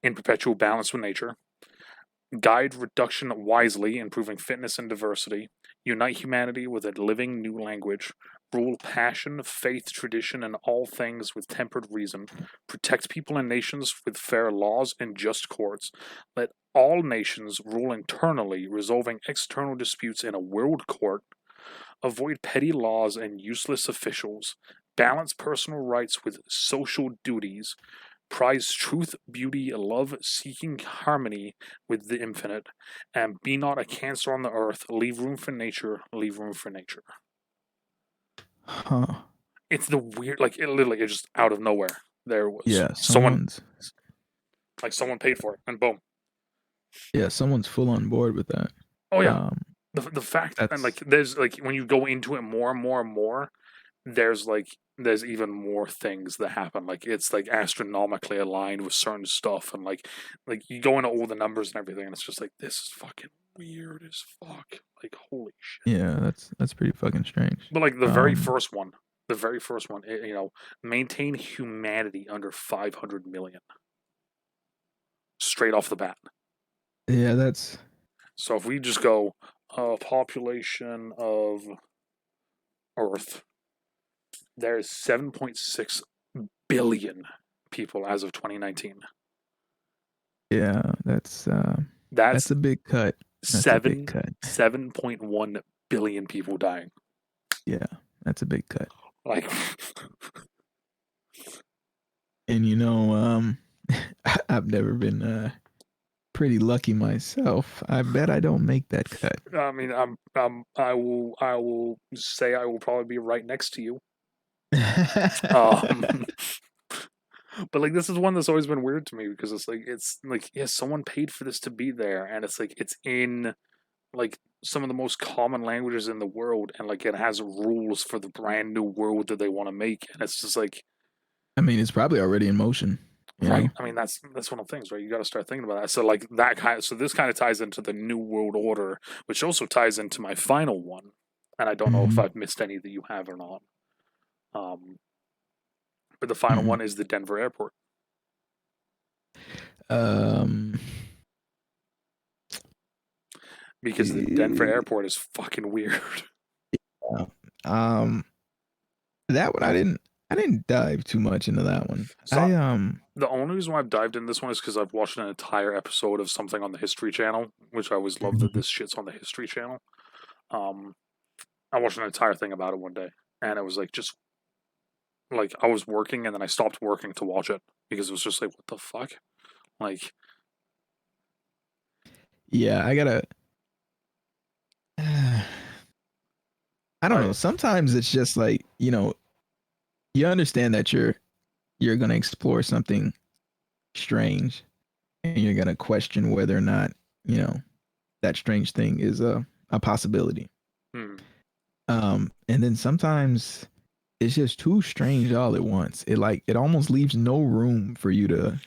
in perpetual balance with nature, guide reduction wisely, improving fitness and diversity, unite humanity with a living new language, rule passion, faith, tradition, and all things with tempered reason, protect people and nations with fair laws and just courts, let all nations rule internally, resolving external disputes in a world court, avoid petty laws and useless officials, balance personal rights with social duties, prize truth, beauty, love, seeking harmony with the infinite, and be not a cancer on the earth. Leave room for nature. Leave room for nature. Huh? It's the weird, like it literally, it just out of nowhere. There was Yeah. someone, Someone's. like someone paid for it, and boom. Yeah. Someone's full on board with that. Oh yeah, Um, the fact, and like that's there's like when you go into it more and more and more, there's even more things that happen. Like it's like astronomically aligned with certain stuff, and like you go into all the numbers and everything, and it's just like this is fucking weird as fuck. Like holy shit. yeah, that's pretty fucking strange. But like Um, the very first one, maintain humanity under 500 million straight off the bat. yeah, that's So if we just go population of Earth, there's 7.6 billion people as of 2019. yeah, That's that's a big cut. That's a big cut. 7.1 billion people dying. Yeah, that's a big cut. Like And I've never been pretty lucky myself. I bet I don't make that cut. I mean, I will say I will probably be right next to you. Um, but like this is one that's always been weird to me because it's like yeah, someone paid for this to be there, and it's like it's in like some of the most common languages in the world, and like it has rules for the brand new world that they want to make, and it's just like I mean, it's probably already in motion. You right. know. I mean that's one of the things, right? You got to start thinking about that. So like that so this kind of ties into the new world order, which also ties into my final one, and I don't know if Hmm. I've missed any that you have or not. Um, but the final Hmm. one is the Denver airport Um. because the Denver eh, airport is fucking weird. Um. That one I didn't dive too much into that one. So the only reason why I've dived in this one is because I've watched an entire episode of something on the History Channel, which I always love that Mhm. this shit's on the History Channel. Um, I watched an entire thing about it one day, and it was like just like I was working and then I stopped working to watch it because it was just like what the fuck, like Yeah, I gotta. I don't I know. Sometimes it's just like you understand that you're gonna explore something strange, and you're gonna question whether or not you know that strange thing is a possibility. hmm, And then sometimes it's just too strange all at once. It almost leaves no room for you to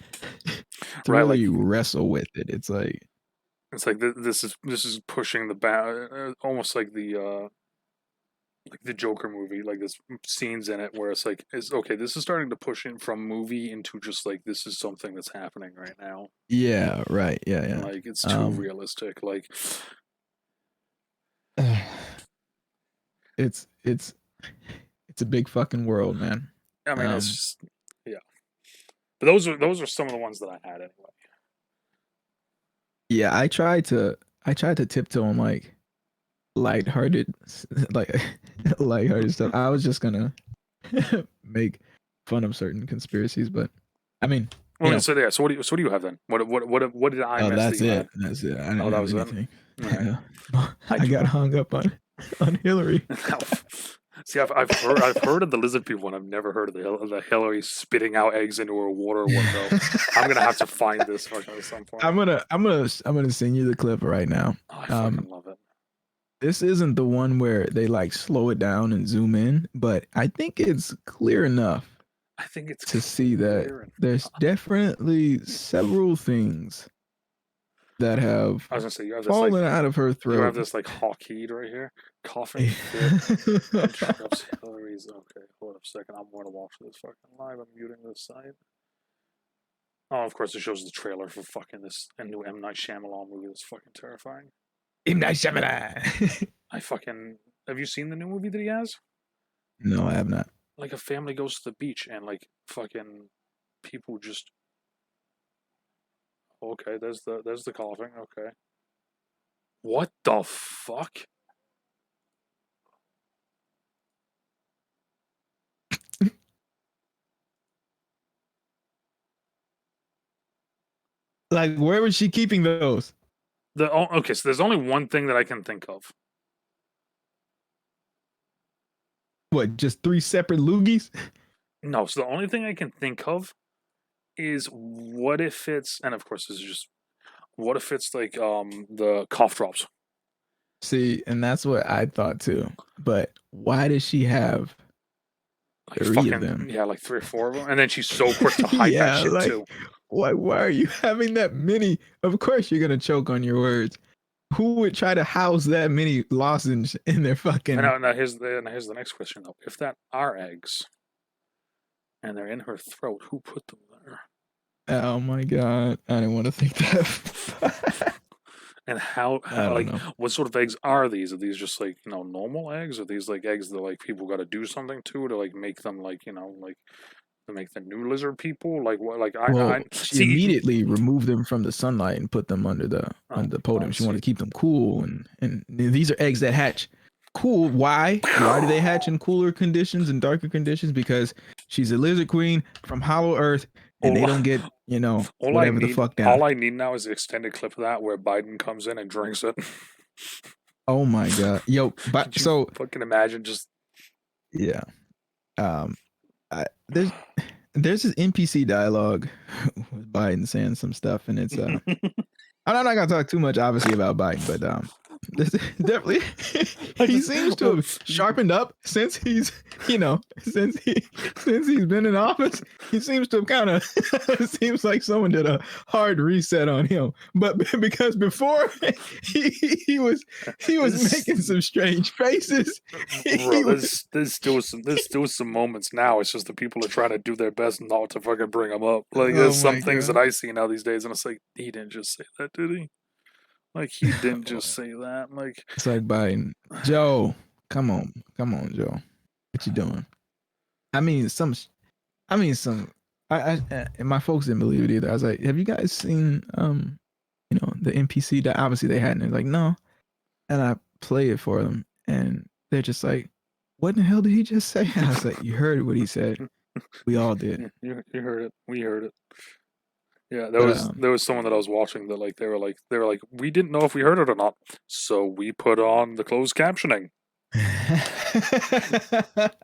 right like really wrestle with it. It's like it's like this is pushing the almost like the Joker movie, like there's scenes in it where it's like, is okay, this is starting to push in from movie into just like this is something that's happening right now, yeah, right, yeah, and yeah. like it's too Um, realistic. Like, it's it's a big fucking world, man. I mean, it's Um, just yeah. But those are some of the ones that I had anyway. yeah, I tried to tiptoe on like lighthearted like lighthearted stuff. I was just gonna make fun of certain conspiracies, but I mean, Well, I mean, so yeah. So what do you have then? What did I oh, miss that that's you had? it. That's it. I Oh, didn't that have was it. anything. All right. I I got hung up on Hillary. see. I've heard of the lizard people, and I've never heard of the Hillary spitting out eggs into her water window. I'm gonna have to find this fucking at some point. I'm gonna send you the clip right now. Oh, I Um, fucking love it. this isn't the one where they like slow it down and zoom in, but I think it's clear enough I think it's to see that clear and there's definitely several things that have I was gonna say fallen out of her you have throat. this like hockeyed right here. Coughing fit interrupts Hillary's. Okay, hold up a second. I'm going to watch this fucking live. I'm muting this site. Oh, of course it shows the trailer for fucking this a new M Night Shyamalan movie. That's fucking terrifying. M. Night Shyamalan. I fucking have you seen the new movie that he has? No, I have not. Like a family goes to the beach and like fucking people just okay. There's the coughing. Okay, what the fuck? Like, where was she keeping those? Okay, so there's only one thing that I can think of. What, just three separate loogies? No, so the only thing I can think of is what if it's, and of course this is just what if it's like the cough drops. See, and that's what I thought too. But why does she have Like 3 of fucking them? yeah, like 3 or 4 of them, and then she's so quick to hide that Yeah, shit like too. why are you having that many? Of course you're gonna choke on your words. Who would try to house that many lozenge in their And fucking? now here's the next question though: if that are eggs and they're in her throat, who put them there? Oh my god, I didn't want to think that. And how I don't like know. what sort of eggs are these? Are these just like normal eggs? Are these like eggs that like people got to do something to like make them like like to make the new lizard people? Like what? Like I Well, she see. immediately removed them from the sunlight and put them Oh under the my podium. god! She wanted See, to keep them cool, and these are eggs that hatch cool. Why? Why do they hatch in cooler conditions and darker conditions? Because she's a lizard queen from Hollow Earth, and they all don't get I whatever the need fuck down. all I need now is an extended clip of that where Biden comes in and drinks it. Oh my god, yo! But Could you so fucking imagine just? yeah, um, there's this NPC dialogue with Biden saying some stuff, and it's I'm not gonna talk too much, obviously, about Biden, but this definitely I he just seems to well, have sharpened up since he's since he's been in office. He seems to have kind of it seems like someone did a hard reset on him. But because before he he was he was this making some strange faces. bro, He was there's still some moments now. It's just the people are trying to do their best not to fucking bring them up. Like oh there's some my things that god. I see now these days, and it's like he didn't just say that, did he? Like he didn't just say that. Like It's like Biden. Joe, come on, Joe. What you doing? I mean, some. And my folks didn't believe it either. I was like, "Have you guys seen, the NPC that obviously they hadn't?" They're like, "No," and I play it for them, and they're just like, "What in the hell did he just say?" I was like, "You heard what he said. We all did." yeah, you heard it. We heard it. Yeah, But there was someone that I was watching that they were like we didn't know if we heard it or not, so we put on the closed captioning that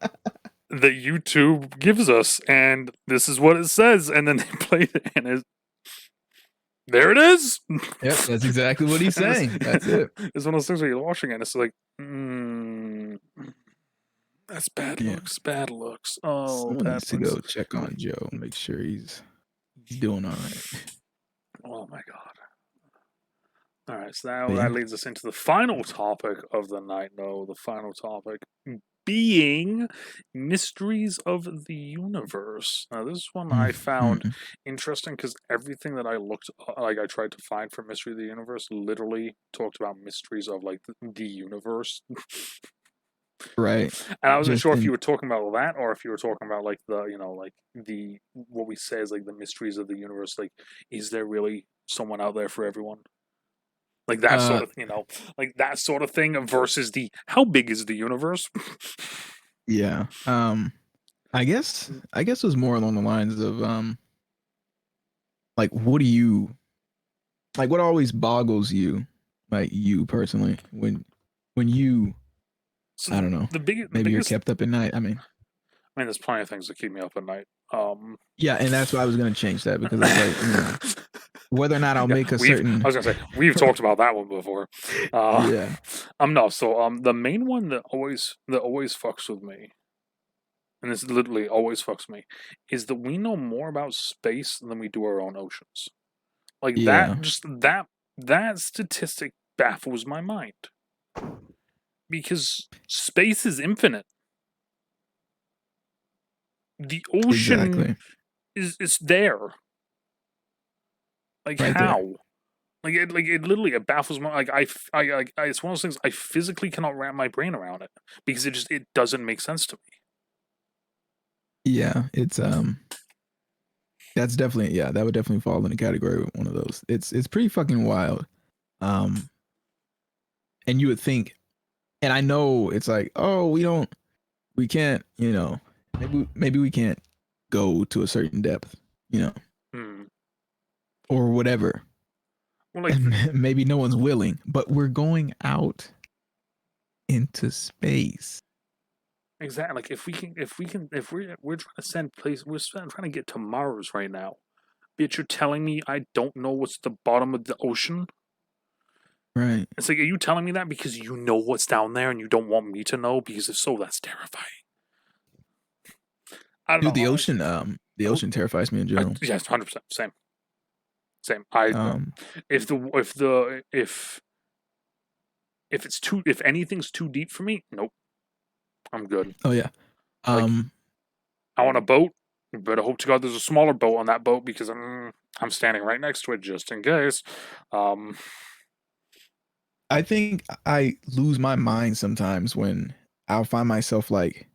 YouTube gives us, and this is what it says, and then they played it, and there it is. yep, that's exactly what he's And saying. That's it. it's one of those things where you're watching it, and it's like, that's bad Yeah. looks, bad looks. Oh, Someone bad needs to looks. go check on Joe and make sure he's doing all right. Oh my god. All right, so now But yeah. that leads us into the final topic of the night, though. The final topic being mysteries of the universe. Now, this is one I found Mm-hmm. interesting because everything that I looked, like I tried to find for mystery of the universe, literally talked about mysteries of like the universe. Right. And I wasn't Just sure if you in were talking about that or if you were talking about like the, like the what we say is like the mysteries of the universe. Like, is there really someone out there for everyone? Like that uh sort of, like that sort of thing versus the how big is the universe? yeah. I guess it was more along the lines of like what always boggles you, like you personally, when you So I don't know, the maybe you're biggest, kept up at night. I mean, I mean, there's plenty of things that keep me up at night. yeah, and that's why I was gonna change that because it's like, whether or not I'll yeah, make a I certain was gonna say we've talked about that one before. Uh, yeah. no, so the main one that always fucks with me, and this literally always fucks me, is that we know more about space than we do our own oceans. Like Yeah. that statistic baffles my mind because space is infinite. The ocean Exactly. is there. Like Right there. how? Like it literally it baffles my it's one of those things I physically cannot wrap my brain around it because it doesn't make sense to me. Yeah, it's that's definitely, yeah, that would definitely fall in the category of one of those. It's pretty fucking wild. Um and you would think, and I know it's like, oh, we can't, maybe we can't go to a certain depth, you know, Hmm. or whatever. Well, like And maybe no one's willing, but we're going out into space. exactly like if we're trying to send place trying to get to Mars right now. Bitch, you're telling me I don't know what's the bottom of the ocean? Right. It's like, are you telling me that because you know what's down there and you don't want me to know? Because if so, that's terrifying. I don't Dude, know. the ocean terrifies me in general. Yes, 100%. Same. Same. I Um, if the if the if it's too if anything's too deep for me, nope, I'm good. oh yeah. Like Um, I want a boat, but I hope to God there's a smaller boat on that boat because I'm standing right next to it just in case. Um, I think I lose my mind sometimes when I'll find myself like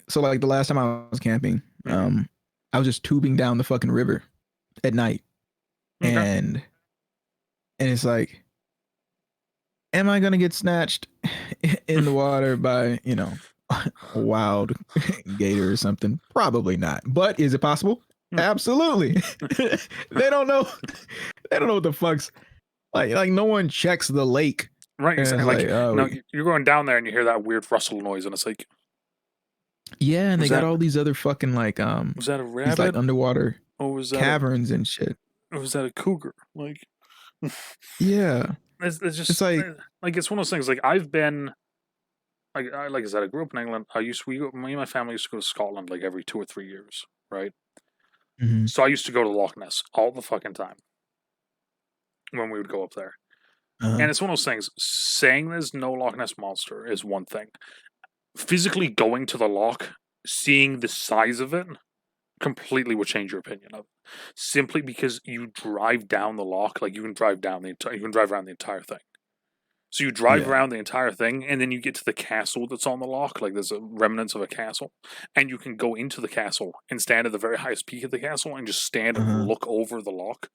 so like the last time I was camping, mhm. I was just tubing down the fucking river at night, Okay. and it's like, am I gonna get snatched in the water by a wild gator or something? Probably not. But is it possible? Absolutely. they don't know. They don't know what the fuck's like. No one checks the lake, Right, and it's exactly. Like, like, oh no, you're going down there and you hear that weird rustle noise, and it's like, yeah, and they was got that all these other fucking like was that a these like rabbit underwater or was that a caverns and shit. or was that a cougar? Like, Yeah, it's it's just like like it's one of those things. Like I've been like I said, I grew up in England. Me and my family used to go to Scotland like every 2 or 3 years, right? mhm, So I used to go to Loch Ness all the fucking time when we would go up there. uh-huh. And it's one of those things. Saying there's no Loch Ness monster is one thing. Physically going to the loch, seeing the size of it, completely would change your opinion of it. Simply because you drive down the loch, like you can drive down you can drive around the entire thing. So you drive Yeah, around the entire thing, and then you get to the castle that's on the loch, like there's a remnants of a castle, and you can go into the castle and stand at the very highest peak of the castle and just stand and uh-huh. look over the loch.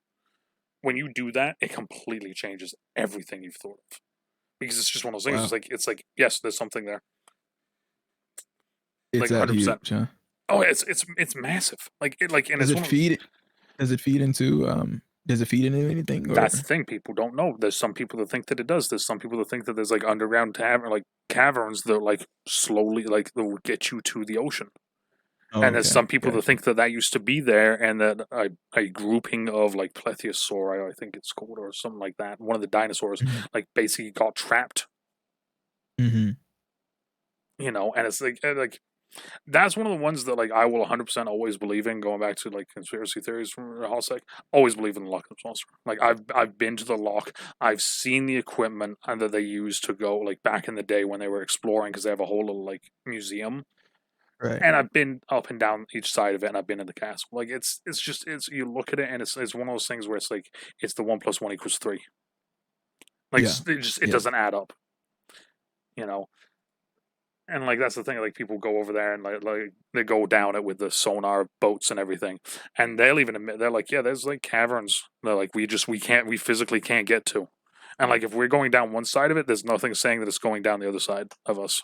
When you do that, it completely changes everything you've thought of. Because it's just one of those things. Wow, It's like yes, there's something there, it's like that 100%. huge, huh? Oh, it's massive. And Does it's it one of feed? Does it feed into Does it feed into anything that's the or? thing. People don't know. There's some people that think that it does. There's some people that think that there's like underground like caverns that like slowly like that will get you to the ocean. Oh, And there's okay, some people that gotcha. think that that used to be there, and that a grouping of like plesiosauri, I think it's called, or something like that. One of the dinosaurs, Mhm, like basically got trapped, mhm. and it's like that's one of the ones that like I will 100% always believe in. Going back to like conspiracy theories from Hosek, always believe in the Loch Ness monster. Like I've been to the loch, I've seen the equipment that they used to go like back in the day when they were exploring because they have a whole little like museum, Right. and I've been up and down each side of it, and I've been in the castle. Like it's just it's you look at it and it's one of those things where it's like it's the 1 + 1 = 3. Like Yeah. it Yeah. doesn't add up, you know. And like that's the thing, like people go over there and like they go down it with the sonar boats and everything, and they'll even admit they're like, yeah, there's like caverns. They're like we physically can't get to, and like if we're going down one side of it, there's nothing saying that it's going down the other side of us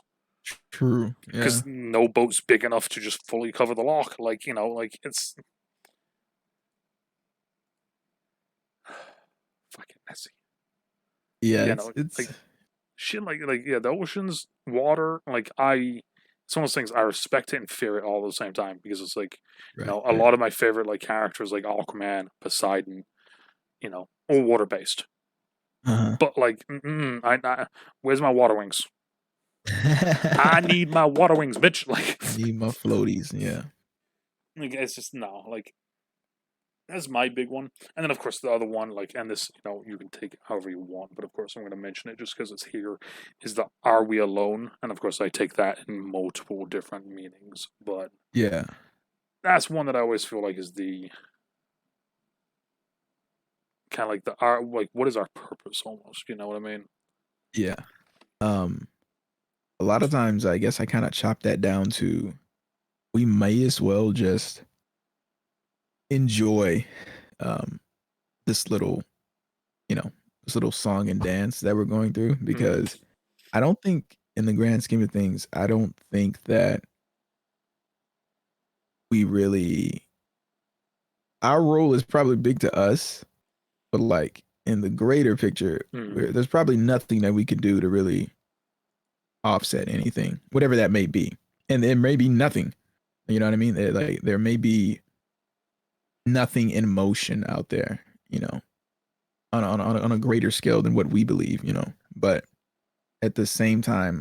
True. Yeah. because no boat's big enough to just fully cover the loch. Like like it's fucking messy. Yeah. Like It's shit like yeah, the oceans, water, like it's one of those things I respect it and fear it all at the same time because it's like, right. a Right. lot of my favorite like characters like Aquaman, Poseidon, all water based. Uh-huh. But like, where's my water wings? I need my water wings, bitch. Need my floaties. Yeah. It's just no, like that's my big one. And then of course the other one, like, and this, you can take it however you want, but of course I'm going to mention it just because it's here, is the "Are we alone?" And of course I take that in multiple different meanings, but Yeah. that's one that I always feel like is the kind of like the our like what is our purpose almost, you know what I mean? Yeah. Um. A lot of times, I guess I kind of chop that down to we may as well just enjoy um this little you know this little song and dance that we're going through Mm, because I don't think in the grand scheme of things, I don't think that we really our role is probably big to us, but like in the greater picture, mm, there's probably nothing that we could do to really offset anything, whatever that may be. And there may be nothing. You know what I mean? Like there may be nothing in motion out there, you know. on a greater scale than what we believe, but at the same time,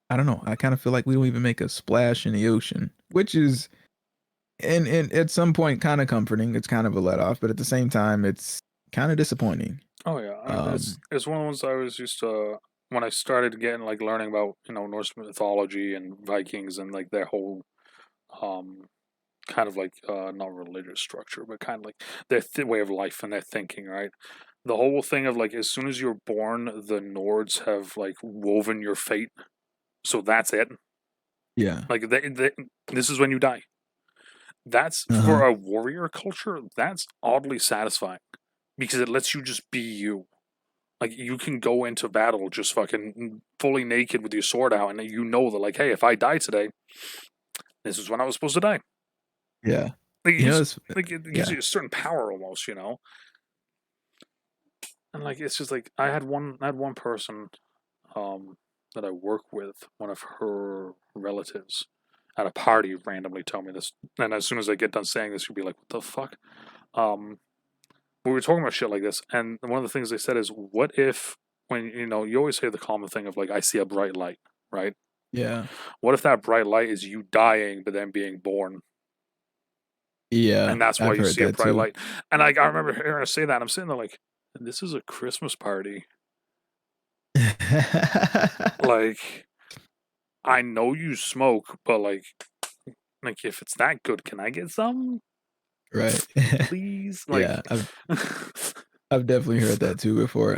I don't know, I kind of feel like we don't even make a splash in the ocean, which is and at some point kind of comforting. It's kind of a let off, but at the same time it's kind of disappointing. Oh yeah, um it's one of the ones I was used to when I started getting like learning about Norse mythology and Vikings and like their whole um kind of like not religious structure, but kind of like their way of life and their thinking, right? The whole thing of like as soon as you're born, the Nords have like woven your fate, so that's it. yeah. Like this is when you die. That's Uh-huh. for a warrior culture. That's oddly satisfying because it lets you just be you. Like you can go into battle just fucking fully naked with your sword out, and you know that like, hey, if I die today, this is when I was supposed to die. Yeah. Like it You know, gives it's like it gives yeah. you a certain power almost, and like it's just like I had one person um that I work with, one of her relatives at a party randomly tell me this, and as soon as I get done saying this, you'll be like, what the fuck? Um, we were talking about shit like this, and one of the things they said is, what if when you always say the common thing of like, I see a bright light, right? Yeah. What if that bright light is you dying but then being born, Yeah. and that's why I've you heard see a that bright too. light? And I remember hearing her say that. I'm sitting there like, this is a Christmas party. Like, I know you smoke, but like if it's that good, can I get some, Right. please? Like, Yeah, I've definitely heard that too before.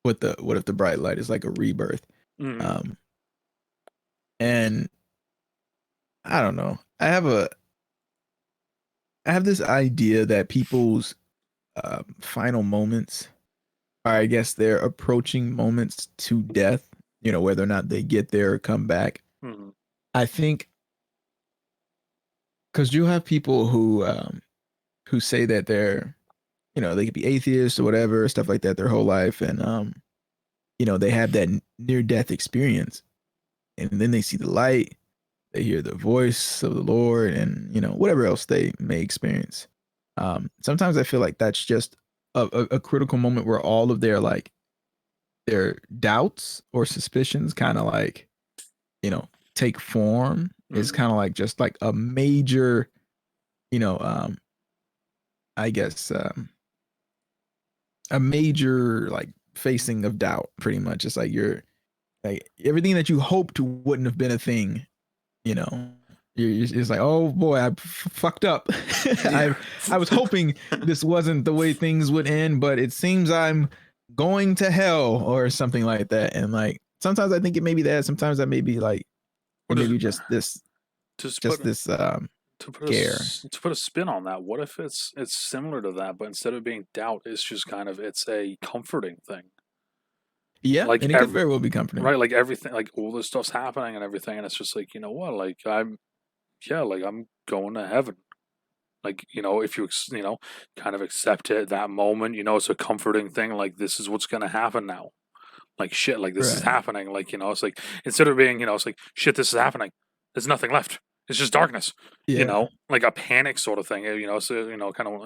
What if the bright light is like a rebirth? mm, Um, and I don't know. I have this idea that people's final moments are, I guess, they're approaching moments to death. Whether or not they get there or come back. mm, I think because you have people who say that they could be atheists or whatever stuff like that their whole life, and they have that near death experience, and then they see the light, they hear the voice of the Lord, and whatever else they may experience. Sometimes I feel like that's just a critical moment where all of their doubts or suspicions kind of like you know take form. Is mm, kind of like just like a major, you know um I guess, a major like facing of doubt. Pretty much it's like you're like everything that you hoped wouldn't have been a thing. you know you're just like, oh boy, fucked up. yeah. I was hoping this wasn't the way things would end, but it seems I'm going to hell or something like that. And like sometimes I think it may be that, sometimes I may be like it What may is be just this just put just this scare. to put a spin on that? What if it's similar to that, but instead of being doubt, it's just kind of it's a comforting thing. Yeah, Like and it could very well be comforting. right, like everything, like all this stuff's happening and everything, and it's just like what, like yeah, like I'm going to heaven. Like if you kind of accept it that moment, it's a comforting thing. Like this is what's gonna happen now. Like shit, like this is Right. happening. Like it's like instead of being it's like shit, this is happening. There's nothing left. It's just darkness. Yeah. Like a panic sort of thing. So kind of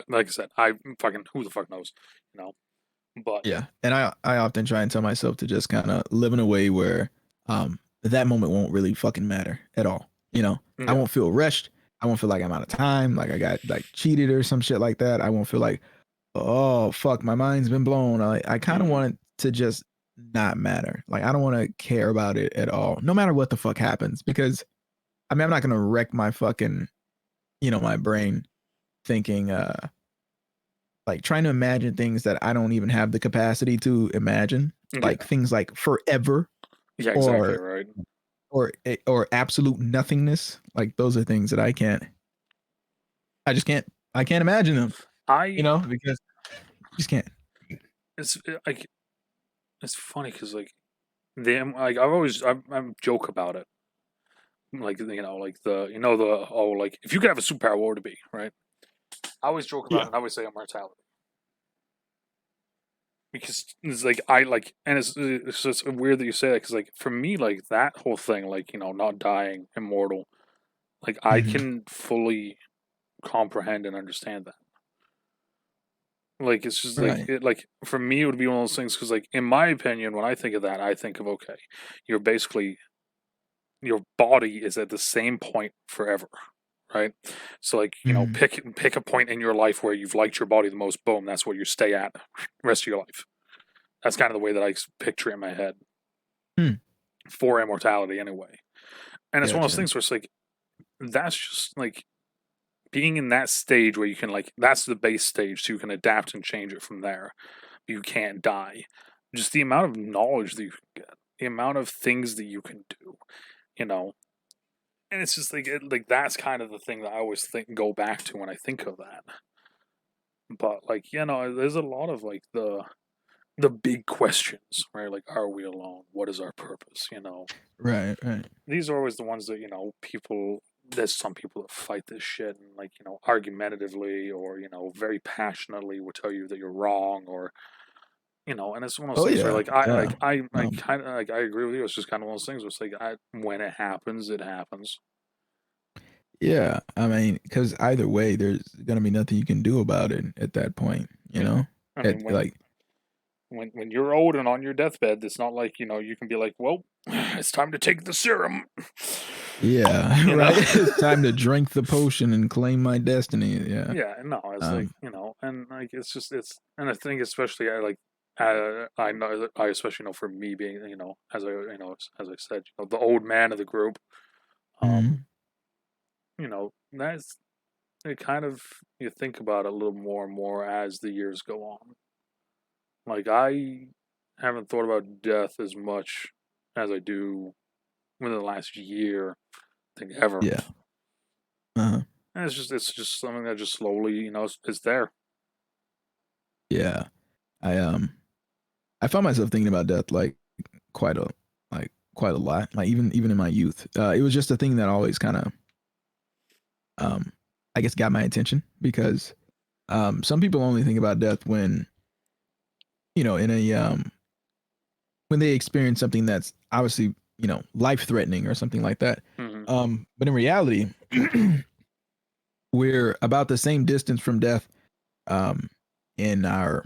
like I said, I fucking who the fuck knows, you know. But Yeah. And I often try and tell myself to just kind of live in a way where that moment won't really fucking matter at all. I yeah, won't feel rushed. I won't feel like I'm out of time, like I got like cheated or some shit like that. I won't feel like, oh fuck, my mind's been blown. I kind of mm, want it to just not matter. Like I don't want to care about it at all, no matter what the fuck happens. Because I mean, I'm not gonna wreck my fucking, my brain thinking, like trying to imagine things that I don't even have the capacity to imagine, like yeah, things like forever yeah, exactly or right. or absolute nothingness. Like those are things that I just can't I can't imagine them, I because you just can't. it's like it's funny because like them like I've always I'm joke about it. Like like the oh like if you could have a superpower, what would it be, right? I always joke about it Yeah. and I always say immortality because it's like I like, and it's just weird that you say that because like for me like that whole thing like not dying, immortal, like I Hmm. can fully comprehend and understand that. Like it's just like Right. like for me, it would be one of those things because like in my opinion, when I think of that, I think of okay, you're basically your body is at the same point forever, right? So like Mhm. pick a point in your life where you've liked your body the most. Boom, that's where you stay at the rest of your life. That's kind of the way that I picture it in my head Hmm. for immortality, anyway. And it's one of those Gotcha. things where it's like that's just like being in that stage where you can like that's the base stage, so you can adapt and change it from there. You can't die. Just the amount of knowledge that you can get, the amount of things that you can do, you know. And it's just like like that's kind of the thing that I always think go back to when I think of that. But like there's a lot of like the big questions, right? Like, are we alone? What is our purpose? Right. Right. These are always the ones that people. There's some people that fight this shit and like argumentatively or very passionately will tell you that you're wrong or and it's one of those Oh things where yeah. like I Yeah. like I Um, kind of like I agree with you. It's just kind of one of those things where it's like when it happens, it happens. yeah. I mean, because either way, there's gonna be nothing you can do about it at that point. You Yeah. know, I mean, at when like when you're old and on your deathbed, it's not like you can be like, well, it's time to take the serum. yeah, you know. right. It's time to drink the potion and claim my destiny. Yeah. Yeah, no, it's like Um. and like it's just and I think especially I like I know that I especially know for me being as as I said the old man of the group um Mhm. that's it kind of you think about it a little more and more as the years go on. Like I haven't thought about death as much as I do within the last year, I think ever. Yeah. Uh-huh. And it's just something that just slowly is there. Yeah. I I found myself thinking about death quite a quite a lot. Like even in my youth, it was just a thing that always kind of um I guess got my attention because some people only think about death when in a when they experience something that's obviously life threatening or something like that. Hmm. But in reality, we're about the same distance from death um, in our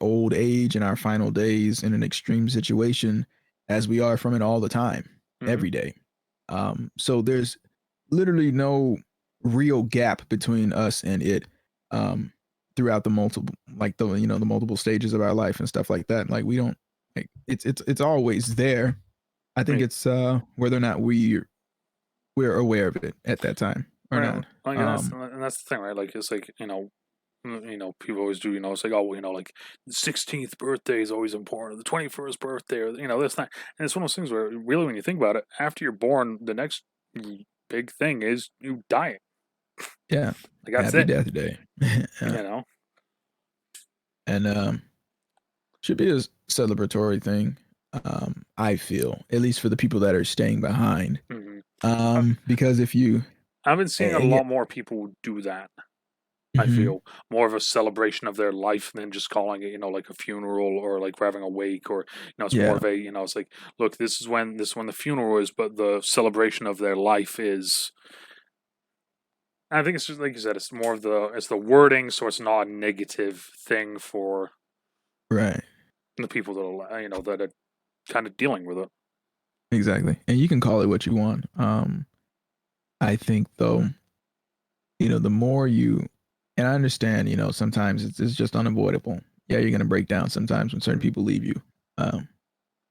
old age and our final days in an extreme situation as we are from it all the time, Hmm. every day. So there's literally no real gap between us and it um, throughout the multiple, like the multiple stages of our life and stuff like that. Like we don't like it's always there. I think Yeah. it's whether or not we're aware of it at that time or Right. not. Like and that's the thing, right? Like it's like people always do. It's like oh, well, like the 16th birthday is always important, the 21st birthday, or this that. And it's one of those things where really, when you think about it, after you're born, the next big thing is you dying. Yeah. Like that's Happy it. Death Day. You Yeah. know. And should be a celebratory thing. I feel at least for the people that are staying behind. Hmm. Because if you I've been seeing a and yeah, lot more people do that. I mhm, feel more of a celebration of their life than just calling it, like a funeral or like we're having a wake or it's more yeah, of a, it's like, look, this is when the funeral is, but the celebration of their life is. I think it's just like you said, it's more of the wording, so it's not a negative thing for right, the people that are kind of dealing with it. exactly. And you can call it what you want. I think though, the more you and I understand, sometimes it's just unavoidable. Yeah, you're gonna break down sometimes when certain Mhm. people leave you,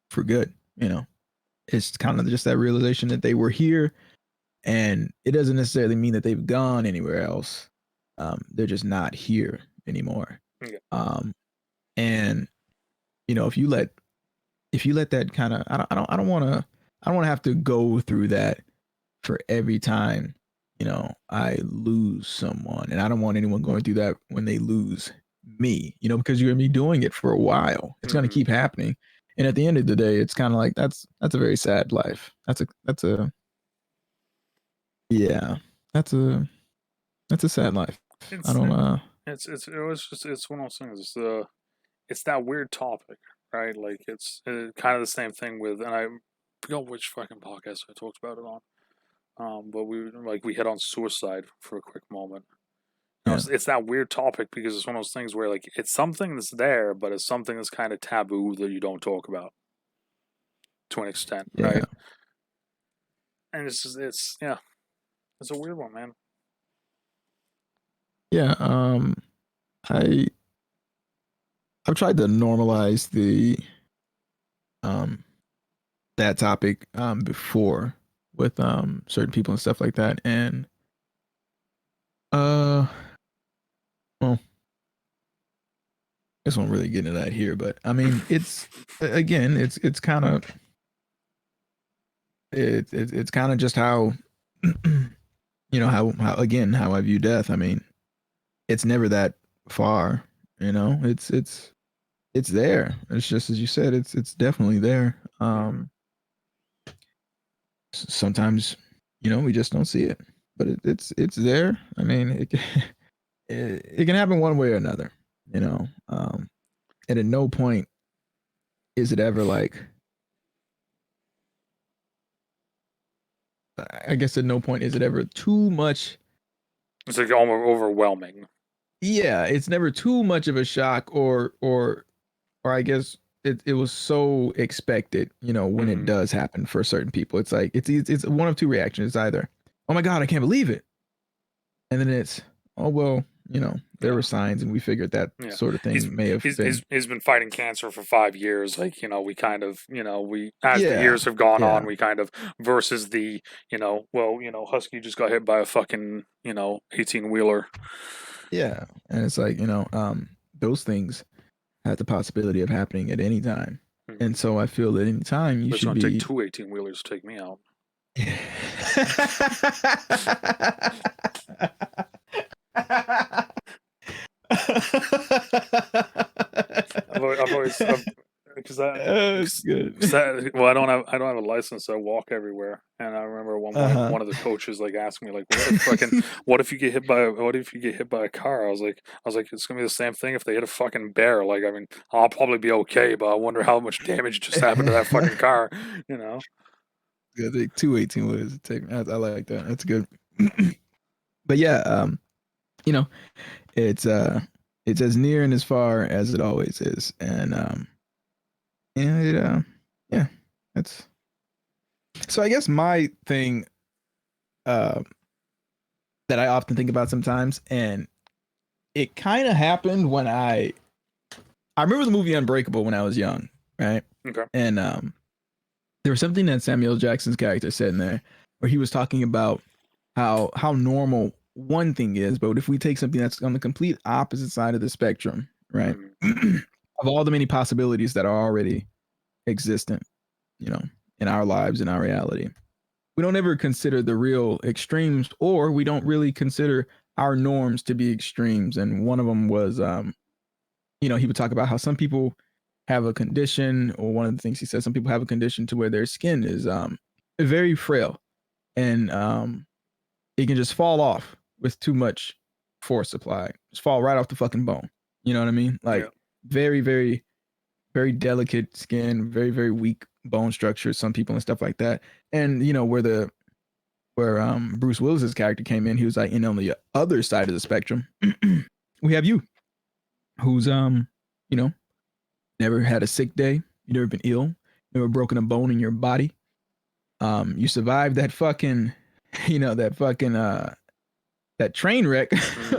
for good. It's kind of just that realization that they were here, and it doesn't necessarily mean that they've gone anywhere else. They're just not here anymore. Yeah. Um, and if you let that kind of I don't want to have to go through that for every time I lose someone, and I don't want anyone going through that when they lose me, because you're gonna be doing it for a while. It's gonna Hmm. keep happening, and at the end of the day, it's kind of like that's a very sad life. That's a yeah, that's a that's a sad life. I It's don't it was just it's one of those things. It's that weird topic, right? Like it's kind of the same thing with, and I forgot which fucking podcast I talked about it on. But we hit on suicide for a quick moment. Yeah. It's that weird topic because it's one of those things where like it's something that's there, but it's something that's kind of taboo that you don't talk about to an extent, Yeah. right? And it's yeah, it's a weird one, man. Yeah. I I've tried to normalize the um that topic before with certain people and stuff like that. And uh well, I just won't really get into that here, but I mean it's again it's kind of it's kind of just how you know how again how I view death. I mean, it's never that far, you know. It's there. It's just as you said, it's definitely there. Sometimes, you know, we just don't see it, but it's there. I mean, it can happen one way or another, you know. And at no point is it ever like, I guess at no point is it ever too much. It's like almost overwhelming. Yeah, it's never too much of a shock, or I guess it was so expected, you know, when it does happen for certain people. It's like it's one of two reactions. It's either, oh my god, I can't believe it, and then it's, oh well, you know, there Yeah. were signs, and we figured that Yeah, sort of thing may have been. he's been fighting cancer for 5 years. Like we kind of we as the Yeah, years have gone on, yeah, we kind of versus the well Husky just got hit by a fucking 18-wheeler. yeah, and it's like, you know, those things had the possibility of happening at any time, and so I feel that any time you But it's should gonna take be. two 18-wheelers to take me out. I've always because That's good. well I don't have a license, so I walk everywhere. And I remember at one point Uh-huh. one of the coaches like asked me like, what if you get hit by a car? I was like it's gonna be the same thing if they hit a fucking bear. Like I mean I'll probably be okay, but I wonder how much damage just happened to that fucking car. You know? Yeah, I think 218 was take. I like that. That's good. But yeah, you know, it's it's as near and as far as it always is, and it yeah, that's. So I guess my thing uh that I often think about sometimes, and it kind of happened when I remember the movie Unbreakable when I was young, right? Okay. And there was something that Samuel Jackson's character said in there where he was talking about how normal one thing is, but if we take something that's on the complete opposite side of the spectrum, right? Of all the many possibilities that are already existent, you know, in our lives, in our reality, we don't ever consider the real extremes, or we don't really consider our norms to be extremes. And one of them was, you know, he would talk about how some people have a condition, or one of the things he said, some people have a condition to where their skin is very frail, and it can just fall off with too much force applied. Just fall right off the fucking bone. You know what I mean? Yeah. Like very, very, very delicate skin, very, very weak bone structure, some people and stuff like that. And you know, where Bruce Willis's character came in, he was like, and on the other side of the spectrum, we have you, who's you know, never had a sick day, you never been ill, never broken a bone in your body. You survived that fucking, you know, that train wreck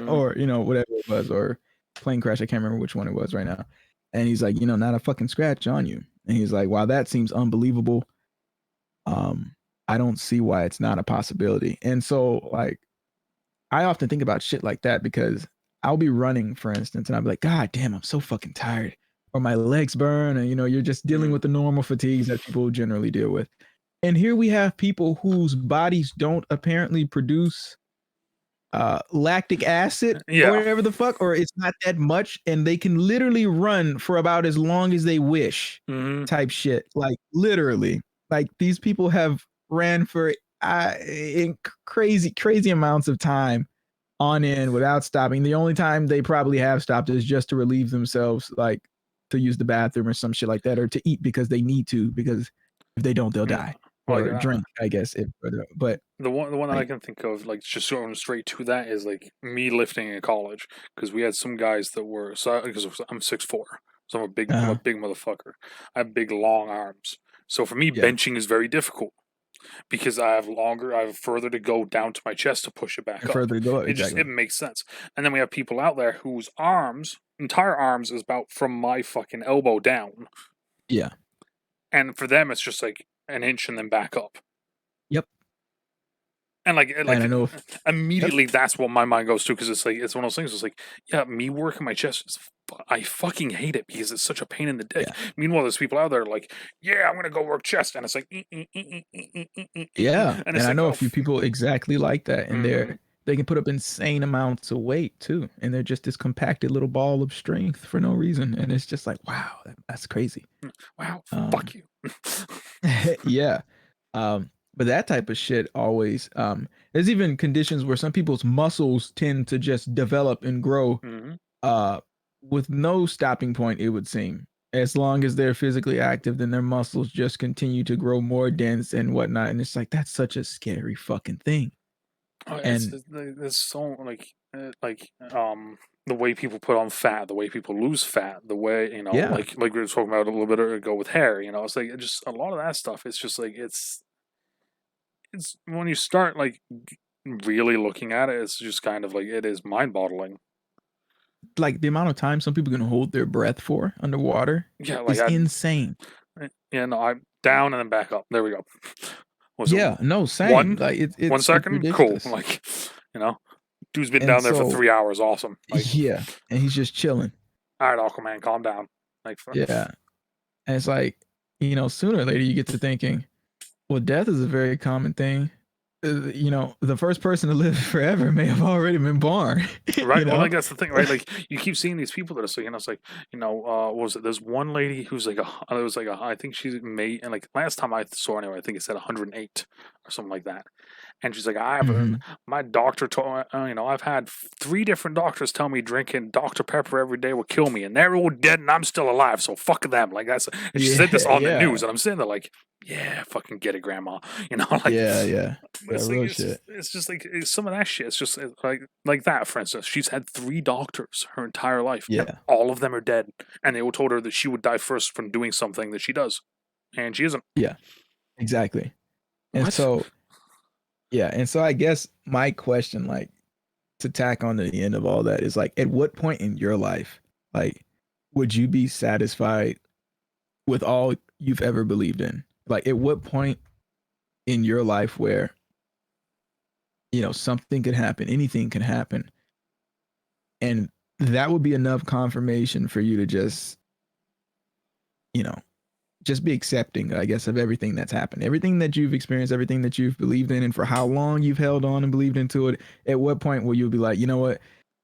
or you know whatever it was, or plane crash. I can't remember which one it was right now. And he's like, you know, not a fucking scratch on you. And he's like, while that seems unbelievable, I don't see why it's not a possibility. And so like I often think about shit like that because I'll be running, for instance, and I'll be like, God damn, I'm so fucking tired. Or my legs burn, and you know, you're just dealing with the normal fatigues that people generally deal with. And here we have people whose bodies don't apparently produce lactic acid or Yeah. whatever the fuck, or it's not that much, and they can literally run for about as long as they wish, type shit. Like literally, like these people have ran for in crazy amounts of time on end without stopping. The only time they probably have stopped is just to relieve themselves, like to use the bathroom or some shit like that, or to eat because they need to, because if they don't, they'll die. Like or drink, I guess. But the one that I like, can think of, like just going straight to that, is like me lifting in college, because we had some guys that were, so because I'm 6'4", so I'm a uh, big motherfucker. I have big long arms, so for me yeah, benching is very difficult because I have further to go down to my chest to push it back and up. further to go, It exactly. makes sense. And then we have people out there whose entire arms, is about from my fucking elbow down, Yeah. and for them it's just like an inch and then back up. Yep. And And I know if yep. immediately that's what my mind goes to, because it's like it's one of those things. It's like, yeah, me working my chest I fucking hate it because it's such a pain in the dick. Yeah. Meanwhile, there's people out there like, yeah, I'm gonna go work chest, and it's like, Yeah. and And it's I like, know a oh, few people exactly like that, and mm-hmm. they can put up insane amounts of weight too, and they're just this compacted little ball of strength for no reason, and it's just like, wow, that's crazy. Wow, Um, fuck you. yeah. But that type of shit always there's even conditions where some people's muscles tend to just develop and grow Mm-hmm. uh with no stopping point, it would seem. As long as they're physically active, then their muscles just continue to grow more dense and whatnot. And it's like that's such a scary fucking thing. And It's so like the way people put on fat, the way people lose fat, the way, yeah, like we were talking about a little bit ago with hair. It's like, just a lot of that stuff. It's just like it's when you start like really looking at it, it's just kind of like, it is mind boggling. like the amount of time some people can hold their breath for underwater Yeah, like is insane. yeah, no, I'm down and then back up. There we go. Was it Yeah, no, same. one Like one it's second? Cool. ridiculous. Like, you know, dude's been And down there for so 3 hours. Awesome. Like, yeah, and he's just chilling. all right, Aquaman, calm down. Like, Yeah. And it's like, sooner or later you get to thinking, well, death is a very common thing. The first person to live forever may have already been born, right. you Well, know? like, that's the thing, right? Like, you keep seeing these people that are so, it's like, what was it? There's one lady who's like it was like I think she's made, and like last time I saw anyway, I think it said 108 or something like that. And she's like, Mhm. my doctor told, I've had 3 different doctors tell me drinking Dr. Pepper every day will kill me, and they're all dead, and I'm still alive. So fuck them. Like, and she said this Yeah, on the yeah. news, and I'm sitting there like, yeah, fucking get it, grandma. Like, Yeah, yeah. but Yeah, it's like, real shit. it's just like, some of that shit. It's just like that. For instance, she's had 3 doctors her entire life, and Yeah. all of them are dead, and they all told her that she would die first from doing something that she does, and she isn't. Yeah, exactly. And What? so yeah, and so I guess my question, like, to tack on to the end of all that is like, at what point in your life, like, would you be satisfied with all you've ever believed in? Like, at what point in your life where something could happen, anything can happen, and that would be enough confirmation for you to you know just be accepting, I guess, of everything that's happened, everything that you've experienced, everything that you've believed in, and for how long you've held on and believed into it. At what point will you be like, you know what,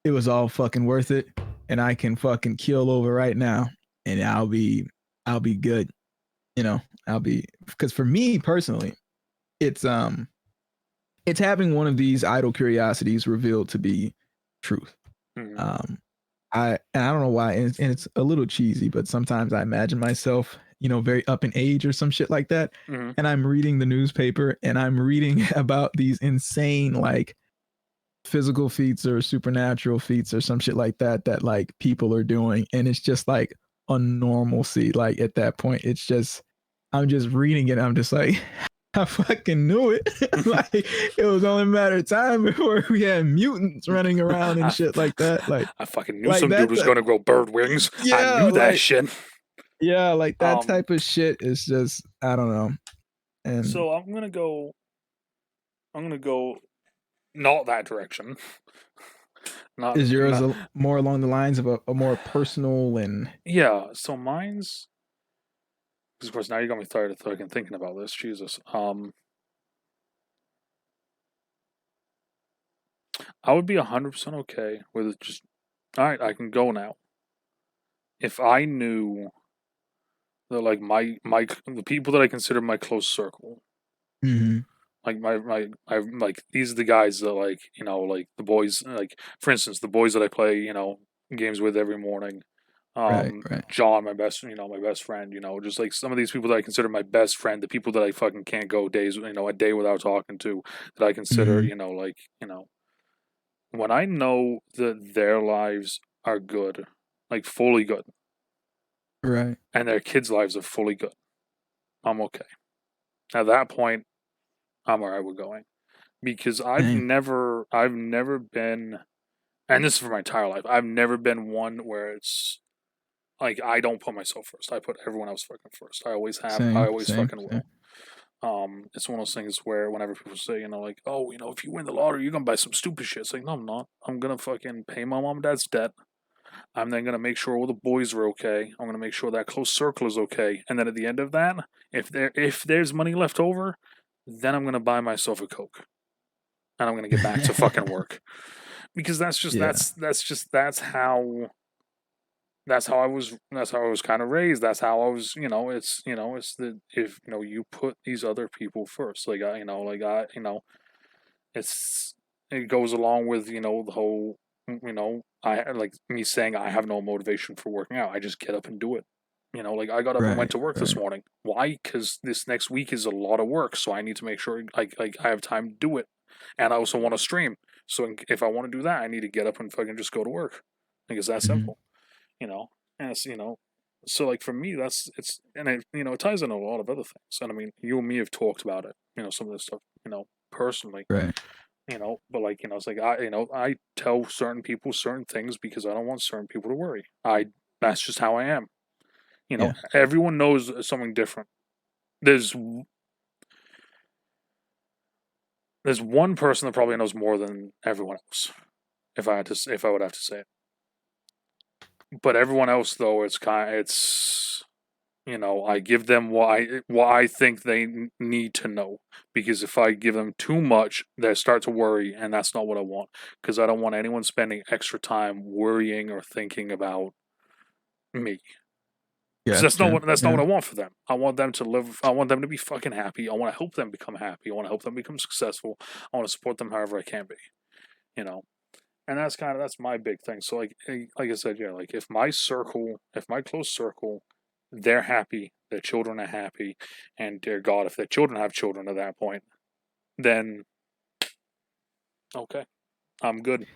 it was all fucking worth it, and I can fucking kill over right now, and I'll be good. I'll be, because for me personally, it's it's having one of these idle curiosities revealed to be truth. Mm-hmm. Um, and I don't know why, and it's a little cheesy, but sometimes I imagine myself, very up in age or some shit like that, Mm-hmm. and I'm reading the newspaper and I'm reading about these insane like physical feats or supernatural feats or some shit like that like people are doing, and it's just like a normalcy. Like at that point, it's just I'm just reading it. I'm just like, I fucking knew it. Like it was only a matter of time before we had mutants running around and I, shit like that. I fucking knew Like some dude that. was gonna grow bird wings. I Yeah, knew that shit. like that Um, type of shit is just I don't know. And so I'm gonna go. I'm gonna go not that direction. Not, is yours not more along the lines of a more personal and yeah. So mine's, because of course now you got me started fucking thinking about this. Jesus. I would be 100% okay with just, all right, I can go now. If I knew that, like, the people that I consider my close circle, Mhm. like I like, these are the guys that, like, like the boys, like for instance the boys that I play games with every morning. Right, right. John, my best friend, just like some of these people that I consider my best friend, the people that I fucking can't go days, a day without talking to, that I consider, Mhm. when I know that their lives are good, like fully good, Right. and their kids' lives are fully good, I'm okay. At that point, I'm alright with going. Because Same. I've never been, and this is for my entire life, I've never been one where it's like I don't put myself first. I put everyone else fucking first. I always have. I Same. always Same. fucking Same. will. It's one of those things where whenever people say, like, oh, if you win the lottery, you're gonna buy some stupid shit. It's like, no, I'm not. I'm gonna fucking pay my mom and dad's debt. I'm then gonna make sure all the boys are okay. I'm gonna make sure that close circle is okay. And then at the end of that, if there's money left over, then I'm gonna buy myself a Coke. And I'm gonna get back to fucking work. Because Yeah. that's how I was kind of raised. That's how I was, it's the if you put these other people first, it's it goes along with the whole, I like me saying I have no motivation for working out. I just get up and do it. Like I got up and went Right. to work this Right. morning. Why? Because this next week is a lot of work, so I need to make sure like I have time to do it, and I also want to stream. So if I want to do that, I need to get up and fucking just go to work. I think it's that Mhm. simple, you know. And it's so like for me, that's it's and it ties into a lot of other things. And I mean, you and me have talked about it. Some of this stuff, personally. Right. But like it's like I tell certain people certain things because I don't want certain people to worry. That's just how I am. Yeah. Everyone knows something different. There's there's one person that probably knows more than everyone else. If I would have to say it. But everyone else though, it's I give them what I think they need to know, because if I give them too much, they start to worry, and that's not what I want, because I don't want anyone spending extra time worrying or thinking about me. Because Gotcha. that's not what Yeah. I want for them. I want them to live. I want them to be fucking happy. I want to help them become happy. I want to help them become successful. I want to support them however I can be. You know, and that's my big thing. So like I said, yeah, like if my close circle, they're happy, their children are happy, and dear God, if their children have children at that point, then okay, I'm good.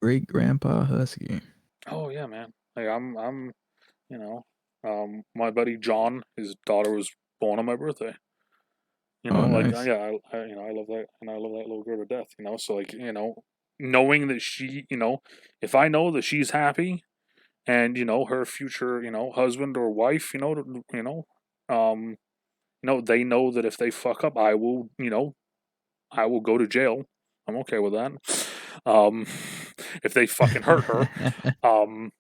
Great Grandpa Husky. Oh yeah, man. Like you know, my buddy John, his daughter was born on my birthday. Oh, nice. Yeah, I love that, and I love that little girl to death. So like, knowing that if I know that she's happy, and her future husband or wife, um they know that if they fuck up, I will go to jail. I'm okay with that. um if they fucking hurt her, um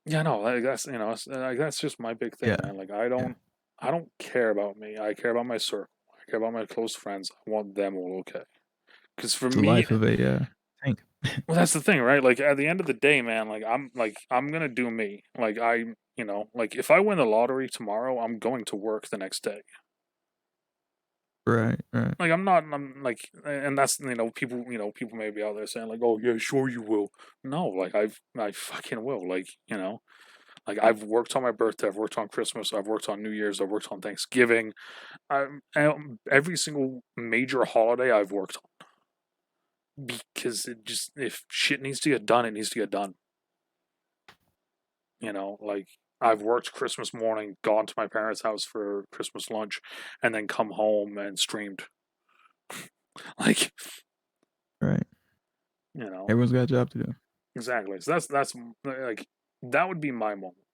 yeah, no, like that's just my big thing, Yeah. man. Like Yeah. I don't care about me. I care about my circle. I care about my close friends. I want them all okay. Because for The me, life of a tank. well, that's the thing, right? Like at the end of the day, man, I'm gonna do me. Like if I win the lottery tomorrow, I'm going to work the next day. Right. Right. Like I'm not. I'm like, and that's people may be out there saying like, oh yeah, sure you will. No, like I fucking will. Like I've worked on my birthday, I've worked on Christmas, I've worked on New Year's, I've worked on Thanksgiving. Every single major holiday I've worked on, because if shit needs to get done, it needs to get done. Like I've worked Christmas morning, gone to my parents' house for Christmas lunch, and then come home and streamed. Like, Right. you know, Everyone's got a job to do. exactly. So that's like that would be my moment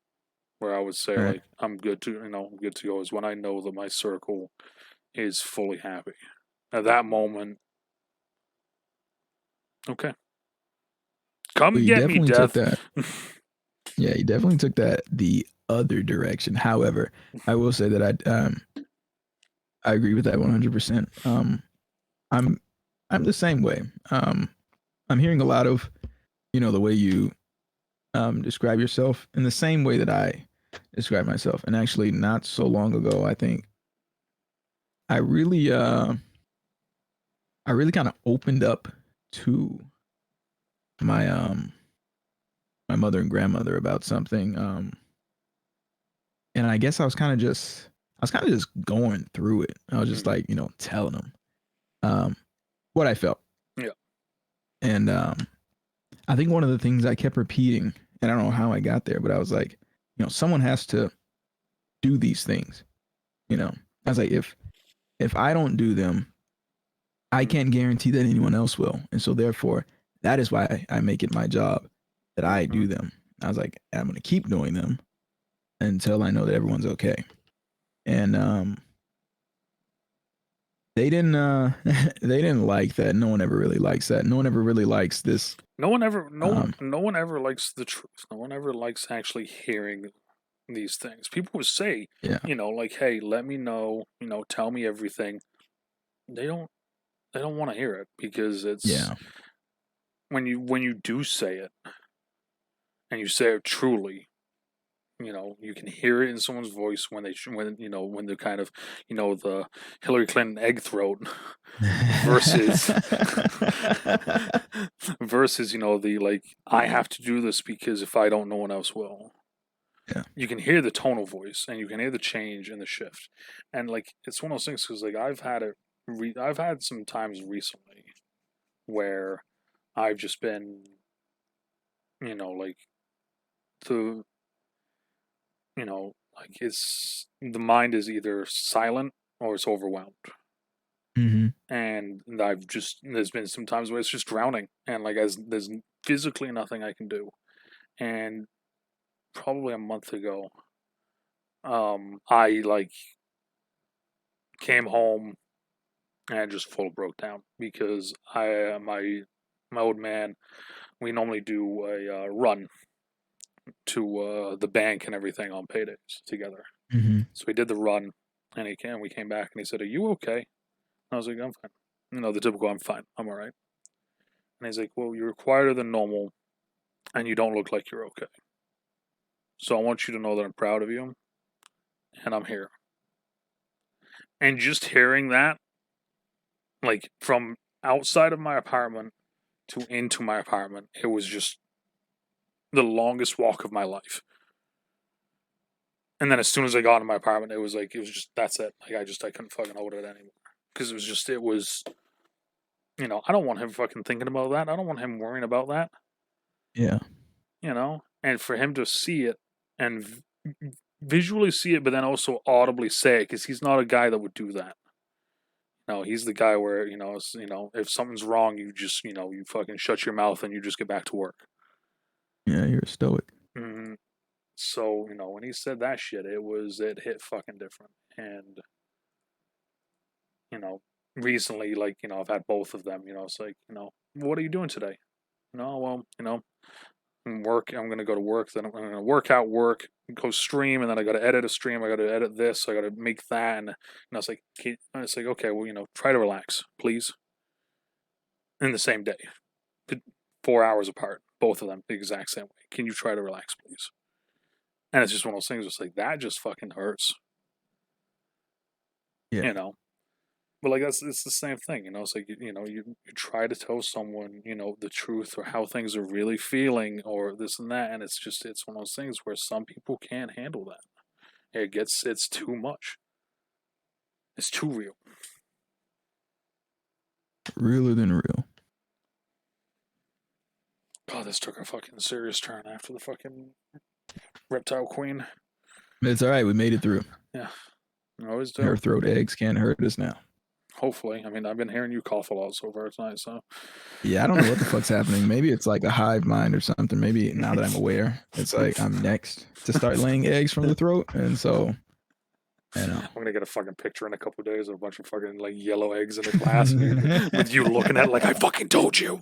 where I would say Right. like I'm good to good to go, is when I know that my circle is fully happy. At that moment, okay, Well, come you get me, definitely took death. that. Yeah, you definitely took that the other direction. However, I will say that I agree with that 100%. I'm I'm the same way. I'm hearing a lot of the way you describe yourself in the same way that I describe myself. And actually, not so long ago, I think I really I really kind of opened up to my my mother and grandmother about something. And I guess I was kind of just going through it. I was just Mhm. like, telling them um, what I felt. Yeah. And I think one of the things I kept repeating, and I don't know how I got there, but I was like, someone has to do these things. I was like, if I don't do them, I Mhm. can't guarantee that anyone else will. And so therefore, that is why I make it my job that I Mhm. do them. I was like, I'm going to keep doing them until I know that everyone's okay. And they didn't they didn't like that. No one ever really likes that. No one ever really likes this. No one ever, Um, no one ever likes the truth. No one ever likes actually hearing these things. People would say, yeah, like, "Hey, let me know. Tell me everything." They don't. They don't want to hear it because it's yeah. when you do say it and you say it truly. You can hear it in someone's voice when when they're kind of the Hillary Clinton egg throat versus versus the like I have to do this because if I don't, no one else will. Yeah. You can hear the tonal voice and you can hear the change and the shift, and like it's one of those things because like I've had some times recently where I've just been like the like it's the mind is either silent or it's overwhelmed. Hmm. And there's been some times where it's just drowning and like as there's physically nothing I can do. And probably a month ago, I like came home and just full broke down because my old man, we normally do a run to the bank and everything on paydays together. Hmm. So we did the run, and we came back and he said, "Are you okay?" I was like, "I'm fine." The typical, "I'm fine, I'm all right." And he's like, "Well, you're quieter than normal, and you don't look like you're okay. So I want you to know that I'm proud of you, and I'm here." And just hearing that, like from outside of my apartment to into my apartment, it was just the longest walk of my life. And then as soon as I got into my apartment, it was just that's it. Like I couldn't fucking hold it anymore because it was I don't want him fucking thinking about that. I don't want him worrying about that. Yeah. And for him to see it and visually see it, but then also audibly say it because he's not a guy that would do that. No, he's the guy where if something's wrong, you just you fucking shut your mouth and you just get back to work. Yeah. You're a stoic. Mm-hmm. So when he said that shit, it hit fucking different. And you know recently, like I've had both of them. It's like what are you doing today? No, well work. I'm gonna go to work. Then I'm gonna work out, work, go stream, and then I got to edit a stream. I got to edit this. I got to make that, and it's like it's like okay, well try to relax, please. In the same day, 4 hours apart, both of them the exact same way. Can you try to relax, please? And it's just one of those things. It's like that just fucking hurts, Yeah. you know. But like it's the same thing. It's like you try to tell someone the truth or how things are really feeling or this and that, and it's one of those things where some people can't handle that. It's too much. It's too real. Realer than real. God, this took a fucking serious turn after the fucking reptile queen. It's all right. We made it through. Yeah, I always do. Her throat eggs can't hurt us now. Hopefully, I mean, I've been hearing you cough a lot so far tonight, so. Yeah, I don't know what the fuck's happening. Maybe it's like a hive mind or something. Maybe now that I'm aware, it's like I'm next to start laying eggs from the throat, and so I'm gonna get a fucking picture in a couple of days of a bunch of fucking like yellow eggs in a glass, with you looking at it like I fucking told you.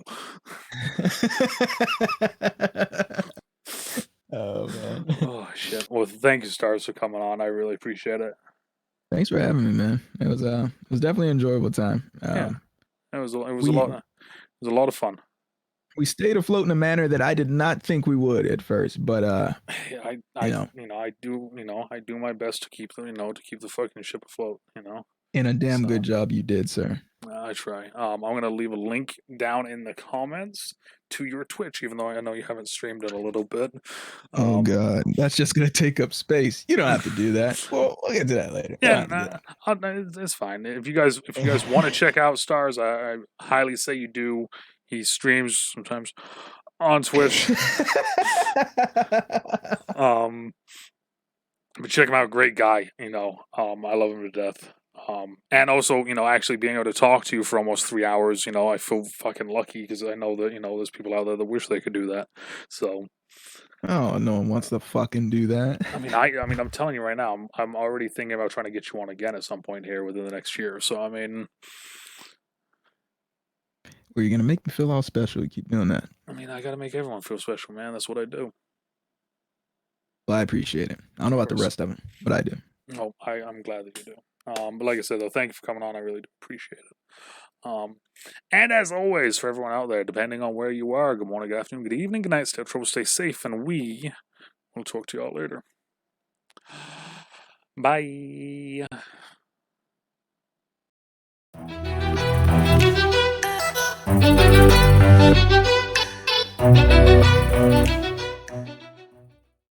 Oh man. Oh shit! Well, thank you, Stars, for coming on. I really appreciate it. Thanks for having me, man. It was definitely an enjoyable time. Yeah, it was a We lot. It was a lot of fun. we stayed afloat in a manner that I did not think we would at first, but I you know, I do my best to keep to keep the fucking ship afloat. in a damn good So job you did, sir. I try. I'm gonna leave a link down in the comments to your Twitch, even though I know you haven't streamed in a little bit. Oh God, that's just gonna take up space. You don't have to do that. Well, we'll get to that later. Yeah, it's fine. If you guys want to check out Stars, I highly say you do. He streams sometimes on Twitch. But check him out, great guy. I love him to death. And also, actually being able to talk to you for almost 3 hours, I feel fucking lucky because I know that there's people out there that wish they could do that. So. Oh, no one wants to fucking do that. I mean, I'm telling you right now, I'm already thinking about trying to get you on again at some point here within the next year. So I mean, Well, you're gonna make me feel all special. You keep doing that. I gotta make everyone feel special, man. That's what I do. Well, I appreciate it. I don't know about the rest of them, but I do. Oh, I'm glad that you do. But like I said, though, thank you for coming on. I really do appreciate it. And as always, for everyone out there, depending on where you are, good morning, good afternoon, good evening, good night, stay trouble, stay safe, and we will talk to you all later. Bye.